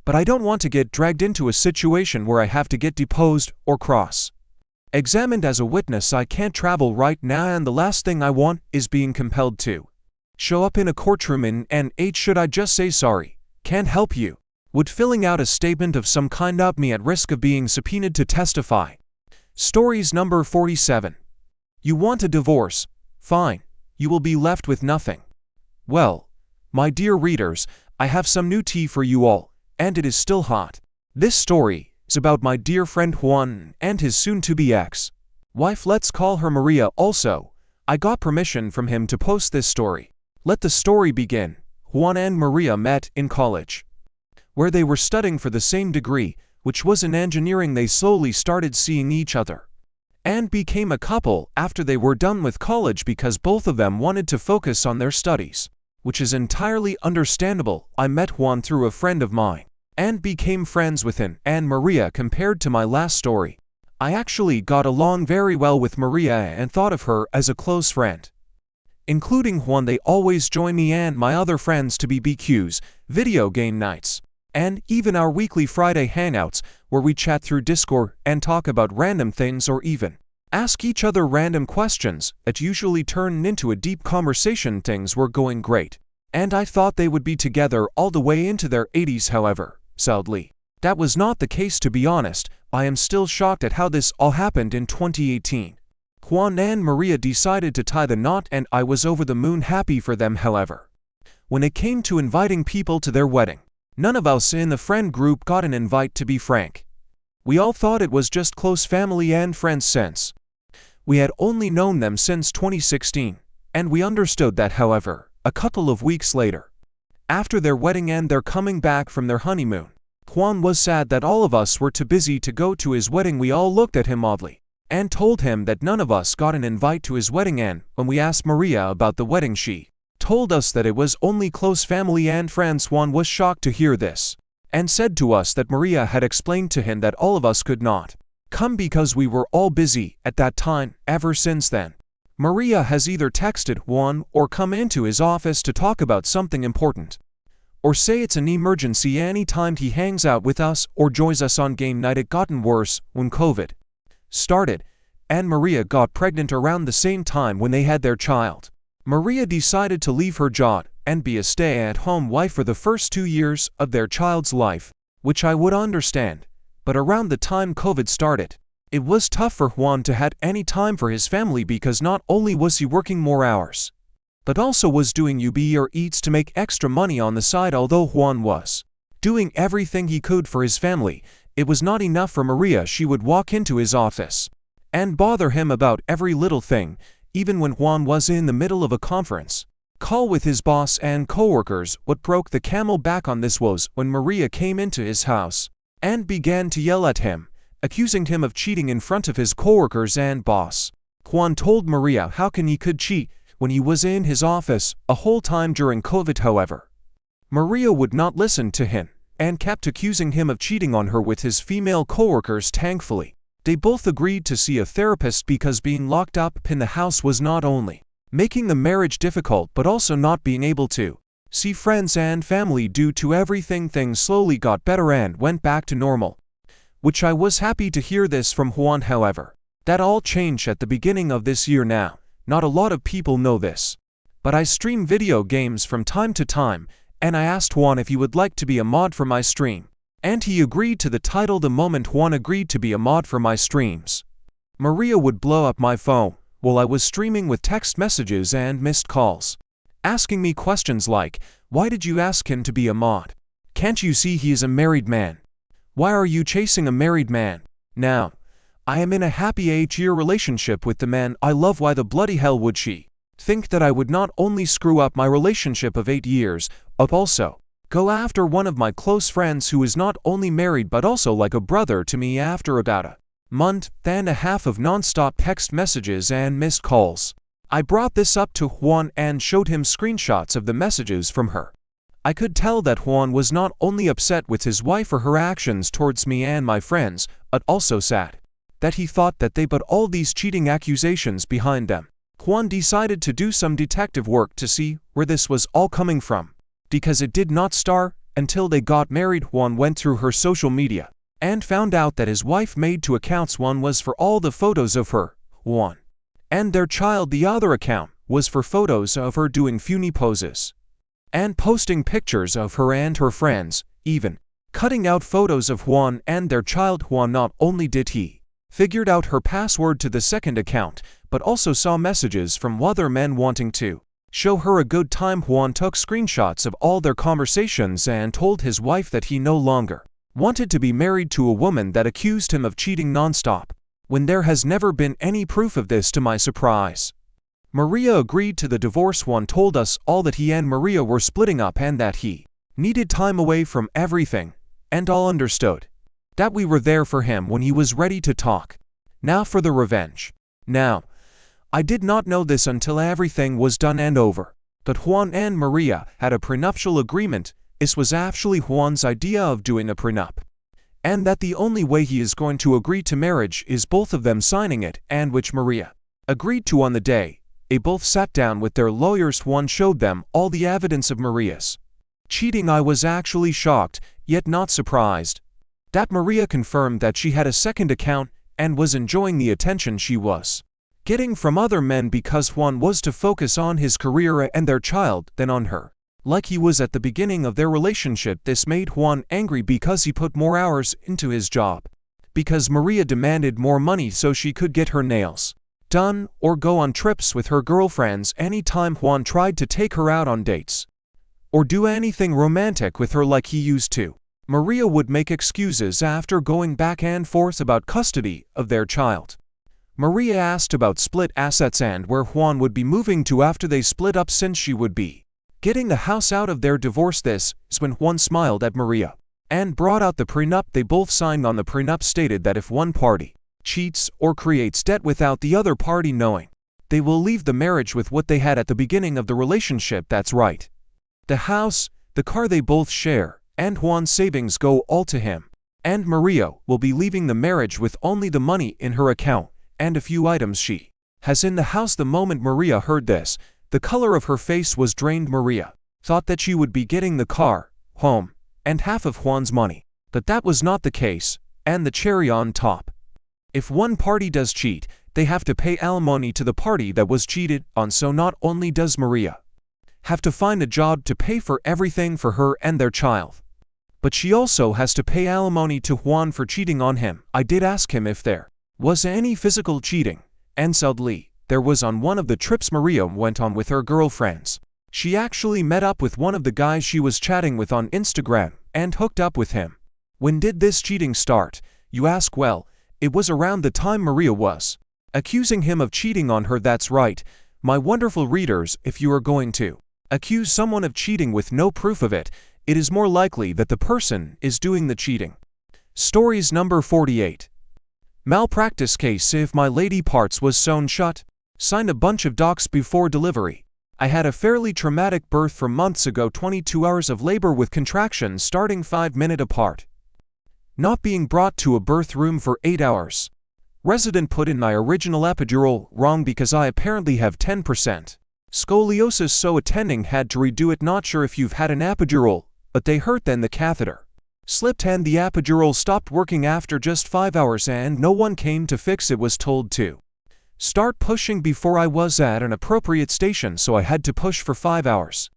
But I don't want to get dragged into a situation where I have to get deposed or cross-examined as a witness. I can't travel right now, and the last thing I want is being compelled to show up in a courtroom in NH. Should I just say sorry, can't help you? Would filling out a statement of some kind up me at risk of being subpoenaed to testify? Stories number 47. You want a divorce? Fine. You will be left with nothing. Well, my dear readers, I have some new tea for you all, and it is still hot. This story is about my dear friend Juan and his soon-to-be ex-wife. Let's call her Maria. Also, I got permission from him to post this story. Let the story begin. Juan and Maria met in college, where they were studying for the same degree, which was in engineering. They slowly started seeing each other and became a couple after they were done with college because both of them wanted to focus on their studies, which is entirely understandable. I met Juan through a friend of mine and became friends with him and Maria. Compared to my last story, I actually got along very well with Maria and thought of her as a close friend. Including Juan, they always join me and my other friends to BBQs, video game nights, and even our weekly Friday hangouts where we chat through Discord and talk about random things or even ask each other random questions that usually turn into a deep conversation. Things were going great, and I thought they would be together all the way into their 80s. However, sadly, that was not the case. To be honest, I am still shocked at how this all happened in 2018. Juan and Maria decided to tie the knot and I was over the moon happy for them. However, when it came to inviting people to their wedding, none of us in the friend group got an invite. To be frank, we all thought it was just close family and friends since we had only known them since 2016, and we understood that. However, a couple of weeks later, after their wedding and their coming back from their honeymoon, Juan was sad that all of us were too busy to go to his wedding. We all looked at him oddly and told him that none of us got an invite to his wedding, and when we asked Maria about the wedding, she told us that it was only close family and friends. Juan was shocked to hear this and said to us that Maria had explained to him that all of us could not come because we were all busy at that time. Ever since then, Maria has either texted Juan or come into his office to talk about something important, or say it's an emergency anytime he hangs out with us or joins us on game night. It gotten worse when COVID started, and Maria got pregnant around the same time when they had their child. Maria decided to leave her job and be a stay-at-home wife for the first 2 years of their child's life, which I would understand. But around the time COVID started, it was tough for Juan to have any time for his family because not only was he working more hours, but also was doing Uber Eats to make extra money on the side. Although Juan was doing everything he could for his family, it was not enough for Maria. She would walk into his office and bother him about every little thing, even when Juan was in the middle of a conference call with his boss and coworkers. What broke the camel back on this was when Maria came into his house and began to yell at him, accusing him of cheating in front of his coworkers and boss. Juan told Maria how can he could cheat when he was in his office a whole time during COVID. However, Maria would not listen to him and kept accusing him of cheating on her with his female coworkers. Thankfully, they both agreed to see a therapist because being locked up in the house was not only making the marriage difficult but also not being able to see friends and family due to everything. Things slowly got better and went back to normal, which I was happy to hear this from Juan. However, that all changed at the beginning of this year. Now, not a lot of people know this, but I stream video games from time to time, and I asked Juan if he would like to be a mod for my stream, and he agreed to the title. The moment Juan agreed to be a mod for my streams, Maria would blow up my phone while I was streaming with text messages and missed calls, asking me questions like, "Why did you ask him to be a mod? Can't you see he is a married man? Why are you chasing a married man? Now, I am in a happy 8-year relationship with the man I love. Why the bloody hell would she think that I would not only screw up my relationship of 8 years Also, go after one of my close friends who is not only married but also like a brother to me after about a month and a half of non-stop text messages and missed calls. I brought this up to Juan and showed him screenshots of the messages from her. I could tell that Juan was not only upset with his wife for her actions towards me and my friends, but also sad that he thought that they put all these cheating accusations behind them. Juan decided to do some detective work to see where this was all coming from. Because it did not start until they got married. Juan went through her social media and found out that his wife made two accounts. One was for all the photos of her, Juan, and their child. The other account was for photos of her doing funny poses and posting pictures of her and her friends, even cutting out photos of Juan and their child. Juan not only did he figured out her password to the second account, but also saw messages from other men wanting to show her a good time. Juan took screenshots of all their conversations and told his wife that he no longer wanted to be married to a woman that accused him of cheating nonstop, when there has never been any proof of this. To my surprise, Maria agreed to the divorce. Juan told us all that he and Maria were splitting up and that he needed time away from everything, and all understood that we were there for him when he was ready to talk. Now for the revenge. Now, I did not know this until everything was done and over, but Juan and Maria had a prenuptial agreement. This was actually Juan's idea of doing a prenup, and that the only way he is going to agree to marriage is both of them signing it, and which Maria agreed to on the day they both sat down with their lawyers. Juan showed them all the evidence of Maria's cheating. I was actually shocked, yet not surprised, that Maria confirmed that she had a second account and was enjoying the attention she was getting from other men because Juan was to focus on his career and their child than on her, like he was at the beginning of their relationship. This made Juan angry because he put more hours into his job, because Maria demanded more money so she could get her nails done or go on trips with her girlfriends. Anytime Juan tried to take her out on dates or do anything romantic with her like he used to, Maria would make excuses after going back and forth about custody of their child. Maria asked about split assets and where Juan would be moving to after they split up, since she would be getting the house out of their divorce. This is when Juan smiled at Maria and brought out the prenup they both signed on. The prenup stated that if one party cheats or creates debt without the other party knowing, they will leave the marriage with what they had at the beginning of the relationship. That's right. The house, the car they both share, and Juan's savings go all to him. And Maria will be leaving the marriage with only the money in her account and a few items she has in the house. The moment Maria heard this, the color of her face was drained. Maria thought that she would be getting the car, home, and half of Juan's money. But that was not the case, and the cherry on top, if one party does cheat, they have to pay alimony to the party that was cheated on. So not only does Maria have to find a job to pay for everything for her and their child, but she also has to pay alimony to Juan for cheating on him. I did ask him if there was any physical cheating, and sadly, there was. On one of the trips Maria went on with her girlfriends, she actually met up with one of the guys she was chatting with on Instagram and hooked up with him. When did this cheating start, you ask? Well, it was around the time Maria was accusing him of cheating on her. That's right, my wonderful readers. If you are going to accuse someone of cheating with no proof of it, it is more likely that the person is doing the cheating. Stories number 48. Malpractice case. If my lady parts was sewn shut, signed a bunch of docs before delivery. I had a fairly traumatic birth from months ago. 22 hours of labor with contractions starting 5 minutes apart. Not being brought to a birth room for 8 hours. Resident put in my original epidural wrong because I apparently have 10% scoliosis, so attending had to redo it. Not sure if you've had an epidural, but they hurt. Then the catheter slipped and the epidural stopped working after just 5 hours and no one came to fix it. Was told to start pushing before I was at an appropriate station, so I had to push for 5 hours.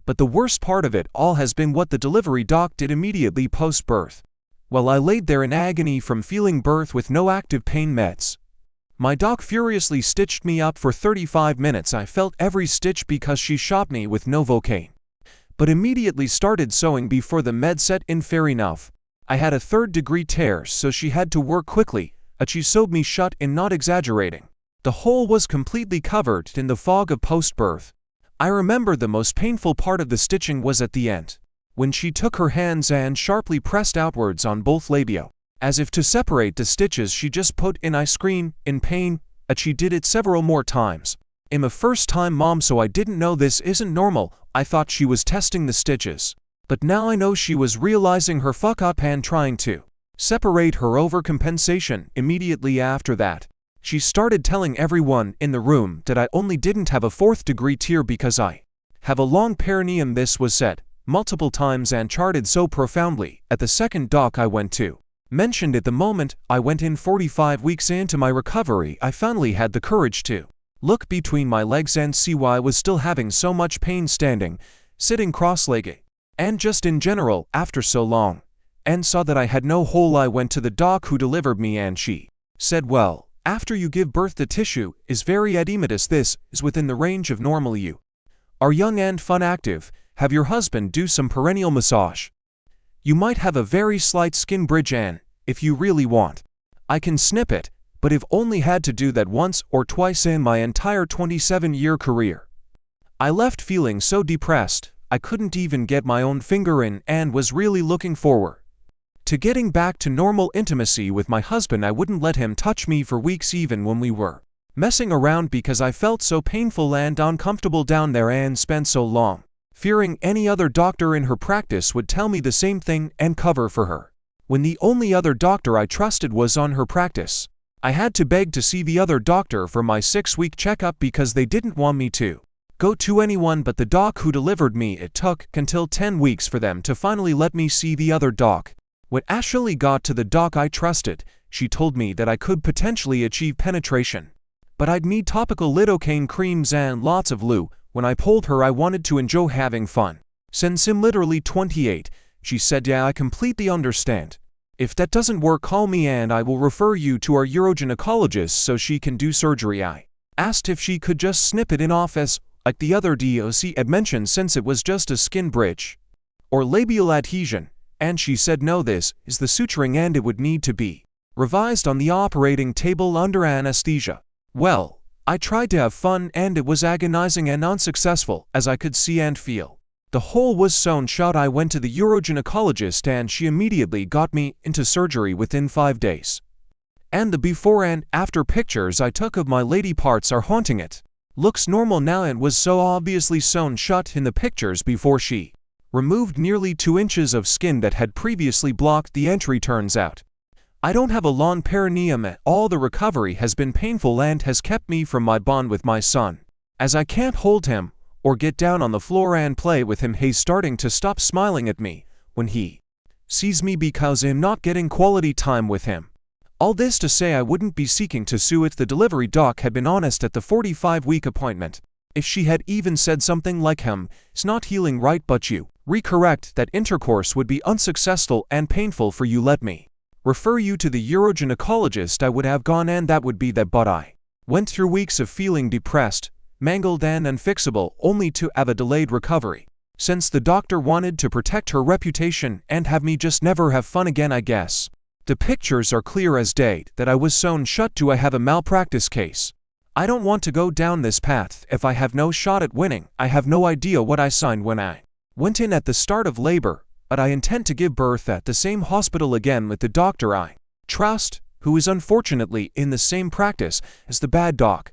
But the worst part of it all has been what the delivery doc did immediately post-birth. While I laid there in agony from feeling birth with no active pain meds, my doc furiously stitched me up for 35 minutes. I felt every stitch because she shot me with Novocaine, but immediately started sewing before the med set in. Fair enough, I had a 3rd-degree tear, so she had to work quickly, but she sewed me shut in, not exaggerating. The hole was completely covered in the fog of post-birth. I remember the most painful part of the stitching was at the end, when she took her hands and sharply pressed outwards on both labia, as if to separate the stitches. She just put in I screamed in pain, and she did it several more times. I'm a first-time mom, so I didn't know this isn't normal. I thought she was testing the stitches. But now I know she was realizing her fuck up and trying to separate her overcompensation. Immediately after that, she started telling everyone in the room that I only didn't have a 4th-degree tear because I have a long perineum. This was said multiple times and charted so profoundly at the second doc I went to. Mentioned it the moment I went in. 45 weeks into my recovery, I finally had the courage to look between my legs and see why I was still having so much pain standing, sitting cross-legged, and just in general after so long, and saw that I had no hole. I went to the doc who delivered me and she said, well, after you give birth the tissue is very edematous. This is within the range of normal. You are young and fun active. Have your husband do some perineal massage. You might have a very slight skin bridge and, if you really want, I can snip it, but I've only had to do that once or twice in my entire 27-year career. I left feeling so depressed, I couldn't even get my own finger in and was really looking forward to getting back to normal intimacy with my husband. I wouldn't let him touch me for weeks even when we were messing around because I felt so painful and uncomfortable down there and spent so long fearing any other doctor in her practice would tell me the same thing and cover for her, when the only other doctor I trusted was on her practice. I had to beg to see the other doctor for my 6-week checkup because they didn't want me to go to anyone but the doc who delivered me. It took until 10 weeks for them to finally let me see the other doc. When Ashley got to the doc I trusted, she told me that I could potentially achieve penetration, but I'd need topical lidocaine creams and lots of lube. When I told her I wanted to enjoy having fun, since I'm literally 28, she said, yeah, I completely understand. If that doesn't work, call me and I will refer you to our urogynecologist so she can do surgery. I asked if she could just snip it in office, like the other doc had mentioned, since it was just a skin bridge or labial adhesion, and she said no, this is the suturing and it would need to be revised on the operating table under anesthesia. Well, I tried to have fun and it was agonizing and unsuccessful, as I could see and feel. The hole was sewn shut. I went to the urogynecologist and she immediately got me into surgery within 5 days. And the before and after pictures I took of my lady parts are haunting. It looks normal now and was so obviously sewn shut in the pictures before she removed nearly 2 inches of skin that had previously blocked the entry. Turns out I don't have a long perineum at all. The recovery has been painful and has kept me from my bond with my son, as I can't hold him or get down on the floor and play with him. He's starting to stop smiling at me when he sees me because I'm not getting quality time with him. All this to say, I wouldn't be seeking to sue if the delivery doc had been honest at the 45-week appointment. If she had even said something like, it's not healing right, but you recorrect that intercourse would be unsuccessful and painful for you, let me refer you to the urogynecologist, I would have gone and that would be that. But I went through weeks of feeling depressed, mangled and unfixable, only to have a delayed recovery, since the doctor wanted to protect her reputation and have me just never have fun again. I guess the pictures are clear as day that I was sewn shut. Do I have a malpractice case? I don't want to go down this path if I have no shot at winning. I have no idea what I signed when I went in at the start of labor, but I intend to give birth at the same hospital again with the doctor I trust, who is unfortunately in the same practice as the bad doc.